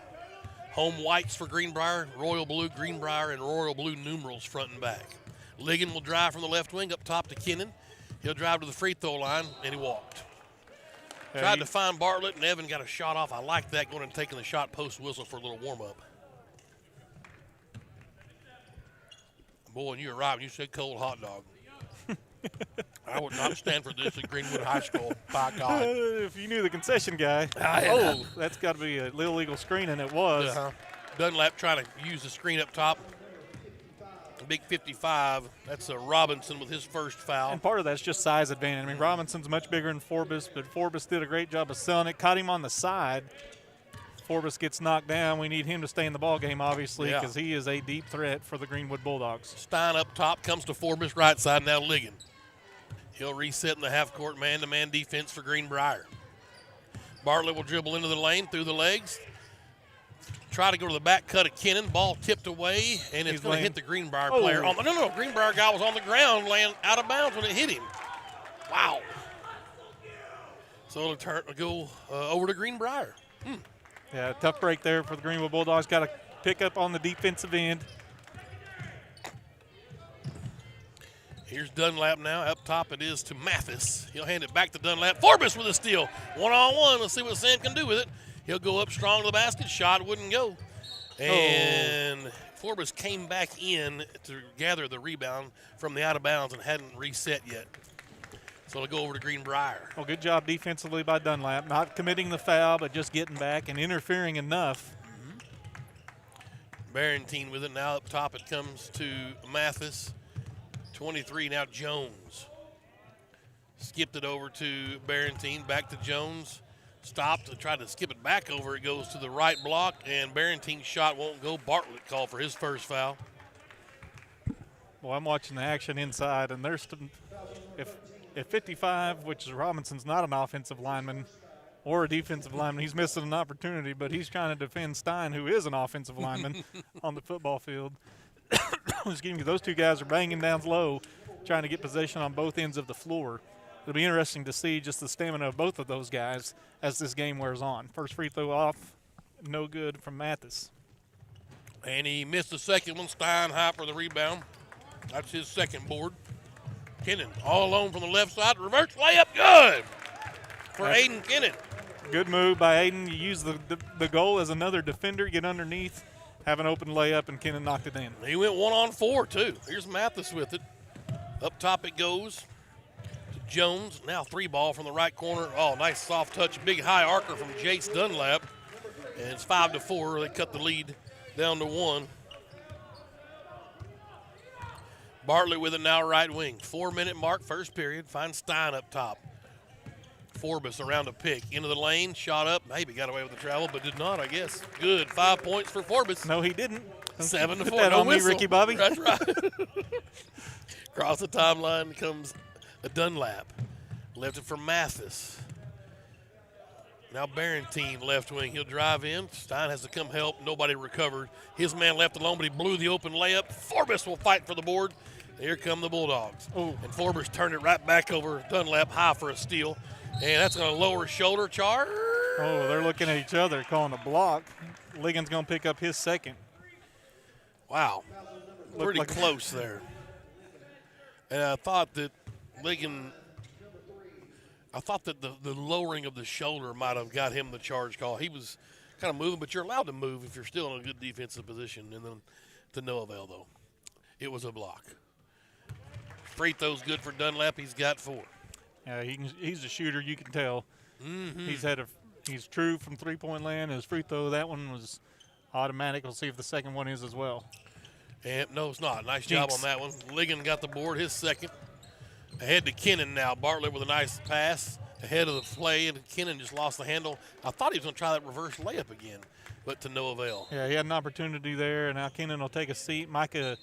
Speaker 1: Home whites for Greenbrier, royal blue, Greenbrier, and royal blue numerals front and back. Ligon will drive from the left wing up top to Kennan. He'll drive to the free throw line, and he walked. Tried to find Bartlett, and Evan got a shot off. I like that, going and taking the shot post whistle for a little warm-up. Boy, and you were right when you said cold hot dog. I would not stand for this at Greenwood High School, by God.
Speaker 2: If you knew the concession guy, that's got to be a little illegal screen, and it was.
Speaker 1: Dunlap trying to use the screen up top. Big 55. That's Robinson with his first foul.
Speaker 2: And part of that's just size advantage. I mean, Robinson's much bigger than Forbes, but Forbes did a great job of selling it. Caught him on the side. Forbes gets knocked down. We need him to stay in the ball game, obviously, because he is a deep threat for the Greenwood Bulldogs.
Speaker 1: Stein up top, comes to Forbes right side, now Ligon. He'll reset in the half-court man-to-man defense for Greenbrier. Bartlett will dribble into the lane through the legs. Try to go to the back cut of Kennan. Ball tipped away, and it's going to hit the Greenbrier player. No, Greenbrier guy was on the ground, laying out of bounds when it hit him. Wow. So it'll go over to Greenbrier.
Speaker 2: Yeah, tough break there for the Greenwood Bulldogs. Got to pick up on the defensive end.
Speaker 1: Here's Dunlap now. Up top it is to Mathis. He'll hand it back to Dunlap. Forbes with a steal. One-on-one. Let's see what Sam can do with it. He'll go up strong to the basket. Shot wouldn't go. And Forbes came back in to gather the rebound from the out of bounds and hadn't reset yet. So it'll go over to Greenbrier.
Speaker 2: Well, good job defensively by Dunlap. Not committing the foul, but just getting back and interfering enough.
Speaker 1: Barentine with it. Now up top it comes to Mathis. 23 now Jones. Skipped it over to Barentine. Back to Jones. Stopped and tried to skip it back over. It goes to the right block, and Barentine's shot won't go. Bartlett called for his first foul.
Speaker 2: Well, I'm watching the action inside, and there's if 55, which is Robinson's not an offensive lineman or a defensive lineman, he's missing an opportunity, but he's trying to defend Stein, who is an offensive lineman on the football field. Excuse me, those two guys are banging down low, trying to get possession on both ends of the floor. It'll be interesting to see just the stamina of both of those guys as this game wears on. First free throw off, no good from Mathis.
Speaker 1: And he missed the second one. Stein high for the rebound. That's his second board. Kennan all alone from the left side. Reverse layup, good for Aiden Kennan.
Speaker 2: Good move by Aiden. You use the goal as another defender, get underneath, have an open layup, and Kennan knocked it in.
Speaker 1: He went 1-on-4, too. Here's Mathis with it. Up top it goes. Jones, now three ball from the right corner. Oh, nice soft touch, big high arcer from Jace Dunlap. And it's 5-4. They cut the lead down to 1. Bartlett with it now right wing. 4-minute mark, first period. Finds Stein up top. Forbes around a pick. Into the lane, shot up. Maybe got away with the travel, but did not, I guess. Good, 5 points for Forbes.
Speaker 2: No, he didn't.
Speaker 1: 7-4.
Speaker 2: Put that on me, Ricky Bobby.
Speaker 1: That's right. Across the timeline comes a Dunlap. Left it for Mathis. Now Barentine left wing. He'll drive in. Stein has to come help. Nobody recovered. His man left alone, but he blew the open layup. Forbes will fight for the board. Here come the Bulldogs.
Speaker 2: Ooh.
Speaker 1: And Forbes turned it right back over Dunlap high for a steal. And that's going to lower his shoulder charge.
Speaker 2: Oh, they're looking at each other, calling a block. Ligon's going to pick up his second.
Speaker 1: Wow. Pretty close there. And I thought that Ligon, the lowering of the shoulder might have got him the charge call. He was kind of moving, but you're allowed to move if you're still in a good defensive position. And then to no avail, though. It was a block. Free throw's good for Dunlap. He's got 4.
Speaker 2: Yeah, he's a shooter. You can tell.
Speaker 1: Mm-hmm.
Speaker 2: He's true from three-point land. His free throw, that one was automatic. We'll see if the second one is as well.
Speaker 1: And no, it's not. Nice job on that one. Ligon got the board, his second. Ahead to Kennan now. Bartlett with a nice pass ahead of the play, and Kennan just lost the handle. I thought he was going to try that reverse layup again, but to no avail.
Speaker 2: Yeah, he had an opportunity there, and now Kennan will take a seat. Micah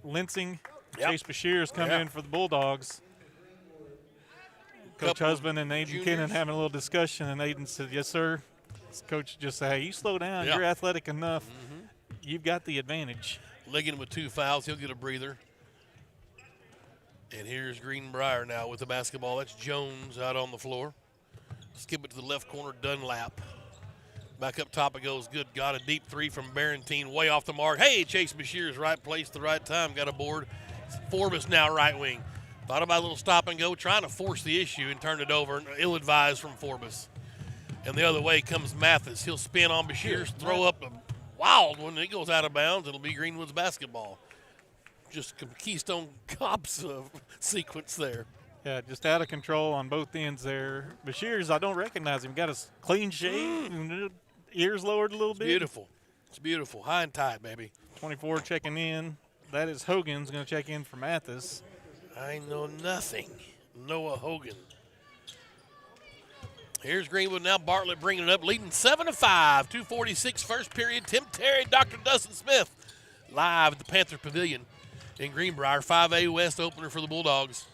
Speaker 2: Linsing, Chase Bashir is coming in for the Bulldogs. Coach Husband and Aiden Kennan having a little discussion, and Aiden said, yes, sir. Coach just said, hey, you slow down. You're athletic enough. You've got the advantage.
Speaker 1: Ligon with 2 fouls. He'll get a breather. And here's Greenbrier now with the basketball. That's Jones out on the floor. Skip it to the left corner, Dunlap. Back up top it goes. Good. Got a deep 3 from Barentine. Way off the mark. Hey, Chase Bashir's right place, the right time. Got a board. Forbes now right wing. Thought about a little stop and go, trying to force the issue and turn it over. Ill-advised from Forbes. And the other way comes Mathis. He'll spin on Bashir's, throw up a wild one. It goes out of bounds. It'll be Greenwood's basketball. Just Keystone Cops sequence there.
Speaker 2: Yeah, just out of control on both ends there. Bashir's, I don't recognize him. Got a clean shave, ears lowered a little bit.
Speaker 1: Beautiful. It's beautiful. High and tight, baby.
Speaker 2: 24 checking in. That is Hogan's going to check in for Mathis.
Speaker 1: I know nothing. Noah Hogan. Here's Greenwood now. Bartlett bringing it up, leading 7-5. 2:46 first period. Tim Terry, Dr. Dustin Smith, live at the Panther Pavilion in Greenbrier. 5A West opener for the Bulldogs.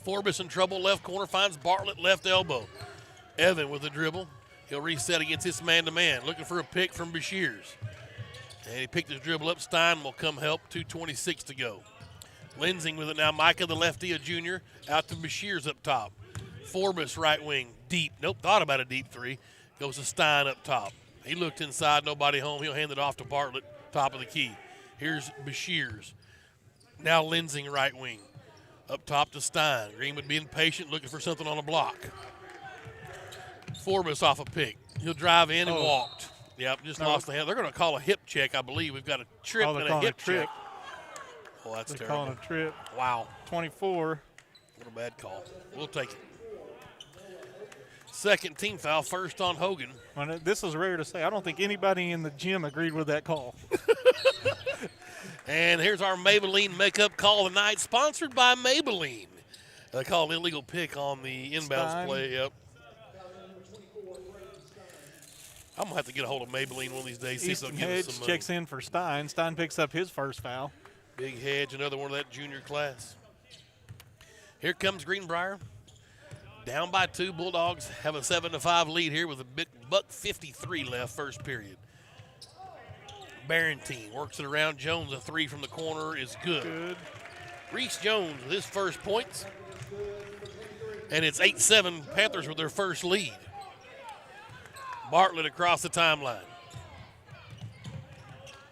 Speaker 1: Forbes in trouble. Left corner finds Bartlett left elbow. Evan with the dribble. He'll reset against this man-to-man. Looking for a pick from Bashir's. And he picked his dribble up. Stein will come help. 2:26 to go. Lensing with it now. Micah, the lefty, a junior, out to Bashir's up top. Forbes right wing, deep. Nope, thought about a deep 3. Goes to Stein up top. He looked inside, nobody home. He'll hand it off to Bartlett, top of the key. Here's Bashir's. Now Lensing right wing. Up top to Stein. Greenwood being patient, looking for something on a block. Forbes off a pick. He'll drive in and walked. Yep, just lost the hand. They're going to call a hip check, I believe. We've got a trip and a hip check. Oh, that's terrible.
Speaker 2: They're calling a trip.
Speaker 1: Wow.
Speaker 2: 24.
Speaker 1: What a bad call. We'll take it. Second team foul, first on Hogan.
Speaker 2: Well, this is rare to say. I don't think anybody in the gym agreed with that call.
Speaker 1: And here's our Maybelline makeup call of the night, sponsored by Maybelline. They call an illegal pick on the inbounds
Speaker 2: Stein.
Speaker 1: play. Yep. I'm going to have to get a hold of Maybelline one of these days. See if they'll
Speaker 2: Easton
Speaker 1: give us
Speaker 2: Hedge
Speaker 1: some money.
Speaker 2: checks in for Stein. Stein picks up his first foul.
Speaker 1: Big Hedge, another one of that junior class. Here comes Greenbrier. Down by 2. Bulldogs have a 7-5 lead here with a $1:53 left first period. Barentine works it around. Jones, a 3 from the corner is good. Reese Jones with his first points. And it's 8-7 Panthers with their first lead. Bartlett across the timeline.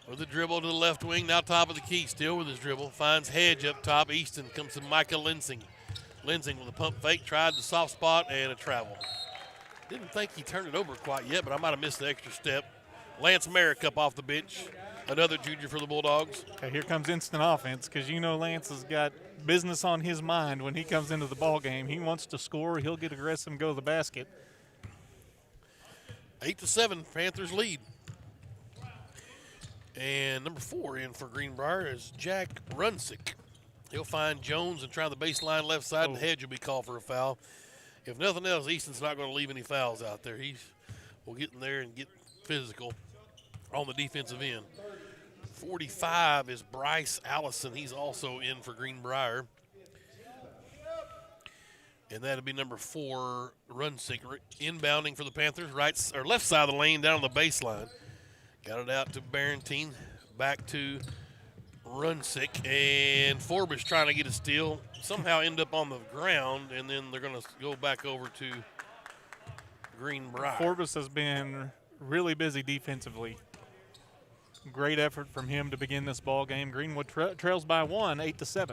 Speaker 1: With the dribble to the left wing, now top of the key, still with his dribble. Finds Hedge up top. Easton comes to Micah Lensing. Lensing with a pump fake, tried the soft spot and a travel. Didn't think he turned it over quite yet, but I might have missed the extra step. Lance Merrick up off the bench, another junior for the Bulldogs.
Speaker 2: Okay, here comes instant offense because you know Lance has got business on his mind when he comes into the ball game. He wants to score. He'll get aggressive and go to the basket.
Speaker 1: 8-7, Panthers lead. And number 4 in for Greenbrier is Jack Runsick. He'll find Jones and try the baseline left side, and Hedge will be called for a foul. If nothing else, Easton's not going to leave any fouls out there. We'll get in there and get physical on the defensive end. 45 is Bryce Allison. He's also in for Greenbrier. And that'll be number 4, Runsick, inbounding for the Panthers, right or left side of the lane down on the baseline. Got it out to Barentine, back to Runsick, and Forbes trying to get a steal. Somehow end up on the ground, and then they're going to go back over to Greenbrier.
Speaker 2: Forbes has been really busy defensively. Great effort from him to begin this ball game. Greenwood trails by 1, 8-7.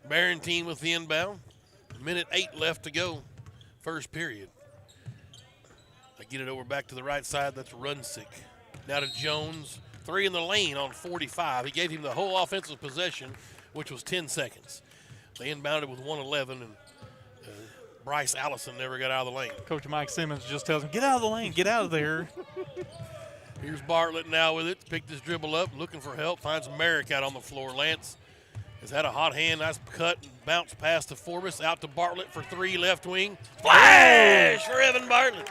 Speaker 1: Barentine with the inbound. Minute 8 left to go, first period. I get it over back to the right side. That's Runsick. Now to Jones. 3 in the lane on 45. He gave him the whole offensive possession, which was 10 seconds. They inbounded with 1:11, and Bryce Allison never got out of the lane.
Speaker 2: Coach Mike Simmons just tells him, get out of the lane, get out of there.
Speaker 1: Here's Bartlett now with it. Picked his dribble up, looking for help. Finds Merrick out on the floor. Lance has had a hot hand. Nice cut and bounce pass to Forbes. Out to Bartlett for 3, left wing. Flash for Evan Bartlett.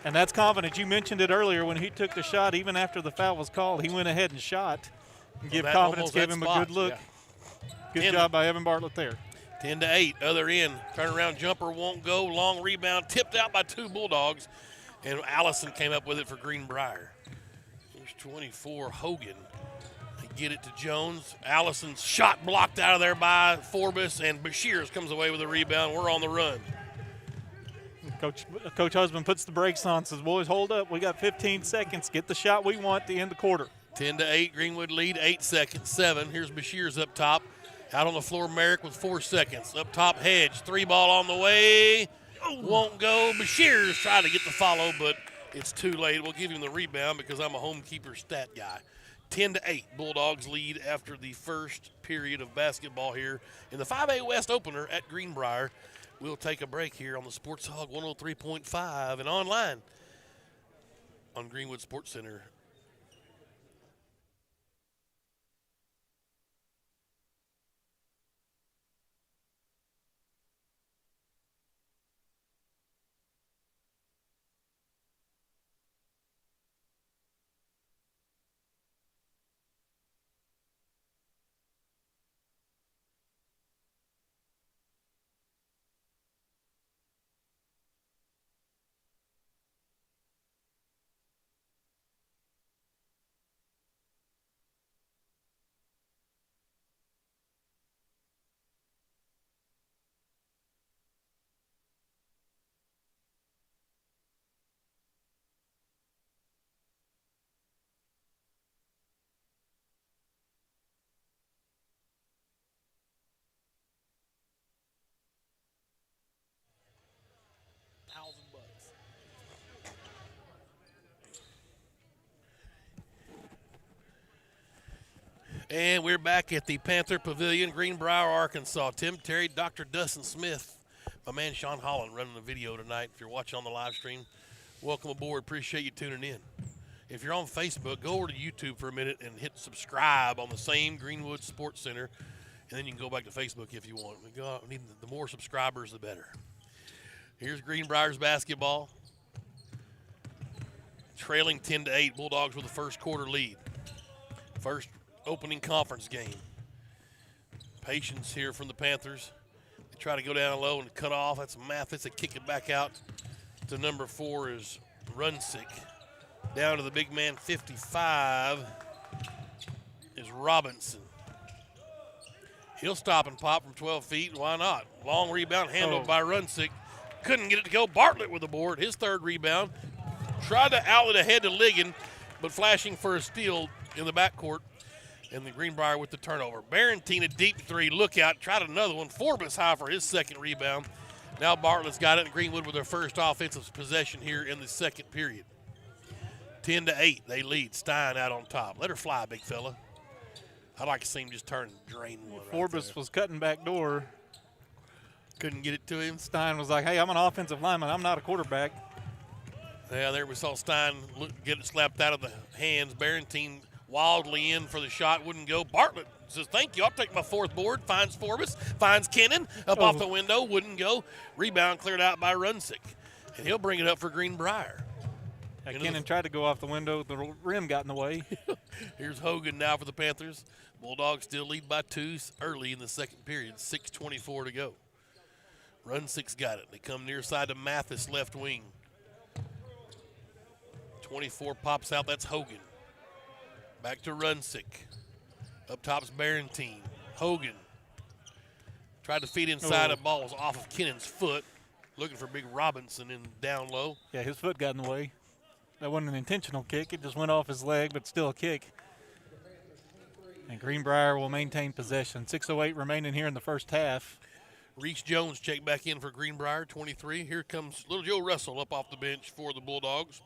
Speaker 2: And that's confidence. You mentioned it earlier when he took the shot, even after the foul was called, he went ahead and shot. And give confidence, gave him a good look. Yeah. Good job by Evan Bartlett there.
Speaker 1: 10-8, other end. Turnaround jumper won't go. Long rebound, tipped out by 2 Bulldogs. And Allison came up with it for Greenbrier. Here's 24, Hogan. Get it to Jones. Allison's shot blocked out of there by Forbes, and Bashirs comes away with a rebound. We're on the run.
Speaker 2: Coach Husband puts the brakes on, says, boys, hold up. We got 15 seconds. Get the shot we want to end the quarter.
Speaker 1: 10-8, Greenwood lead, 8 seconds, 7. Here's Bashirs up top. Out on the floor, Merrick with 4 seconds. Up top, Hedge, 3 ball on the way. Won't go. Bashirs tried to get the follow, but it's too late. We'll give him the rebound because I'm a homekeeper stat guy. 10-8, Bulldogs lead after the first period of basketball here in the 5A West opener at Greenbrier. We'll take a break here on the Sports Hog 103.5 and online on Greenwood Sports Center. And we're back at the Panther Pavilion, Greenbrier, Arkansas. Tim Terry, Dr. Dustin Smith, my man Sean Holland running the video tonight. If you're watching on the live stream, welcome aboard. Appreciate you tuning in. If you're on Facebook, go over to YouTube for a minute and hit subscribe on the same Greenwood Sports Center, and then you can go back to Facebook if you want. We need the more subscribers, the better. Here's Greenbrier's basketball. Trailing 10-8, Bulldogs with the first quarter lead. First opening conference game. Patience here from the Panthers. They try to go down low and cut off. That's Mathis. They kick it back out to number 4 is Runsick. Down to the big man, 55, is Robinson. He'll stop and pop from 12 feet. Why not? Long rebound handled by Runsick. Couldn't get it to go. Bartlett with the board. His third rebound. Tried to outlet ahead to Ligon, but flashing for a steal in the backcourt. And the Greenbrier with the turnover. Barentine a deep 3. Look out. Tried another one. Forbes high for his second rebound. Now Bartlett's got it. And Greenwood with their first offensive possession here in the second period. 10-8. They lead. Stein out on top. Let her fly, big fella. I'd like to see him just turn and drain one.
Speaker 2: Forbes was cutting back door.
Speaker 1: Couldn't get it to him.
Speaker 2: Stein was like, hey, I'm an offensive lineman. I'm not a quarterback.
Speaker 1: Yeah, there we saw Stein get it slapped out of the hands. Barentine wildly in for the shot, wouldn't go. Bartlett says, thank you, I'll take my fourth board. Finds Forbes, finds Kennan, up off the window, wouldn't go. Rebound cleared out by Runsick. And he'll bring it up for Greenbrier.
Speaker 2: Kennan tried to go off the window. The rim got in the way.
Speaker 1: Here's Hogan now for the Panthers. Bulldogs still lead by 2 early in the second period. 6:24 to go. Runsick's got it. They come near side to Mathis, left wing. 24 pops out. That's Hogan. Back to Runsick. Up top's Barentine. Hogan tried to feed inside. A ball was off of Kennan's foot. Looking for big Robinson in down low.
Speaker 2: Yeah, his foot got in the way. That wasn't an intentional kick. It just went off his leg, but still a kick. And Greenbrier will maintain possession. 6:08 remaining here in the first half.
Speaker 1: Reese Jones checked back in for Greenbrier, 23. Here comes little Joe Russell up off the bench for the Bulldogs.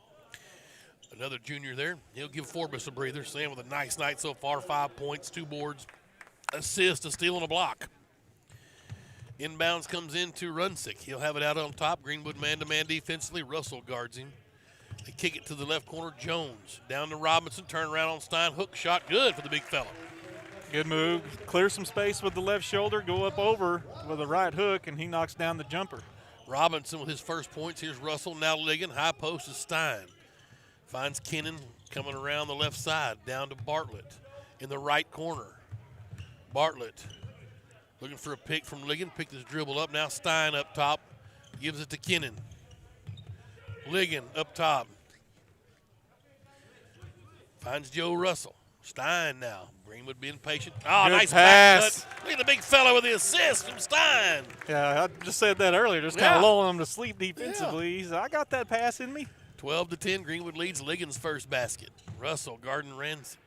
Speaker 1: Another junior there. He'll give Forbes a breather. Sam with a nice night so far. 5 points, 2 boards, assist, a steal, and a block. Inbounds comes into Runsick. He'll have it out on top. Greenwood man-to-man defensively. Russell guards him. They kick it to the left corner. Jones down to Robinson. Turn around on Stein. Hook shot. Good for the big fella.
Speaker 2: Good move. Clear some space with the left shoulder. Go up over with a right hook, and he knocks down the jumper.
Speaker 1: Robinson with his first points. Here's Russell. Now Ligon. High post is Stein. Finds Kennan coming around the left side. Down to Bartlett in the right corner. Bartlett looking for a pick from Ligon. Picked his dribble up. Now Stein up top. Gives it to Kennan. Ligon up top. Finds Joe Russell. Stein now. Greenwood being patient. Oh,
Speaker 2: Good
Speaker 1: nice
Speaker 2: pass.
Speaker 1: back cut. Look at the big fella with the assist from Stein.
Speaker 2: Yeah, I just said that earlier. Just kind
Speaker 1: Yeah.
Speaker 2: of lulling him to sleep defensively. He said, I got that pass in me.
Speaker 1: 12-10, Greenwood leads Liggins' first basket. Russell guarding Runsick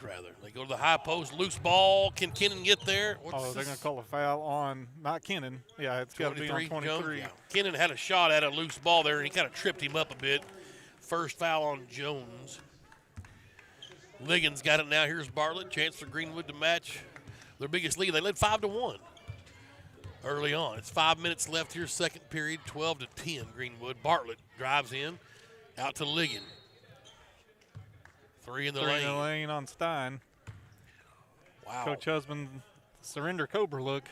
Speaker 1: rather. They go to the high post, loose ball. Can Kennan get there?
Speaker 2: They're going to call a foul on not Kennan. Yeah, it's got to be on 23.
Speaker 1: Yeah. Kennan had a shot at a loose ball there, and he kind of tripped him up a bit. First foul on Jones. Liggins got it now. Here's Bartlett. Chance for Greenwood to match their biggest lead. They led 5-1 early on. It's 5 minutes left here, second period, 12-10 Greenwood. Bartlett drives in, out to Liggins. Three in the lane
Speaker 2: on Stein.
Speaker 1: Wow.
Speaker 2: Coach Husband, surrender Cobra look.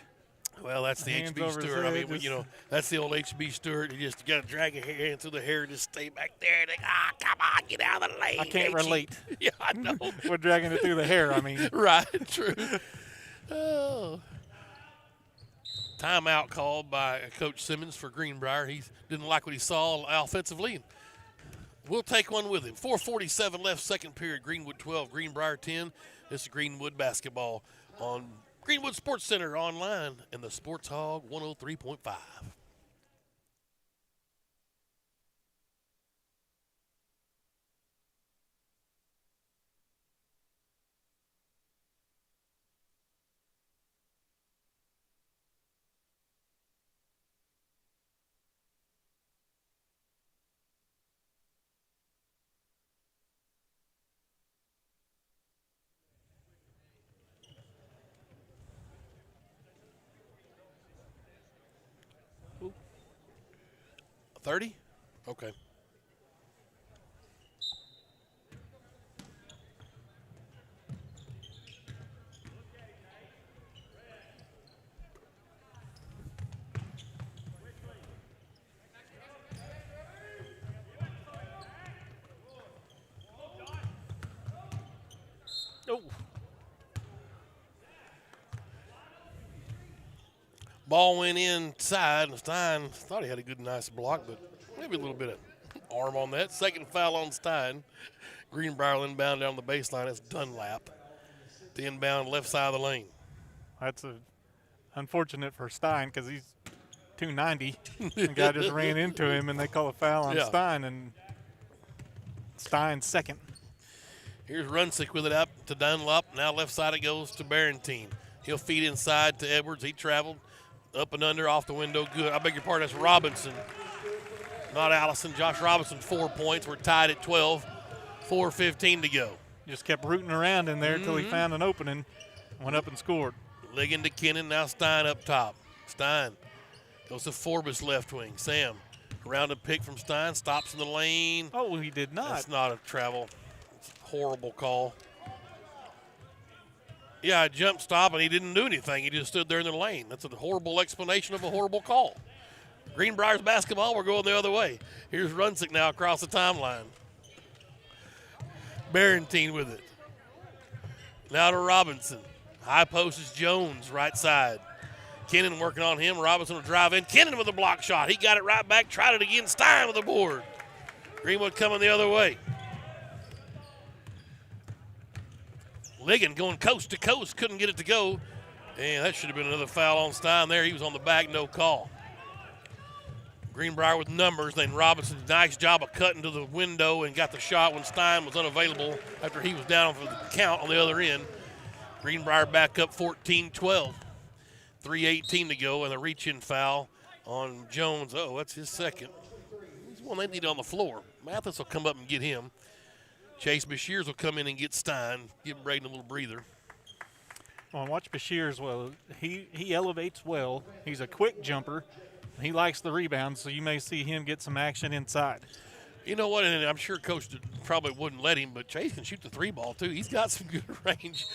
Speaker 1: Well, that's the
Speaker 2: Hands
Speaker 1: HB
Speaker 2: over his
Speaker 1: Stewart. I
Speaker 2: head,
Speaker 1: mean, that's the old HB Stewart. You just got to drag your hand through the hair and just stay back there. And come on, get out of the lane.
Speaker 2: I can't relate.
Speaker 1: Yeah, I know.
Speaker 2: We're dragging it through the hair, I mean.
Speaker 1: Right, true. Oh. Timeout called by Coach Simmons for Greenbrier. He didn't like what he saw offensively. We'll take one with him. 4:47 left, second period. Greenwood 12, Greenbrier 10. This is Greenwood basketball on Greenwood Sports Center online and the Sports Hog 103.5. Ooh. 30? Okay.
Speaker 2: Oh.
Speaker 1: Ball went inside, and Stein thought he had a good, nice block, but maybe a little bit of arm on that. Second foul on Stein. Greenbrier inbound down the baseline. It's Dunlap. The inbound left side of the lane.
Speaker 2: That's unfortunate for Stein because he's 290. The guy just ran into him, and they call a foul on Stein, and Stein's second.
Speaker 1: Here's Runsick with it up to Dunlap. Now left side it goes to Barentine. He'll feed inside to Edwards. He traveled up and under off the window. Good. I beg your pardon. That's Robinson, not Allison. Josh Robinson, 4 points. We're tied at 12. 4:15 to go.
Speaker 2: Just kept rooting around in there until he found an opening, went up and scored.
Speaker 1: Liggin to Kennan. Now Stein up top. Stein goes to Forbes left wing. Sam, around a pick from Stein. Stops in the lane.
Speaker 2: Oh, he did not.
Speaker 1: That's not a travel. It's a horrible call. Yeah, a jump stop, and he didn't do anything. He just stood there in the lane. That's a horrible explanation of a horrible call. Greenbrier's basketball, we're going the other way. Here's Runsick now across the timeline. Barentine with it. Now to Robinson. High post is Jones, right side. Kennan working on him. Robinson will drive in. Kennan with a block shot. He got it right back, tried it again. Stein with the board. Greenwood coming the other way. Liggin going coast to coast, couldn't get it to go. And that should have been another foul on Stein there. He was on the back, no call. Greenbrier with numbers. Then Robinson, nice job of cutting to the window and got the shot when Stein was unavailable after he was down for the count on the other end. Greenbrier back up 14-12. 3:18 to go, and a reach-in foul on Jones. Oh, that's his second. He's one they need on the floor. Mathis will come up and get him. Chase Bashirs will come in and get Stein, give Braden a little breather.
Speaker 2: Well, watch Bashir as well. He elevates well. He's a quick jumper. He likes the rebound, so you may see him get some action inside.
Speaker 1: You know what, and I'm sure Coach probably wouldn't let him, but Chase can shoot the three ball too. He's got some good range.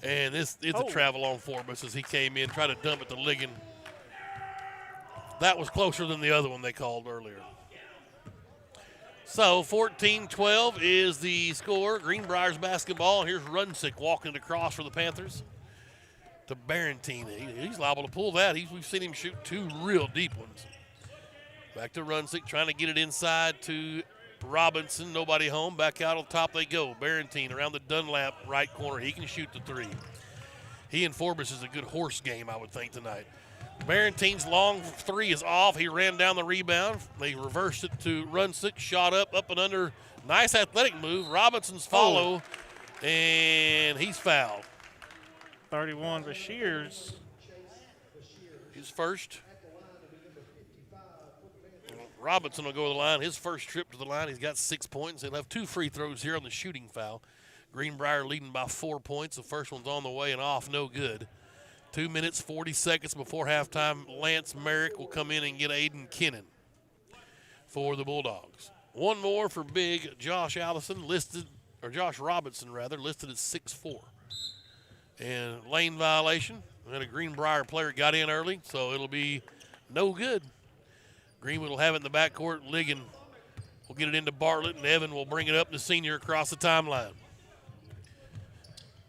Speaker 1: And this is a travel on Forbes as he came in, tried to dump it to Liggin. That was closer than the other one they called earlier. So 14-12 is the score. Greenbrier's basketball. Here's Runsick walking it across for the Panthers to Barentine. He's liable to pull that. We've seen him shoot two real deep ones. Back to Runsick, trying to get it inside to Robinson, nobody home. Back out on top they go. Barentine around the Dunlap right corner. He can shoot the three. He and Forbes is a good horse game, I would think, tonight. Barentine's long three is off. He ran down the rebound. They reversed it to Runsick. Shot up and under. Nice athletic move. Robinson's follow, and he's fouled.
Speaker 2: 31 Bashir's.
Speaker 1: His first. Robinson will go to the line. His first trip to the line. He's got 6 points. He'll have 2 free throws here on the shooting foul. Greenbrier leading by 4 points. The first one's on the way and off, no good. 2 minutes, 40 seconds before halftime. Lance Merrick will come in and get Aiden Kennan for the Bulldogs. One more for big Josh Robinson, listed at 6'4". And lane violation. And a Greenbrier player got in early, so it'll be no good. Greenwood will have it in the backcourt. Ligon will get it into Bartlett, and Evan will bring it up to senior across the timeline.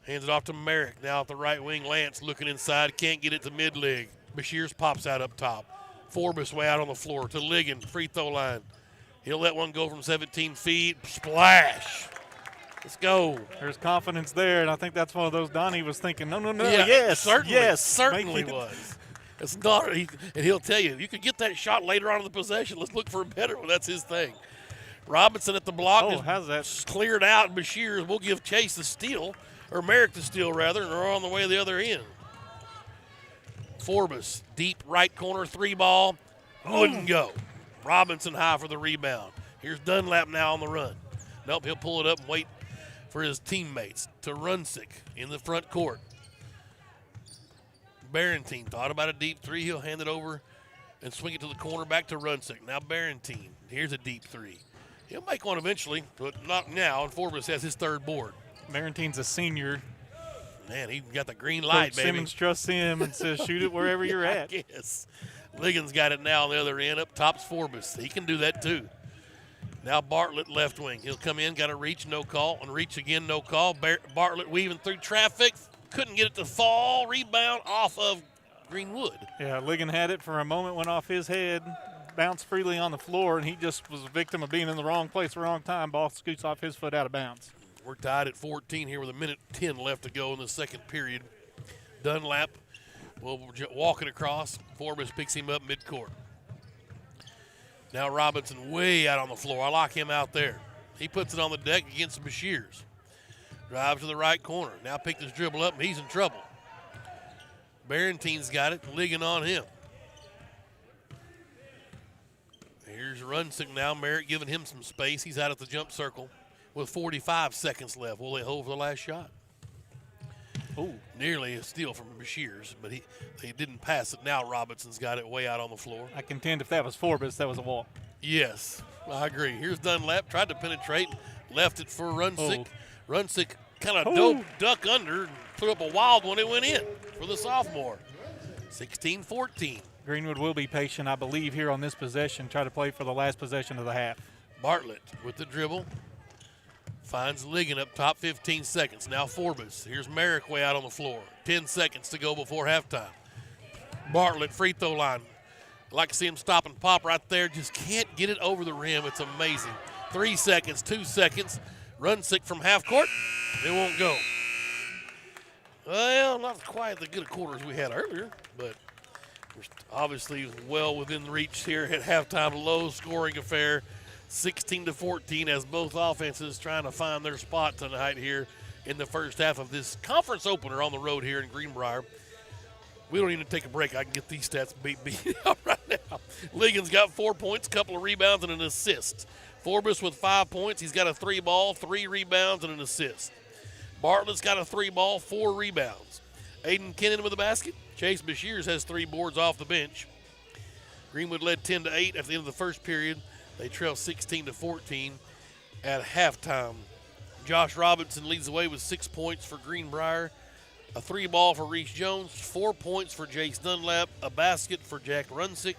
Speaker 1: Hands it off to Merrick. Now at the right wing, Lance looking inside. Can't get it to mid-leg. Bashirs pops out up top. Forbes way out on the floor to Ligon, free throw line. He'll let one go from 17 feet. Splash. Let's go.
Speaker 2: There's confidence there, and I think that's one of those Donnie was thinking, no,
Speaker 1: Yeah,
Speaker 2: yes,
Speaker 1: certainly,
Speaker 2: yes.
Speaker 1: certainly was. It's not, and he'll tell you, you could get that shot later on in the possession. Let's look for a better one. That's his thing. Robinson at the block
Speaker 2: how's that?
Speaker 1: Cleared out. Bashirs will give Chase the steal, or Merrick the steal rather, and they're on the way to the other end. Forbes, deep right corner, 3-ball, wouldn't go. Robinson high for the rebound. Here's Dunlap now on the run. Nope, he'll pull it up and wait for his teammates. To Runsick in the front court. Barentine thought about a deep three. He'll hand it over and swing it to the corner back to Runsick. Now Barentine. Here's a deep three. He'll make one eventually, but not now. And Forbes has his third board.
Speaker 2: Barentine's a senior.
Speaker 1: Man, he got the green light,
Speaker 2: Coach
Speaker 1: baby.
Speaker 2: Simmons trusts him and says, shoot it wherever you're at.
Speaker 1: Yes. Ligon's got it now on the other end. Up top's Forbes. He can do that too. Now Bartlett left wing. He'll come in, got to reach, no call. And reach again, no call. Bartlett weaving through traffic. Couldn't get it to fall. Rebound off of Greenwood.
Speaker 2: Yeah, Ligon had it for a moment, went off his head, bounced freely on the floor, and he just was a victim of being in the wrong place, wrong time. Ball scoots off his foot out of bounds.
Speaker 1: We're tied at 14 here with 1:10 left to go in the second period. Dunlap will walk it across. Forbes picks him up midcourt. Now Robinson way out on the floor. I like him out there. He puts it on the deck against the Bashirs. Drives to the right corner. Now picked his dribble up, and he's in trouble. Barentine's got it. Ligon on him. Here's Runsick now. Merritt giving him some space. He's out at the jump circle with 45 seconds left. Will they hold for the last shot? Oh, nearly a steal from Bashirs, but they didn't pass it. Now Robinson's got it way out on the floor.
Speaker 2: I contend if that was Forbes, that was a walk.
Speaker 1: Yes, I agree. Here's Dunlap. Tried to penetrate. Left it for Runsick. Runsick kind of duck under and threw up a wild one. It went in for the sophomore. 16-14.
Speaker 2: Greenwood will be patient, I believe, here on this possession. Try to play for the last possession of the half.
Speaker 1: Bartlett with the dribble. Finds Ligon up top, 15 seconds. Now Forbes. Here's Merrick way out on the floor. 10 seconds to go before halftime. Bartlett, free throw line. Like to see him stop and pop right there. Just can't get it over the rim. It's amazing. 3 seconds, 2 seconds. Runsick from half court. It won't go. Well, not quite the good quarters we had earlier, but we're obviously well within reach here at halftime. Low scoring affair. 16-14 as both offenses trying to find their spot tonight here in the first half of this conference opener on the road here in Greenbrier. We don't even take a break. I can get these stats beat out right now. Ligon's got 4 points, couple of rebounds, and an assist. Forbes with 5 points. He's got a 3-ball, 3 rebounds, and an assist. Bartlett's got a 3-ball, 4 rebounds. Aiden Kennan with a basket. Chase Bashirs has 3 boards off the bench. Greenwood led 10-8 at the end of the first period. They trail 16-14 at halftime. Josh Robinson leads the way with 6 points for Greenbrier, a 3-ball for Reese Jones, 4 points for Jace Dunlap, a basket for Jack Runsick,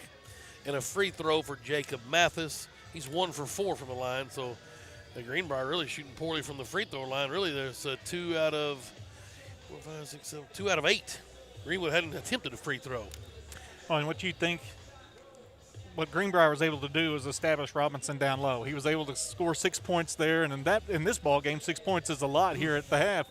Speaker 1: and a free throw for Jacob Mathis. He's 1 for 4 from the line, so the Greenbrier really shooting poorly from the free throw line. Really, there's 2 out of 2 out of 8. Greenwood hadn't attempted a free throw.
Speaker 2: Oh, and what you think what Greenbrier was able to do was establish Robinson down low. He was able to score 6 points there, and in this ball game, 6 points is a lot here at the half.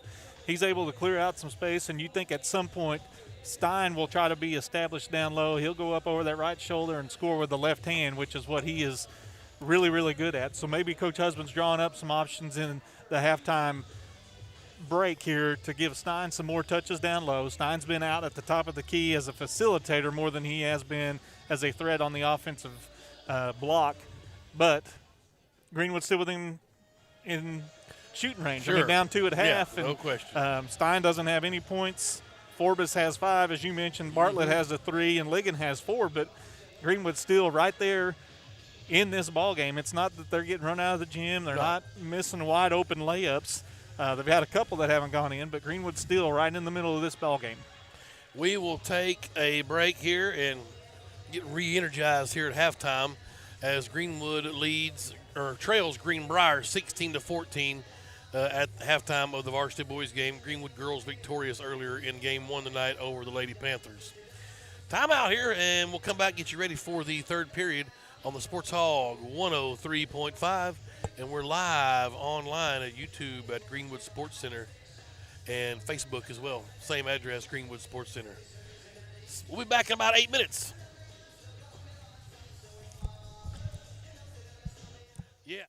Speaker 2: He's able to clear out some space, and you think at some point Stein will try to be established down low. He'll go up over that right shoulder and score with the left hand, which is what he is really, really good at. So maybe Coach Husband's drawing up some options in the halftime break here to give Stein some more touches down low. Stein's been out at the top of the key as a facilitator more than he has been as a threat on the offensive block. But Greenwood's still within in shooting range.
Speaker 1: Sure.
Speaker 2: They're down 2 at half.
Speaker 1: Yeah, no
Speaker 2: and,
Speaker 1: question.
Speaker 2: Stein doesn't have any points. Forbes has 5, as you mentioned. Bartlett has a 3, and Ligon has 4. But Greenwood's still right there in this ball game. It's not that they're getting run out of the gym. They're not missing wide open layups. They've had a couple that haven't gone in, but Greenwood's still right in the middle of this ball game.
Speaker 1: We will take a break here and get re-energized here at halftime as Greenwood trails Greenbrier 16-14 at halftime of the Varsity Boys game. Greenwood girls victorious earlier in game 1 tonight over the Lady Panthers. Timeout here, and we'll come back and get you ready for the third period on the Sports Hog 103.5. And we're live online at YouTube at Greenwood Sports Center and Facebook as well. Same address, Greenwood Sports Center. We'll be back in about 8 minutes. Yeah.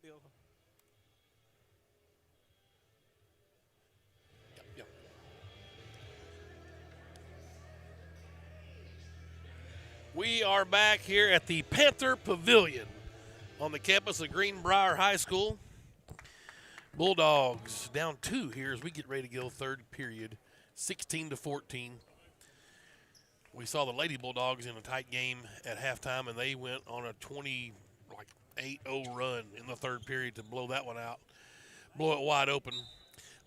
Speaker 2: deal.
Speaker 1: Yep. We are back here at the Panther Pavilion on the campus of Greenbrier High School. Bulldogs down 2 here as we get ready to go third period, 16-14. We saw the Lady Bulldogs in a tight game at halftime, and they went on a 8-0 run in the third period to blow that one out, blow it wide open.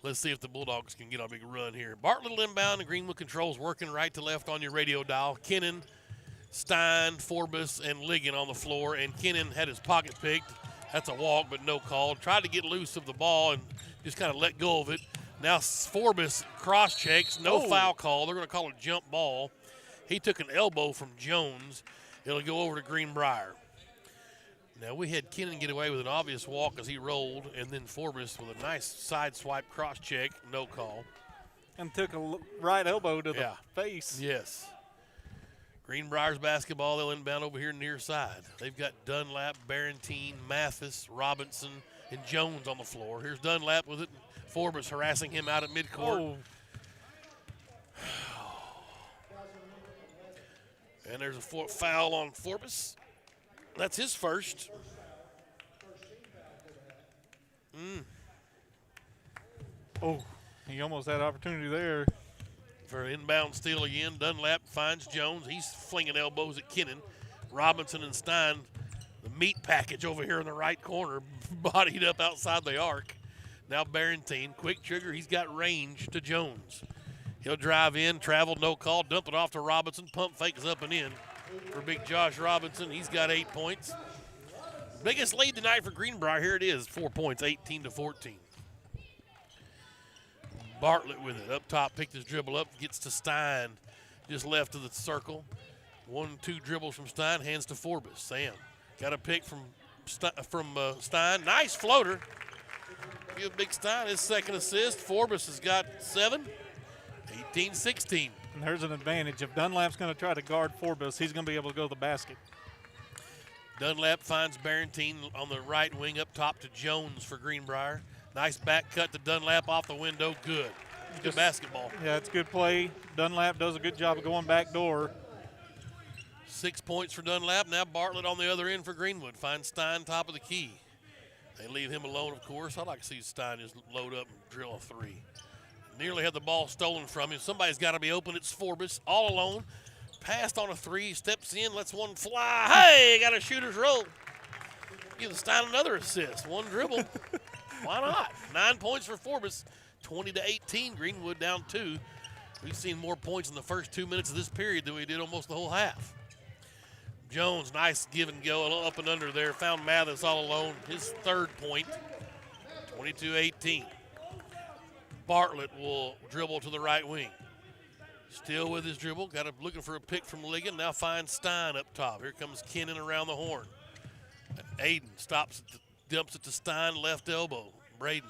Speaker 1: Let's see if the Bulldogs can get on a big run here. Bartlett inbound and Greenwood controls working right to left on your radio dial. Kennan, Stein, Forbes, and Ligon on the floor, and Kennan had his pocket picked. That's a walk, but no call. Tried to get loose of the ball and just kind of let go of it. Now Forbes cross checks, no foul call. They're going to call it jump ball. He took an elbow from Jones. It'll go over to Greenbrier. Now we had Kennan get away with an obvious walk as he rolled, and then Forbes with a nice side swipe cross check, no call.
Speaker 2: And took a right elbow to the face.
Speaker 1: Yes. Greenbrier's basketball, they'll inbound over here near side. They've got Dunlap, Barentine, Mathis, Robinson, and Jones on the floor. Here's Dunlap with it. Forbes harassing him out at midcourt. And there's a foul on Forbes. That's his first.
Speaker 2: He almost had opportunity there.
Speaker 1: For an inbound steal again, Dunlap finds Jones. He's flinging elbows at Kennan. Robinson and Stein, the meat package over here in the right corner, bodied up outside the arc. Now Barentine, quick trigger. He's got range to Jones. He'll drive in, travel, no call, dump it off to Robinson. Pump fakes up and in for big Josh Robinson. He's got 8 points. Biggest lead tonight for Greenbrier. Here it is, 4 points, 18-14. Bartlett with it. Up top, picked his dribble up, gets to Stein, just left of the circle. 1-2 dribbles from Stein, hands to Forbes. Sam got a pick from Stein. Nice floater. Give Big Stein his second assist. Forbes has got 7. 18-16.
Speaker 2: And there's an advantage. If Dunlap's going to try to guard Forbes, he's going to be able to go to the basket.
Speaker 1: Dunlap finds Barentine on the right wing up top to Jones for Greenbrier. Nice back cut to Dunlap off the window. Good. Good basketball.
Speaker 2: Yeah, it's good play. Dunlap does a good job of going back door.
Speaker 1: 6 points for Dunlap. Now Bartlett on the other end for Greenwood. Finds Stein top of the key. They leave him alone, of course. I'd like to see Stein just load up and drill a 3. Nearly had the ball stolen from him. Somebody's got to be open. It's Forbes all alone. Passed on a 3, steps in, lets one fly. Hey, got a shooter's roll. Give the Stein another assist. One dribble. Why not? 9 points for Forbes. 20-18. Greenwood down 2. We've seen more points in the first 2 minutes of this period than we did almost the whole half. Jones, nice give and go, a little up and under there. Found Mathis all alone. His 3rd point. 22-18. Bartlett will dribble to the right wing. Still with his dribble. Looking for a pick from Ligon. Now finds Stein up top. Here comes Kennan around the horn. Aiden stops it, dumps it to Stein, left elbow. Braden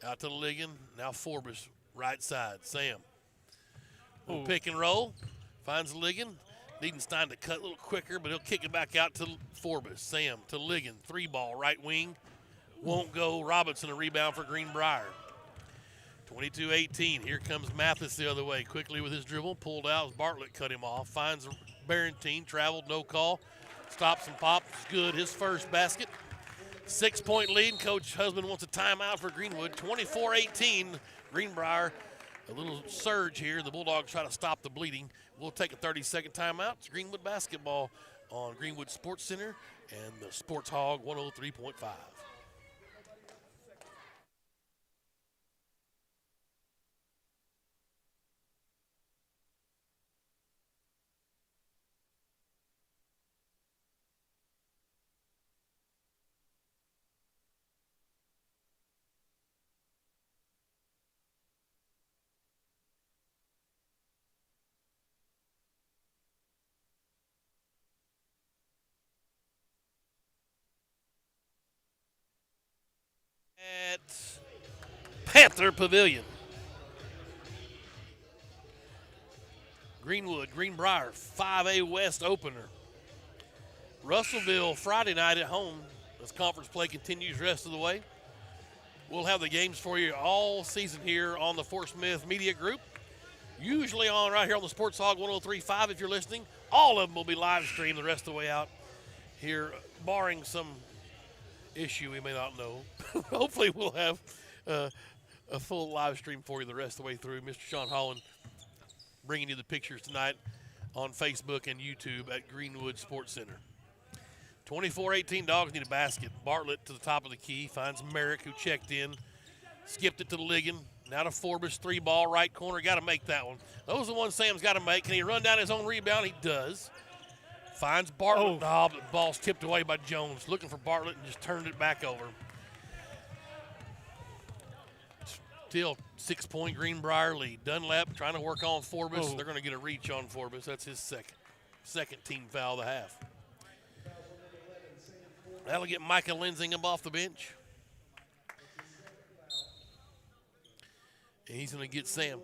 Speaker 1: out to Ligon. Now Forbes, right side. Sam. Little pick and roll. Finds Ligon. Needing Stein to cut a little quicker, but he'll kick it back out to Forbes. Sam to Ligon. 3-ball, right wing. Won't go. Robinson a rebound for Greenbrier. 22-18. Here comes Mathis the other way. Quickly with his dribble. Pulled out as Bartlett cut him off. Finds Barentine. Traveled, no call. Stops and pops. Good. His first basket. 6-point lead. Coach Husband wants a timeout for Greenwood. 24-18. Greenbrier, a little surge here. The Bulldogs try to stop the bleeding. We'll take a 30-second timeout. It's Greenwood basketball on Greenwood Sports Center and the Sports Hog 103.5. At Panther Pavilion. Greenwood, Greenbrier, 5A West opener. Russellville Friday night at home. as conference play continues the rest of the way. We'll have the games for you all season here on the Fort Smith Media Group. Usually on right here on the Sports Hog 103.5 if you're listening. All of them will be live streamed the rest of the way out here, barring some issue we may not know. Hopefully we'll have a full live stream for you the rest of the way through. Mr. Sean Holland bringing you the pictures tonight on Facebook and YouTube at Greenwood Sports Center. 24-18 Dogs need a basket. Bartlett to the top of the key, finds Merrick who checked in, skipped it to Ligon. Now to Forbes, 3-ball, right corner. Got to make that one. Those are the ones Sam's got to make. Can he run down his own rebound? He does. Finds Bartlett. Oh, the ball's tipped away by Jones. Looking for Bartlett and just turned it back over. Still 6-point Greenbrier lead. Dunlap trying to work on Forbes. They're going to get a reach on Forbes. That's his second team foul of the half. That'll get Micah Lensing off the bench. And he's going to get Sam.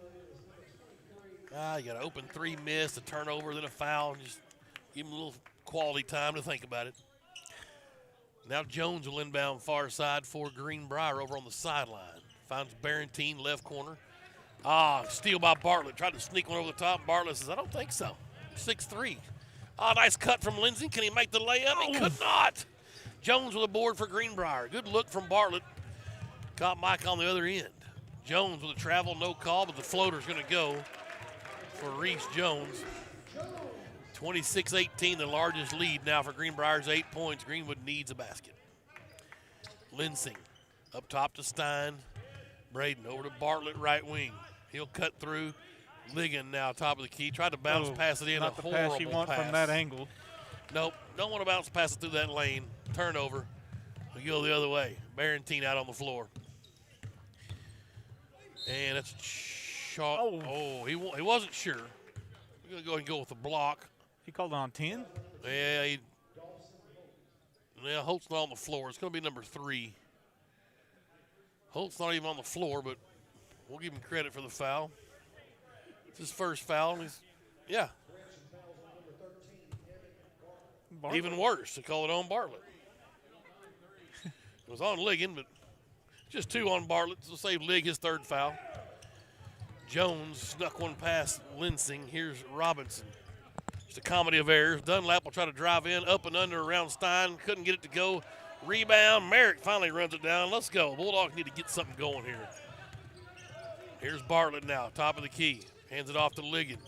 Speaker 1: You got an open three miss, a turnover, then a foul. Just give him a little quality time to think about it. Now Jones will inbound far side for Greenbrier over on the sideline. Finds Barentine, left corner. Steal by Bartlett. Tried to sneak one over the top. Bartlett says, I don't think so. 6'3". Nice cut from Lindsay. Can he make the layup? He could not. Jones with a board for Greenbrier. Good look from Bartlett. Caught Mike on the other end. Jones with a travel, no call, but the floater's going to go for Reese Jones. 26-18, the largest lead now for Greenbrier's 8 points. Greenwood needs a basket. Linsing up top to Stein. Braden over to Bartlett, right wing. He'll cut through. Ligon now top of the key. Tried to bounce pass it in.
Speaker 2: Not
Speaker 1: a
Speaker 2: the
Speaker 1: horrible
Speaker 2: pass you want
Speaker 1: pass
Speaker 2: from that angle.
Speaker 1: Nope, don't want to bounce pass it through that lane. Turnover. We go the other way. Barentine out on the floor. And that's shot. He wasn't sure. We're going to go ahead and go with the block.
Speaker 2: He called it on 10?
Speaker 1: Yeah, Holt's not on the floor. It's going to be number 3. Holt's not even on the floor, but we'll give him credit for the foul. It's his first foul. Bartlett. Even worse, to call it on Bartlett. It was on Ligon, but just 2 on Bartlett. So save Lig his 3rd foul. Jones snuck one past Linsing. Here's Robinson. Just a comedy of errors. Dunlap will try to drive in, up and under around Stein. Couldn't get it to go. Rebound. Merrick finally runs it down. Let's go. Bulldogs need to get something going here. Here's Bartlett now, top of the key. Hands it off to Ligon.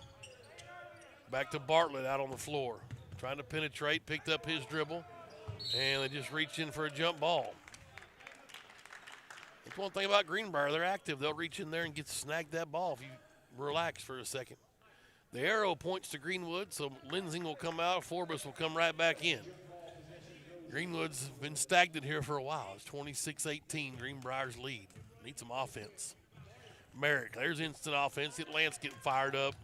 Speaker 1: Back to Bartlett out on the floor. Trying to penetrate, picked up his dribble, and they just reached in for a jump ball. That's one thing about Greenbrier. They're active. They'll reach in there and snag that ball if you relax for a second. The arrow points to Greenwood, so Linsing will come out. Forbes will come right back in. Greenwood's been stagnant here for a while. It's 26-18, Greenbrier's lead. Need some offense. Merrick, there's instant offense. Lance getting fired up.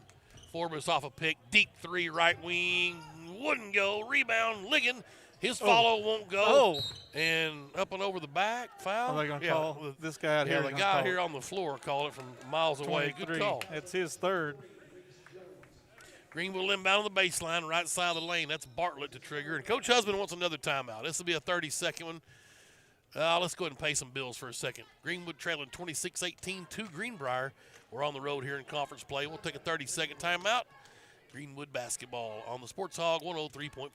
Speaker 1: Forbes off a pick. Deep 3, right wing. Wouldn't go. Rebound. Ligon. His follow won't go. And up and over the back. Foul.
Speaker 2: Are they going to call this guy out here?
Speaker 1: Yeah, the guy here on the floor called it from miles away. Good call.
Speaker 2: It's his 3rd.
Speaker 1: Greenwood inbound on the baseline, right side of the lane. That's Bartlett to trigger. And Coach Husband wants another timeout. This will be a 30-second one. Let's go ahead and pay some bills for a second. Greenwood trailing 26-18 to Greenbrier. We're on the road here in conference play. We'll take a 30-second timeout. Greenwood basketball on the Sports Hog 103.5.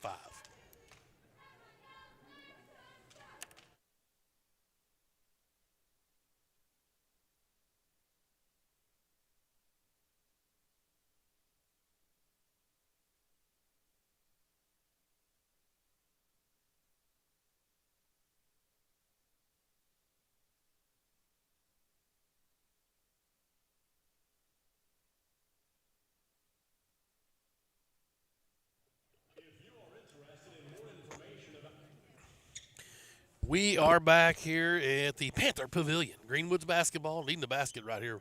Speaker 1: We are back here at the Panther Pavilion. Greenwood's basketball, leading the basket right here.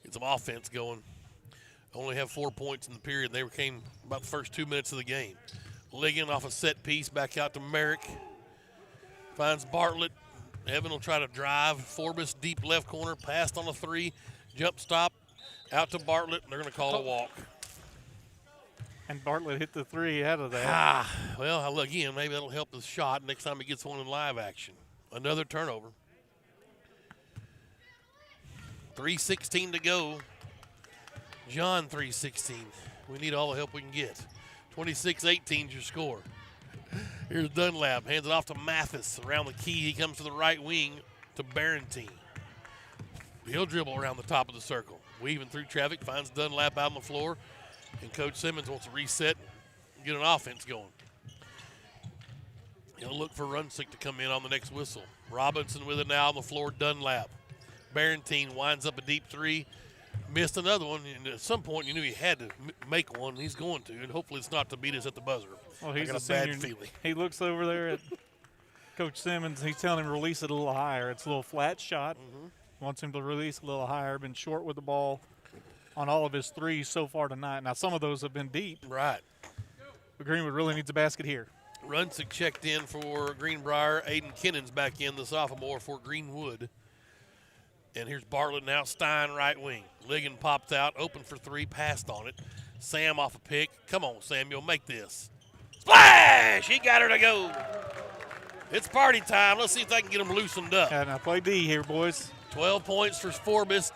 Speaker 1: Get some offense going. Only have 4 points in the period. They came about the first 2 minutes of the game. Ligon off a set piece, back out to Merrick. Finds Bartlett. Evan will try to drive. Forbes deep left corner, passed on a 3. Jump stop, out to Bartlett, and they're going to call a walk.
Speaker 2: And Bartlett hit the three out of that.
Speaker 1: Well, again, maybe that'll help the shot next time he gets one in live action. Another turnover. 3:16 to go. John 3:16. We need all the help we can get. 26-18 is your score. Here's Dunlap. Hands it off to Mathis. Around the key, he comes to the right wing to Barentine. He'll dribble around the top of the circle. Weaving through traffic, finds Dunlap out on the floor. And Coach Simmons wants to reset and get an offense going. He'll look for Runsick to come in on the next whistle. Robinson with it now on the floor, Dunlap. Barentine winds up a deep three. Missed another one, and at some point you knew he had to make one. He's going to, and hopefully it's not to beat us at the buzzer.
Speaker 2: Well, he's
Speaker 1: I got a bad feeling.
Speaker 2: He looks over there at Coach Simmons. He's telling him to release it a little higher. It's a little flat shot. Wants him to release a little higher. Been short with the ball on all of his threes so far tonight. Now, some of those have been deep.
Speaker 1: Right.
Speaker 2: But Greenwood really needs a basket here.
Speaker 1: Runsick checked in for Greenbrier. Aiden Kinnon's back in, the sophomore for Greenwood. And here's Bartlett now, Stein right wing. Ligon popped out, open for three, passed on it. Sam off a pick. Come on, Samuel, make this. Splash! He got her to go. It's party time. Let's see if they can get him loosened up.
Speaker 2: Yeah, now play D here, boys.
Speaker 1: 12 points for Forbes.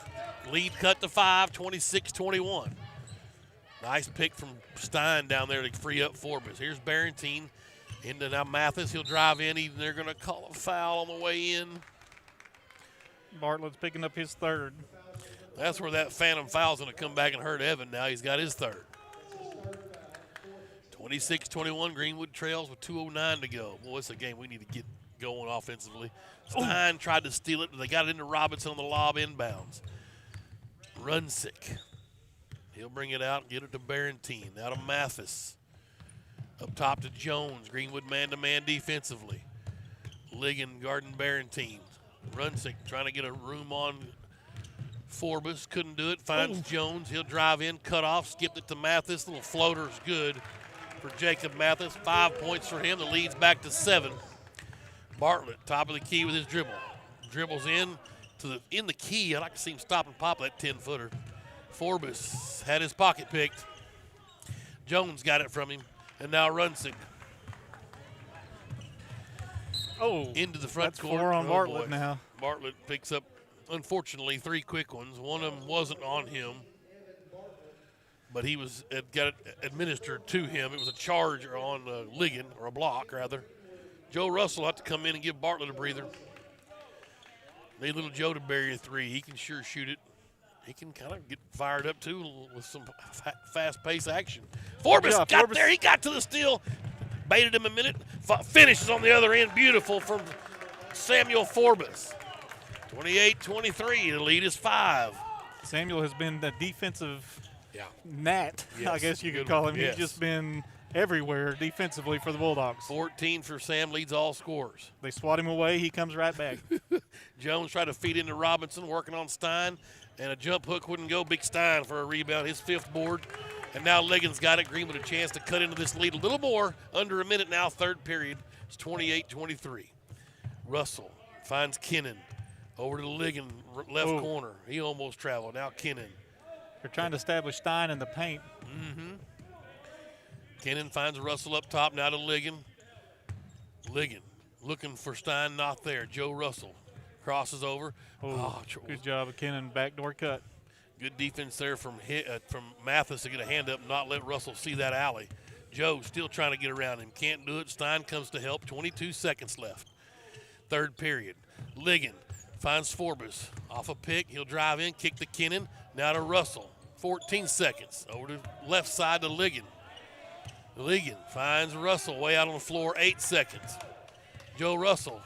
Speaker 1: Lead cut to 5, 26-21. Nice pick from Stein down there to free up Forbes. Here's Barentine into now Mathis. He'll drive in. They're going to call a foul on the way in.
Speaker 2: Bartlett's picking up his third.
Speaker 1: That's where that phantom foul's going to come back and hurt Evan now. He's got his third. 26-21, Greenwood trails with 2:09 to go. Boy, it's a game we need to get going offensively. Stein tried to steal it, but they got it into Robinson on the lob inbounds. Runsick. He'll bring it out and get it to Barentine. Now to Mathis. Up top to Jones. Greenwood man-to-man defensively. Ligon guarding Barentine. Runsick trying to get a room on Forbes. Couldn't do it. Finds Jones. He'll drive in, cut off, skipped it to Mathis. Little floater's good for Jacob Mathis. 5 points for him. The lead's back to 7. Bartlett, top of the key with his dribble. Dribbles in the key. I'd like to see him stop and pop that 10-footer. Forbes had his pocket picked. Jones got it from him. And now Runsick. Into the front court.
Speaker 2: 4 on Bartlett now.
Speaker 1: Bartlett picks up, unfortunately, 3 quick ones. One of them wasn't on him, but he got it administered to him. It was a charge on Ligon, or a block, rather. Joe Russell will have to come in and give Bartlett a breather. Need little Joe to bury a 3. He can sure shoot it. He can kind of get fired up, too, with some fast-paced action. Forbes got there. He got to the steal. Baited him a minute. Finishes on the other end. Beautiful from Samuel Forbes. 28-23. The lead is 5.
Speaker 2: Samuel has been the defensive gnat,
Speaker 1: yes,
Speaker 2: I guess you could call him.
Speaker 1: Yes.
Speaker 2: He's just been everywhere defensively for the Bulldogs.
Speaker 1: 14 for Sam, leads all scorers.
Speaker 2: They swat him away. He comes right back.
Speaker 1: Jones tried to feed into Robinson, working on Stein, and a jump hook wouldn't go. Big Stein for a rebound, his 5th board. And now Ligon's got it. Greenwood a chance to cut into this lead a little more. Under a minute now, 3rd period. It's 28-23. Russell finds Kinnon. Over to Ligon, left corner. He almost traveled. Now Kinnon.
Speaker 2: They're trying to establish Stein in the paint.
Speaker 1: Kinnon finds Russell up top. Now to Ligon. Ligon looking for Stein, not there. Joe Russell crosses over.
Speaker 2: Good job of Kinnon, backdoor cut.
Speaker 1: Good defense there from Mathis to get a hand up and not let Russell see that alley. Joe still trying to get around him. Can't do it. Stein comes to help. 22 seconds left. 3rd period. Ligon finds Forbes. Off a pick. He'll drive in, kick to Kinnon. Now to Russell. 14 seconds. Over to left side to Ligon. Ligon finds Russell way out on the floor. 8 seconds. Joe Russell.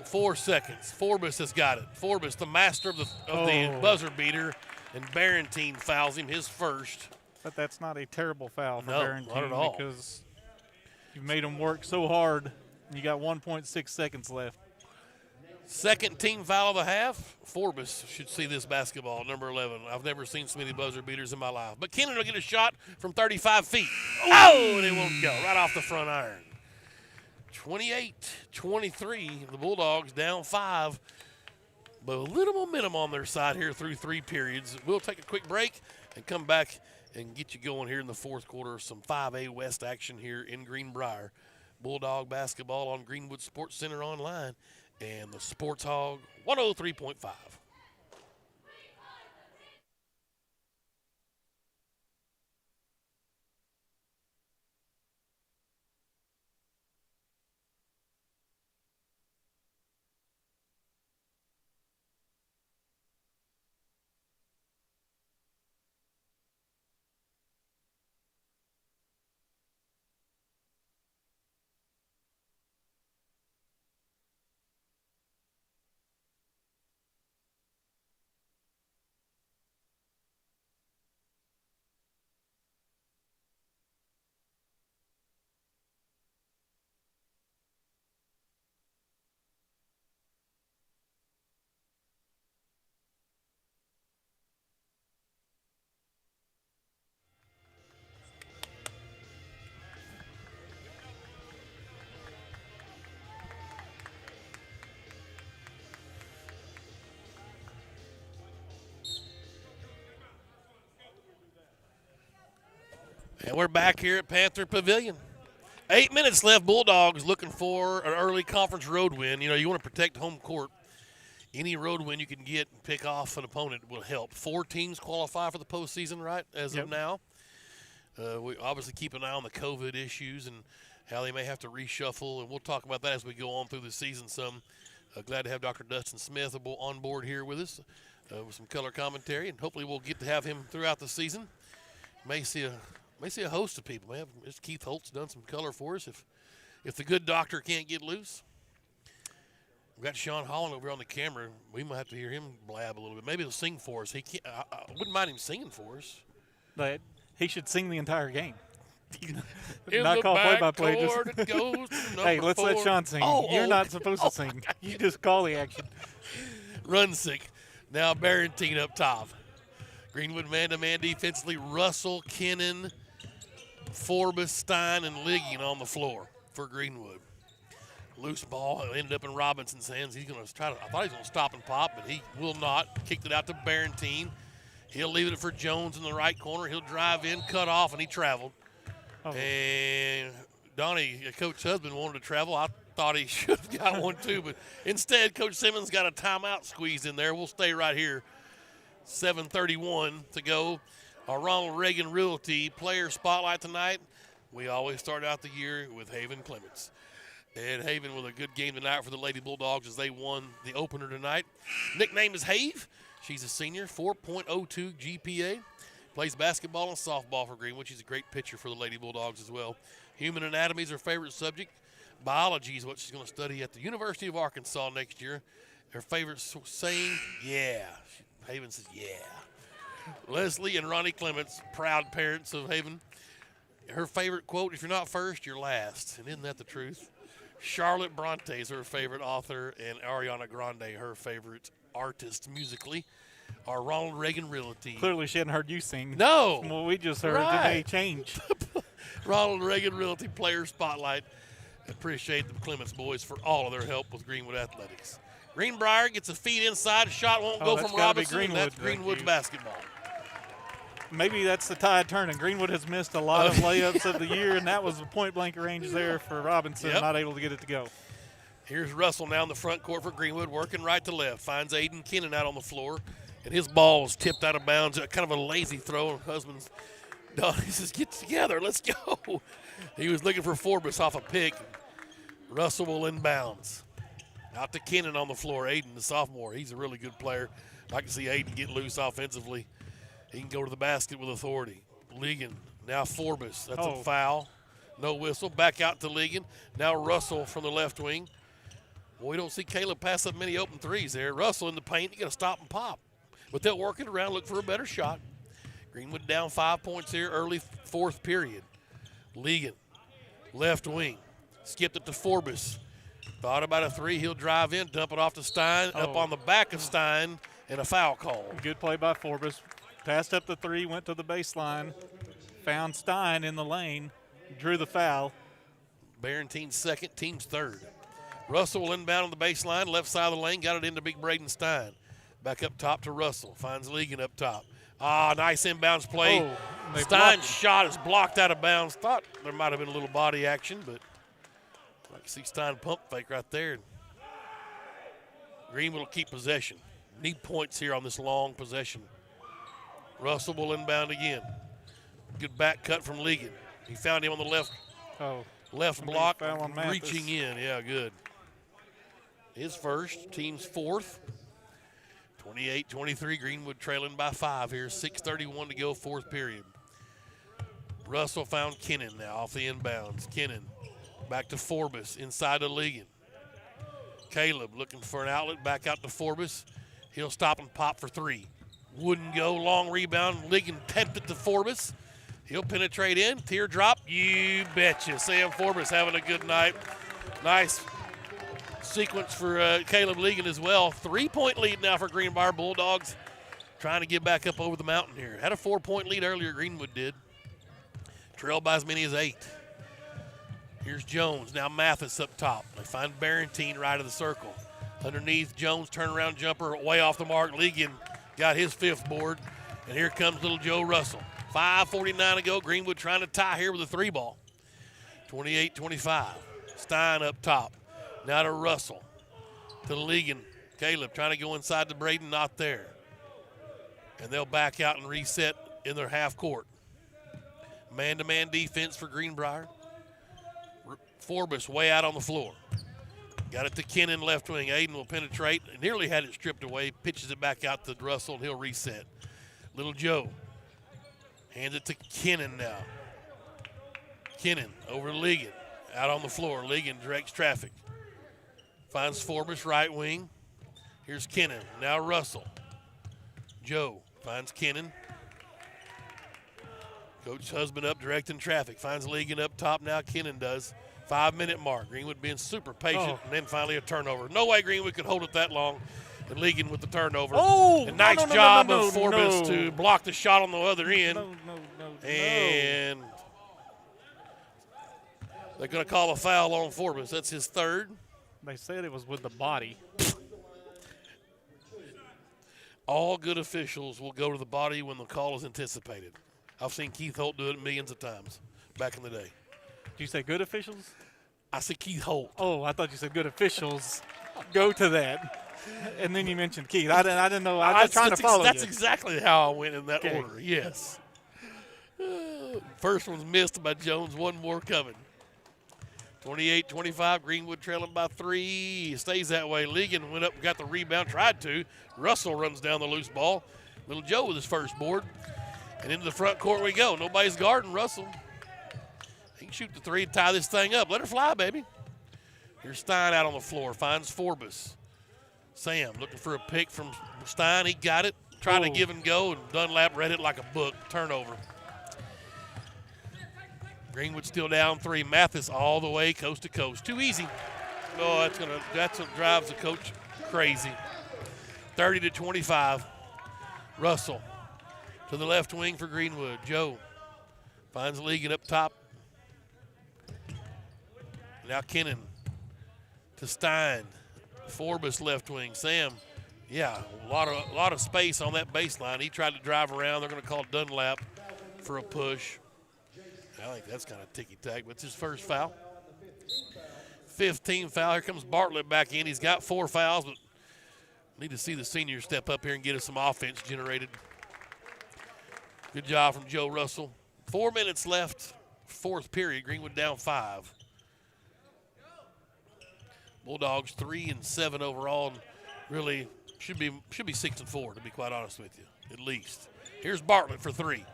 Speaker 1: 4 seconds. Forbes has got it. Forbes, the master of the buzzer beater, and Barentine fouls him, his first.
Speaker 2: But that's not a terrible foul for
Speaker 1: Barentine.
Speaker 2: Not
Speaker 1: at all.
Speaker 2: Because you made him work so hard, and you got 1.6 seconds left.
Speaker 1: 2nd team foul of the half. Forbes should see this basketball, number 11. I've never seen so many buzzer beaters in my life. But Kinnon will get a shot from 35 feet. And it won't go. Right off the front iron. 28-23, the Bulldogs down 5, but a little momentum on their side here through 3 periods. We'll take a quick break and come back and get you going here in the fourth quarter. Some 5A West action here in Greenbrier. Bulldog basketball on Greenwood Sports Center online and the Sports Hog 103.5. And we're back here at Panther Pavilion. 8 minutes left. Bulldogs looking for an early conference road win. You know, you want to protect home court. Any road win you can get and pick off an opponent will help. 4 teams qualify for the postseason, right, as of now. We obviously keep an eye on the COVID issues and how they may have to reshuffle, and we'll talk about that as we go on through the season some. Glad to have Dr. Dustin Smith on board here with us with some color commentary, and hopefully we'll get to have him throughout the season. May see a host of people. Mr. Keith Holt's done some color for us if the good doctor can't get loose. We've got Sean Holland over on the camera. We might have to hear him blab a little bit. Maybe he'll sing for us. He can't. I wouldn't mind him singing for us.
Speaker 2: But he should sing the entire game.
Speaker 1: In
Speaker 2: not
Speaker 1: the
Speaker 2: call
Speaker 1: back
Speaker 2: play-by-play.
Speaker 1: court, it goes to
Speaker 2: Hey,
Speaker 1: number
Speaker 2: let's
Speaker 1: 4.
Speaker 2: let Sean sing. You're not supposed to sing. You just call the action.
Speaker 1: Run sick. Now Barrentine up top. Greenwood man-to-man defensively. Russell, Kennan, Forbes, Stein, and Ligging on the floor for Greenwood. Loose ball ended up in Robinson's hands. He's going to try to. I thought he was going to stop and pop, but he will not. Kicked it out to Barrentine. He'll leave it for Jones in the right corner. He'll drive in, cut off, and he traveled. Oh. And Donnie, Coach Husband, wanted to travel. I thought he should have got one too, but instead, Coach Simmons got a timeout squeezed in there. We'll stay right here. 7:31 to go. Our Ronald Reagan Realty player spotlight tonight. We always start out the year with Haven Clements. And Haven with a good game tonight for the Lady Bulldogs as they won the opener tonight. Nickname is Have. She's a senior, 4.02 GPA. Plays basketball and softball for Greenwood. She's a great pitcher for the Lady Bulldogs as well. Human anatomy is her favorite subject. Biology is what she's going to study at the University of Arkansas next year. Her favorite saying, yeah. Haven says, yeah. Leslie and Ronnie Clements, proud parents of Haven. Her favorite quote, if you're not first, you're last. And isn't that the truth? Charlotte Bronte is her favorite author, and Ariana Grande, her favorite artist musically. Our Ronald Reagan Realty.
Speaker 2: Clearly she hadn't heard you sing.
Speaker 1: No.
Speaker 2: From what we just heard,
Speaker 1: right.
Speaker 2: It may change.
Speaker 1: Ronald Reagan Realty Player Spotlight. Appreciate the Clements boys for all of their help with Greenwood Athletics. Greenbrier gets a feed inside. Shot won't go from Robinson.
Speaker 2: Greenwood,
Speaker 1: and that's Greenwood's basketball.
Speaker 2: Maybe that's the tide turning. Greenwood has missed a lot of layups of the year, and that was the point-blank range there for Robinson, not able to get it to go.
Speaker 1: Here's Russell now in the front court for Greenwood, working right to left. Finds Aiden Kennan out on the floor, and his ball was tipped out of bounds. Kind of a lazy throw. Husband's done. He says, get together. Let's go. He was looking for Forbes off a pick. Russell will inbounds. Out to Kennan on the floor. Aiden, the sophomore. He's a really good player. I can see Aiden get loose offensively. He can go to the basket with authority. Ligon, now Forbes. That's a foul. No whistle. Back out to Ligon. Now Russell from the left wing. Well, we don't see Caleb pass up many open threes there. Russell in the paint. He's going to stop and pop. But they'll work it around, look for a better shot. Greenwood down 5 points here, early fourth period. Ligon, left wing. Skipped it to Forbes. Thought about a three. He'll drive in, dump it off to Stein. Up on the back of Stein, and a foul call.
Speaker 2: Good play by Forbes. Passed up the three, went to the baseline, found Stein in the lane, drew the foul.
Speaker 1: Barrentine's second, team's third. Russell will inbound on the baseline, left side of the lane, got it into Big Braden Stein. Back up top to Russell, finds Ligon up top. Nice inbounds play. Stein's shot is blocked out of bounds. Thought there might have been a little body action, but I can see Stein pump fake right there. Greenwood will keep possession. Need points here on this long possession. Russell will inbound again. Good back cut from Ligon. He found him on the left block, reaching in. Yeah, good. His first, team's fourth. 28-23, Greenwood trailing by 5 here. 6:31 to go, fourth period. Russell found Kennan now off the inbounds. Kennan back to Forbes, inside to Ligon. Caleb looking for an outlet, back out to Forbes. He'll stop and pop for 3. Wouldn't go, long rebound. Ligon tapped it to Forbes. He'll penetrate in, teardrop. You betcha. Sam Forbes having a good night. Nice sequence for Caleb Ligon as well. 3-point lead now for Greenbrier Bulldogs. Trying to get back up over the mountain here. Had a 4-point lead earlier, Greenwood did. Trailed by as many as 8. Here's Jones, now Mathis up top. They find Barrentine right of the circle. Underneath, Jones turnaround jumper way off the mark. Ligon got his 5th board. And here comes little Joe Russell. 5:49 to go. Greenwood trying to tie here with a 3 ball. 28-25. Stein up top. Now to Russell. To Ligon. Caleb trying to go inside to Braden, not there. And they'll back out and reset in their half court. Man-to-man defense for Greenbrier. Forbes way out on the floor. Got it to Kennan, left wing. Aiden will penetrate. Nearly had it stripped away. Pitches it back out to Russell, and he'll reset. Little Joe hands it to Kennan now. Kennan over to Ligon. Out on the floor. Ligon directs traffic. Finds Forbes, right wing. Here's Kennan. Now Russell. Joe finds Kennan. Coach Husband up directing traffic. Finds Ligon up top now. Kennan does. 5-minute mark. Greenwood being super patient, and then finally a turnover. No way Greenwood could hold it that long. And Ligon with the turnover.
Speaker 2: Oh!
Speaker 1: Nice job of Forbes to block the shot on the other end. And they're going to call a foul on Forbes. That's his 3rd.
Speaker 2: They said it was with the body.
Speaker 1: All good officials will go to the body when the call is anticipated. I've seen Keith Holt do it millions of times back in the day.
Speaker 2: Did you say good officials?
Speaker 1: I said Keith Holt.
Speaker 2: Oh, I thought you said good officials go to that. And then you mentioned Keith. I didn't know. I was trying to follow
Speaker 1: That's
Speaker 2: you.
Speaker 1: exactly how I went in that order, yes. First one's missed by Jones. One more coming. 28-25, Greenwood trailing by 3. Stays that way. Ligon went up, got the rebound, tried to. Russell runs down the loose ball. Little Joe with his first board. And into the front court we go. Nobody's guarding Russell. He can shoot the 3 and tie this thing up. Let her fly, baby. Here's Stein out on the floor. Finds Forbes. Sam looking for a pick from Stein. He got it. Tried to give and go, and Dunlap read it like a book. Turnover. Greenwood still down 3. Mathis all the way coast to coast. Too easy. Oh, that's what drives the coach crazy. 30-25. Russell to the left wing for Greenwood. Joe finds Ligon up top. Now Kennan to Stein. Forbes left wing. Sam, yeah, a lot of space on that baseline. He tried to drive around. They're going to call Dunlap for a push. I think that's kind of ticky-tack, but it's his first foul. 15 foul. Here comes Bartlett back in. He's got 4 fouls, but need to see the seniors step up here and get us some offense generated. Good job from Joe Russell. 4 minutes left, 4th period. Greenwood down 5. Bulldogs 3-7 overall, and really should be 6-4, to be quite honest with you, at least. Here's Bartlett for 3.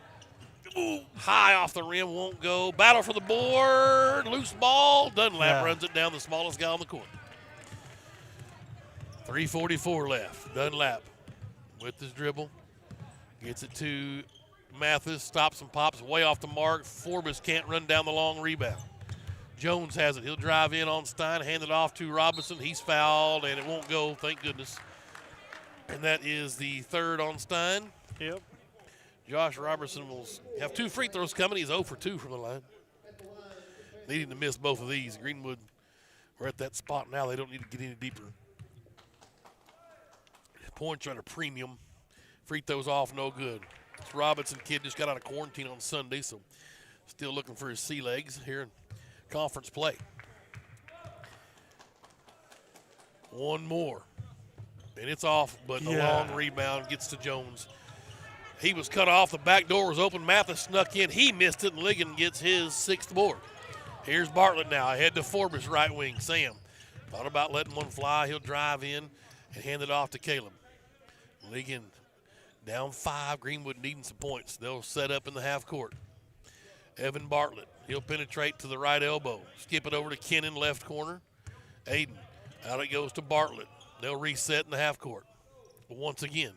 Speaker 1: Ooh, high off the rim, won't go. Battle for the board, loose ball. Dunlap runs it down, the smallest guy on the court. 3:44 left. Dunlap with his dribble. Gets it to Mathis, stops and pops way off the mark. Forbes can't run down the long rebound. Jones has it. He'll drive in on Stein, hand it off to Robinson. He's fouled, and it won't go, thank goodness. And that is the 3rd on Stein.
Speaker 2: Yep.
Speaker 1: Josh Robertson will have 2 free throws coming. He's 0 for 2 from the line. Needing to miss both of these. Greenwood, we're at that spot now. They don't need to get any deeper. Points are at a premium. Free throws off, no good. This Robinson kid just got out of quarantine on Sunday, so still looking for his sea legs here in conference play. One more. And it's off, but the long rebound gets to Jones. He was cut off. The back door was open. Mathis snuck in. He missed it, and Ligon gets his 6th board. Here's Bartlett now. Ahead to Forbes, right wing. Sam thought about letting one fly. He'll drive in and hand it off to Caleb. Ligon down 5. Greenwood needing some points. They'll set up in the half court. Evan Bartlett. He'll penetrate to the right elbow. Skip it over to Kennan, left corner. Aiden. Out it goes to Bartlett. They'll reset in the half court. But once again,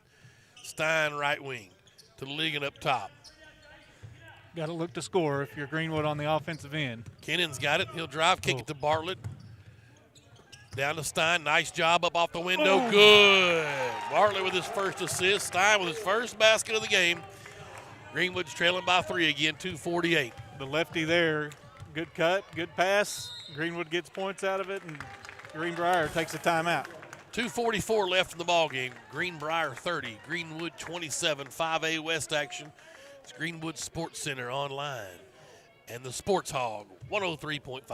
Speaker 1: Stein right wing to Ligon up top.
Speaker 2: Got to look to score if you're Greenwood on the offensive end.
Speaker 1: Kennan's got it. He'll drive, kick it to Bartlett. Down to Stein. Nice job up off the window. Oh. Good. Bartlett with his first assist. Stein with his first basket of the game. Greenwood's trailing by 3 again, 2:48.
Speaker 2: The lefty there. Good cut, good pass. Greenwood gets points out of it, and Greenbrier takes a timeout.
Speaker 1: 2:44 left in the ballgame. Greenbrier 30, Greenwood 27. 5A West action. It's Greenwood Sports Center online and the Sports Hog 103.5.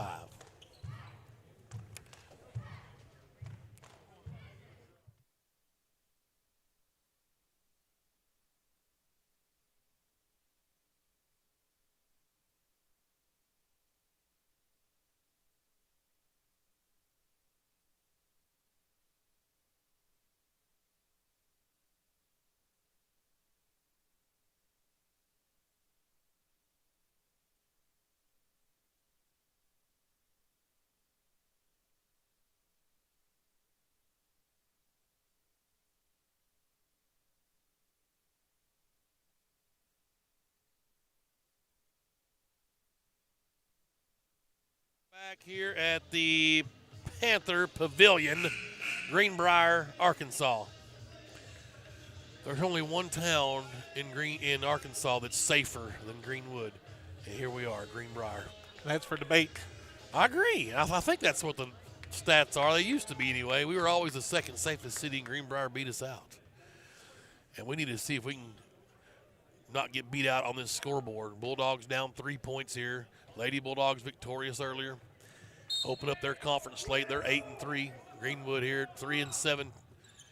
Speaker 1: Back here at the Panther Pavilion, Greenbrier, Arkansas. There's only one town in Arkansas that's safer than Greenwood. And here we are, Greenbrier.
Speaker 2: That's for debate.
Speaker 1: I agree. I think that's what the stats are. They used to be anyway. We were always the second safest city, and Greenbrier beat us out. And we need to see if we can not get beat out on this scoreboard. Bulldogs down 3 points here. Lady Bulldogs victorious earlier. Open up their conference slate. They're 8-3. Greenwood here 3-7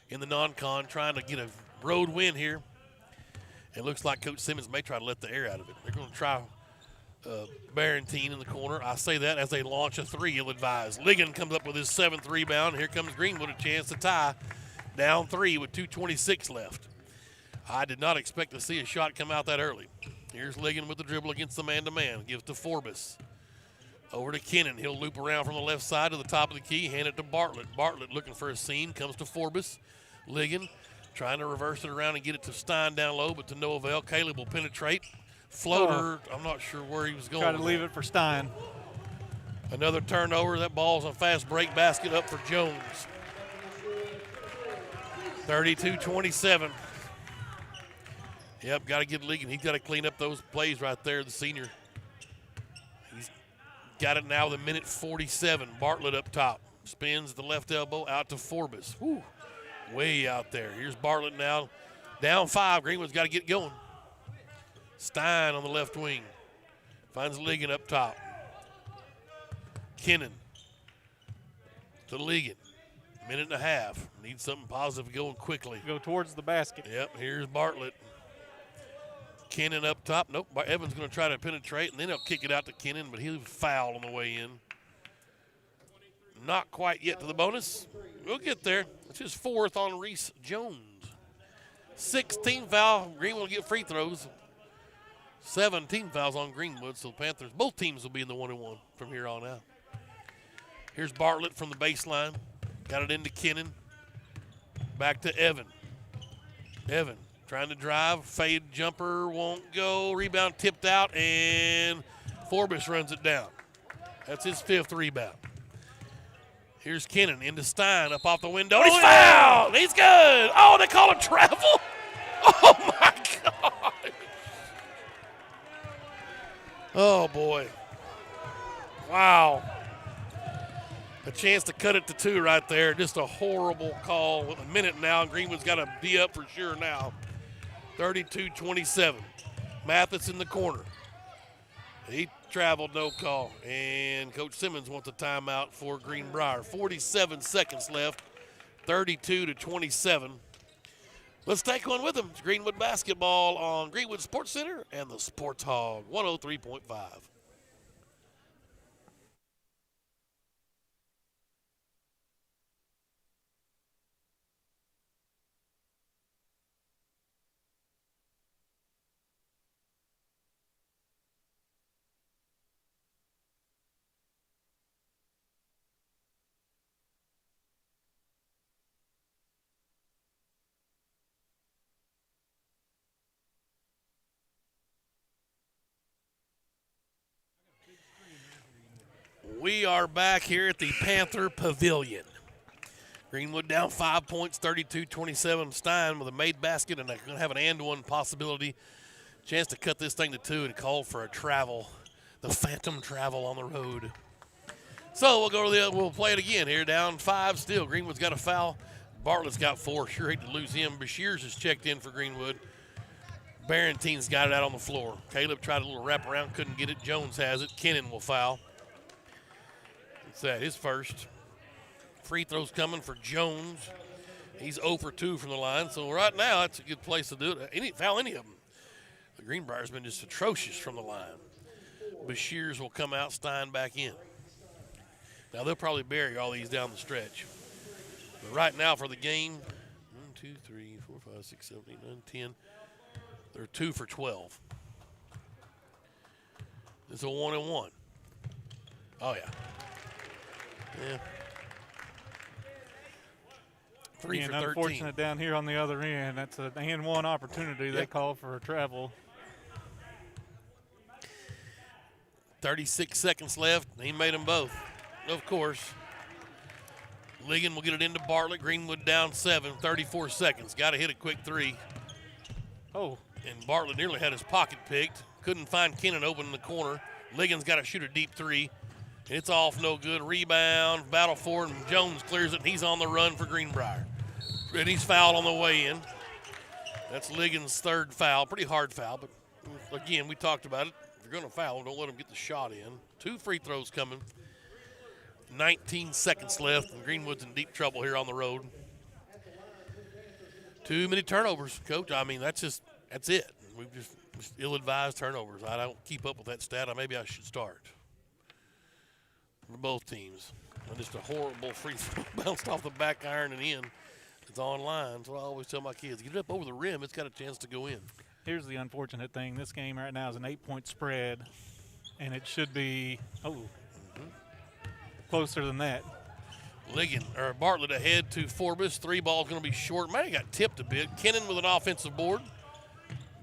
Speaker 1: in the non-con, trying to get a road win here. It looks like Coach Simmons may try to let the air out of it. They're going to try Barentine in the corner. I say that as they launch a 3, ill-advised. Ligon comes up with his 7th rebound. Here comes Greenwood, a chance to tie. Down 3 with 2:26 left. I did not expect to see a shot come out that early. Here's Ligon with the dribble against the man-to-man. Gives to Forbes. Over to Kennan. He'll loop around from the left side to the top of the key. Hand it to Bartlett. Bartlett looking for a seam. Comes to Forbes. Ligon trying to reverse it around and get it to Stein down low, but to no avail. Caleb will penetrate. Floater. I'm not sure where he was going.
Speaker 2: Try to leave it for Stein.
Speaker 1: Another turnover. That ball's a fast break basket up for Jones. 32-27. Yep, got to get Ligon. He's got to clean up those plays right there, the senior. He's got it now with 1:47. Bartlett up top. Spins the left elbow out to Forbes. Whew. Way out there. Here's Bartlett now. Down 5. Greenwood's got to get going. Stein on the left wing. Finds Ligon up top. Kennan to Ligon. 1.5 minutes. Need something positive going quickly.
Speaker 2: Go towards the basket.
Speaker 1: Yep, here's Bartlett. Kennan up top. Nope, Evans going to try to penetrate, and then he'll kick it out to Kennan, but he'll foul on the way in. Not quite yet to the bonus. We'll get there. It's his 4th on Reese Jones. 16 foul. Greenwood will get free throws. 17 fouls on Greenwood, so the Panthers, both teams will be in the 1-1 from here on out. Here's Bartlett from the baseline. Got it into Kennan. Back to Evan. Evan trying to drive. Fade jumper won't go. Rebound tipped out, and Forbes runs it down. That's his 5th rebound. Here's Kennan into Stein up off the window. He's fouled. He's good. Oh, they call it travel. Oh, my God. Oh, boy. Wow. A chance to cut it to 2 right there. Just a horrible call with a minute now. Greenwood's got to be up for sure now. 32-27. Mathis in the corner. He traveled, no call. And Coach Simmons wants a timeout for Greenbrier. 47 seconds left, 32-27. Let's take one with them. It's Greenwood basketball on Greenwood Sports Center and the Sports Hog, 103.5. We are back here at the Panther Pavilion. Greenwood down 5 points, 32-27. Stein with a made basket, and they're going to have an and-one possibility. Chance to cut this thing to 2 and call for a travel, the phantom travel on the road. So we'll play it again here, down 5 still. Greenwood's got a foul. Bartlett's got 4. Sure hate to lose him. Bashirs has checked in for Greenwood. Barrentine's got it out on the floor. Caleb tried a little wraparound, couldn't get it. Jones has it. Kennan will foul. It's that, his first. Free throws coming for Jones. He's 0 for 2 from the line, so right now that's a good place to do it. Foul any of them. The Greenbrier's been just atrocious from the line. Bashirs will come out, Stein back in. Now they'll probably bury all these down the stretch. But right now for the game, 1, 2, 3, 4, 5, 6, 7, 8, 9, 10. They're 2 for 12. It's a 1-and-1. Oh, yeah. Yeah. 3 for 13.
Speaker 2: Unfortunate down here on the other end. That's an and-one opportunity. They call for a travel.
Speaker 1: 36 seconds left. He made them both. Of course. Ligon will get it into Bartlett. Greenwood down 7, 34 seconds. Got to hit a quick 3.
Speaker 2: Oh.
Speaker 1: And Bartlett nearly had his pocket picked. Couldn't find Kennan open in the corner. Ligon's got to shoot a deep 3. It's off, no good. Rebound, battle for it, and Jones clears it, and he's on the run for Greenbrier. And he's fouled on the way in. That's Ligon's third foul. Pretty hard foul, but again, we talked about it. If you're going to foul, don't let him get the shot in. 2 free throws coming. 19 seconds left, and Greenwood's in deep trouble here on the road. Too many turnovers, Coach. I mean, that's it. We've just ill-advised turnovers. I don't keep up with that stat. Maybe I should start. For both teams. And just a horrible free throw bounced off the back iron and in. It's online. So I always tell my kids, get it up over the rim. It's got a chance to go in.
Speaker 2: Here's the unfortunate thing. This game right now is an 8-point spread, and it should be closer than that.
Speaker 1: Bartlett ahead to Forbes. 3 ball's going to be short. Might have got tipped a bit. Kennan with an offensive board.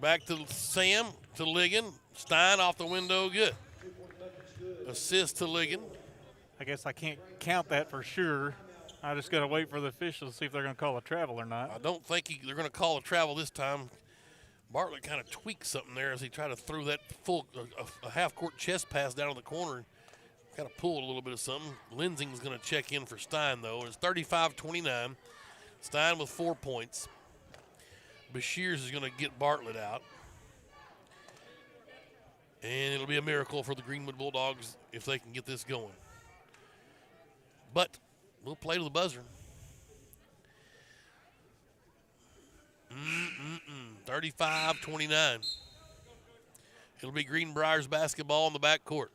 Speaker 1: Back to Sam, to Ligon. Stein off the window, good. Assist to Ligon.
Speaker 2: I guess I can't count that for sure. I just got to wait for the officials to see if they're going to call a travel or not.
Speaker 1: I don't think they're going to call a travel this time. Bartlett kind of tweaked something there as he tried to throw that a half-court chest pass down in the corner. Kind of pulled a little bit of something. Lensing's going to check in for Stein, though. It's 35-29. Stein with 4 points. Bashirs is going to get Bartlett out. And it'll be a miracle for the Greenwood Bulldogs if they can get this going. But we'll play to the buzzer. 35-29. It'll be Greenbrier's basketball in the backcourt.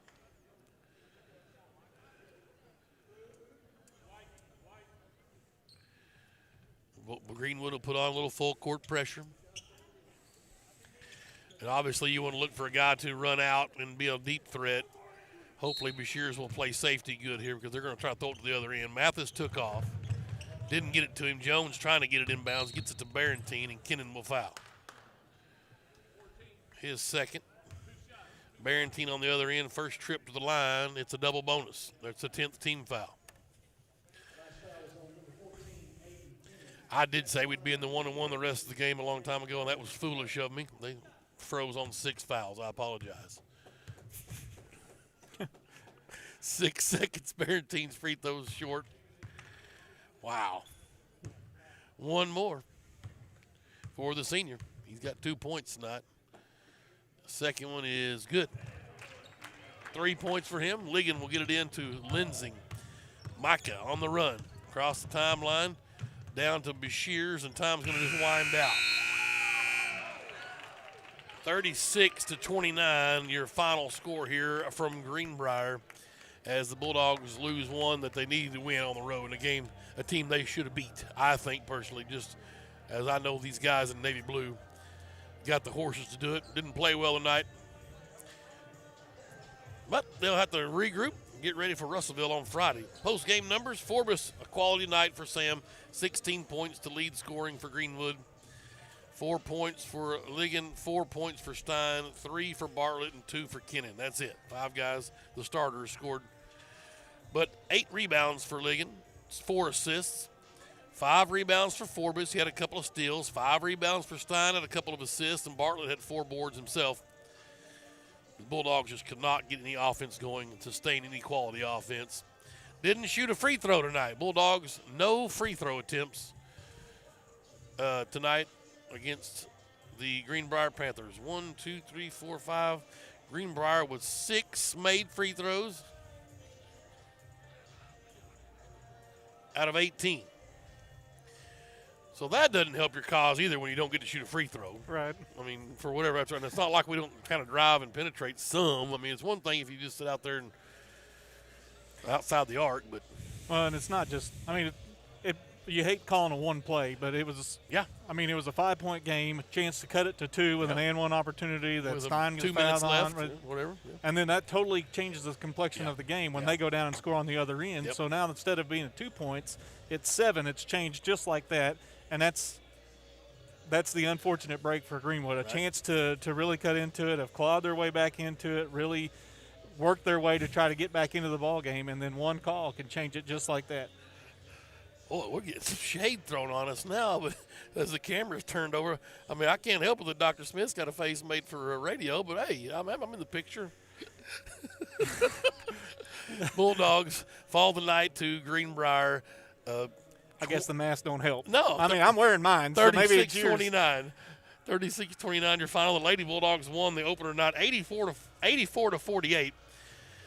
Speaker 1: Greenwood will put on a little full court pressure. And obviously you want to look for a guy to run out and be a deep threat. Hopefully Bashirs will play safety good here because they're going to try to throw it to the other end. Mathis took off. Didn't get it to him. Jones trying to get it inbounds. Gets it to Barrentine, and Kennan will foul. His second. Barrentine on the other end. First trip to the line. It's a double bonus. That's a 10th team foul. I did say we'd be in the 1-and-1 the rest of the game a long time ago, and that was foolish of me. They froze on 6 fouls. I apologize. 6 seconds. Barrentine's free throws short. Wow. One more for the senior. He's got 2 points tonight. Second one is good. 3 points for him. Ligon will get it in to Lensing. Micah on the run. Across the timeline. Down to Bashirs, and time's going to just wind out. 36-29, your final score here from Greenbrier, as the Bulldogs lose one that they needed to win on the road in a game, a team they should have beat, I think personally, just as I know these guys in Navy Blue got the horses to do it. Didn't play well tonight, but they'll have to regroup and get ready for Russellville on Friday. Post-game numbers, Forbes, a quality night for Sam, 16 points to lead scoring for Greenwood. 4 points for Ligon, 4 points for Stein, 3 for Bartlett, and 2 for Kennan. That's it. 5 guys, the starters, scored. But 8 rebounds for Ligon, 4 assists. 5 rebounds for Forbes. He had a couple of steals. 5 rebounds for Stein, had a couple of assists, and Bartlett had 4 boards himself. The Bulldogs just could not get any offense going and sustain any quality offense. Didn't shoot a free throw tonight. Bulldogs, no free throw attempts tonight against the Greenbrier Panthers. 1, 2, 3, 4, 5. Greenbrier with 6 made free throws out of 18. So that doesn't help your cause either when you don't get to shoot a free throw.
Speaker 2: Right.
Speaker 1: I mean, for whatever that's right. And it's not like we don't kind of drive and penetrate some. I mean, it's one thing if you just sit out there and outside the arc, but.
Speaker 2: Well, and it's not just, I mean, you hate calling a one play, but it was,
Speaker 1: yeah.
Speaker 2: I mean, it was a 5-point game, a chance to cut it to 2 with an and 1 opportunity that Stein gets
Speaker 1: 2 minutes
Speaker 2: fouled
Speaker 1: left,
Speaker 2: on.
Speaker 1: whatever. Yeah.
Speaker 2: And then that totally changes the complexion of the game when they go down and score on the other end.
Speaker 1: Yep.
Speaker 2: So now instead of being at 2 points, it's 7. It's changed just like that. And that's the unfortunate break for Greenwood. A chance to really cut into it, have clawed their way back into it, really work their way to try to get back into the ball game, and then one call can change it just like that.
Speaker 1: Oh, we're getting some shade thrown on us now, but as the camera's turned over, I mean, I can't help it that Dr. Smith's got a face made for a radio, but hey, I'm in the picture. Bulldogs fall tonight to Greenbrier.
Speaker 2: I guess the masks don't help.
Speaker 1: No.
Speaker 2: I mean, I'm wearing mine, so maybe it's yours.
Speaker 1: 36-29. 36-29, your final. The Lady Bulldogs won the opener night 84-48.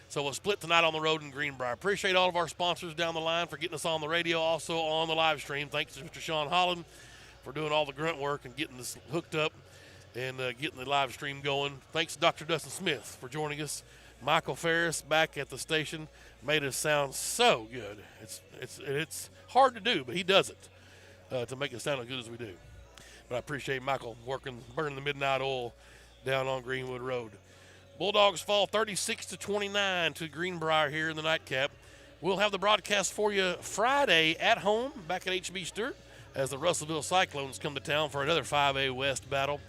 Speaker 1: So we'll split tonight on the road in Greenbrier. Appreciate all of our sponsors down the line for getting us on the radio, also on the live stream. Thanks to Mr. Sean Holland for doing all the grunt work and getting this hooked up and getting the live stream going. Thanks to Dr. Dustin Smith for joining us. Michael Ferris back at the station made us sound so good. It's hard to do, but he does it to make it sound as good as we do. But I appreciate Michael burning the midnight oil down on Greenwood Road. Bulldogs fall 36-29 to Greenbrier here in the nightcap. We'll have the broadcast for you Friday at home back at HB Stewart as the Russellville Cyclones come to town for another 5A West battle.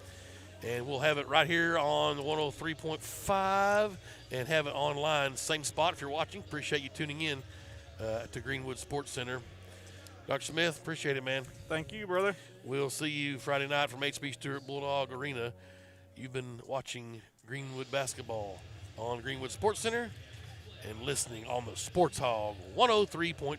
Speaker 1: And we'll have it right here on 103.5 and have it online. Same spot if you're watching. Appreciate you tuning in to Greenwood Sports Center. Dr. Smith, appreciate it, man.
Speaker 2: Thank you, brother.
Speaker 1: We'll see you Friday night from HB Stewart Bulldog Arena. You've been watching Greenwood basketball on Greenwood Sports Center and listening on the Sports Hog 103.5.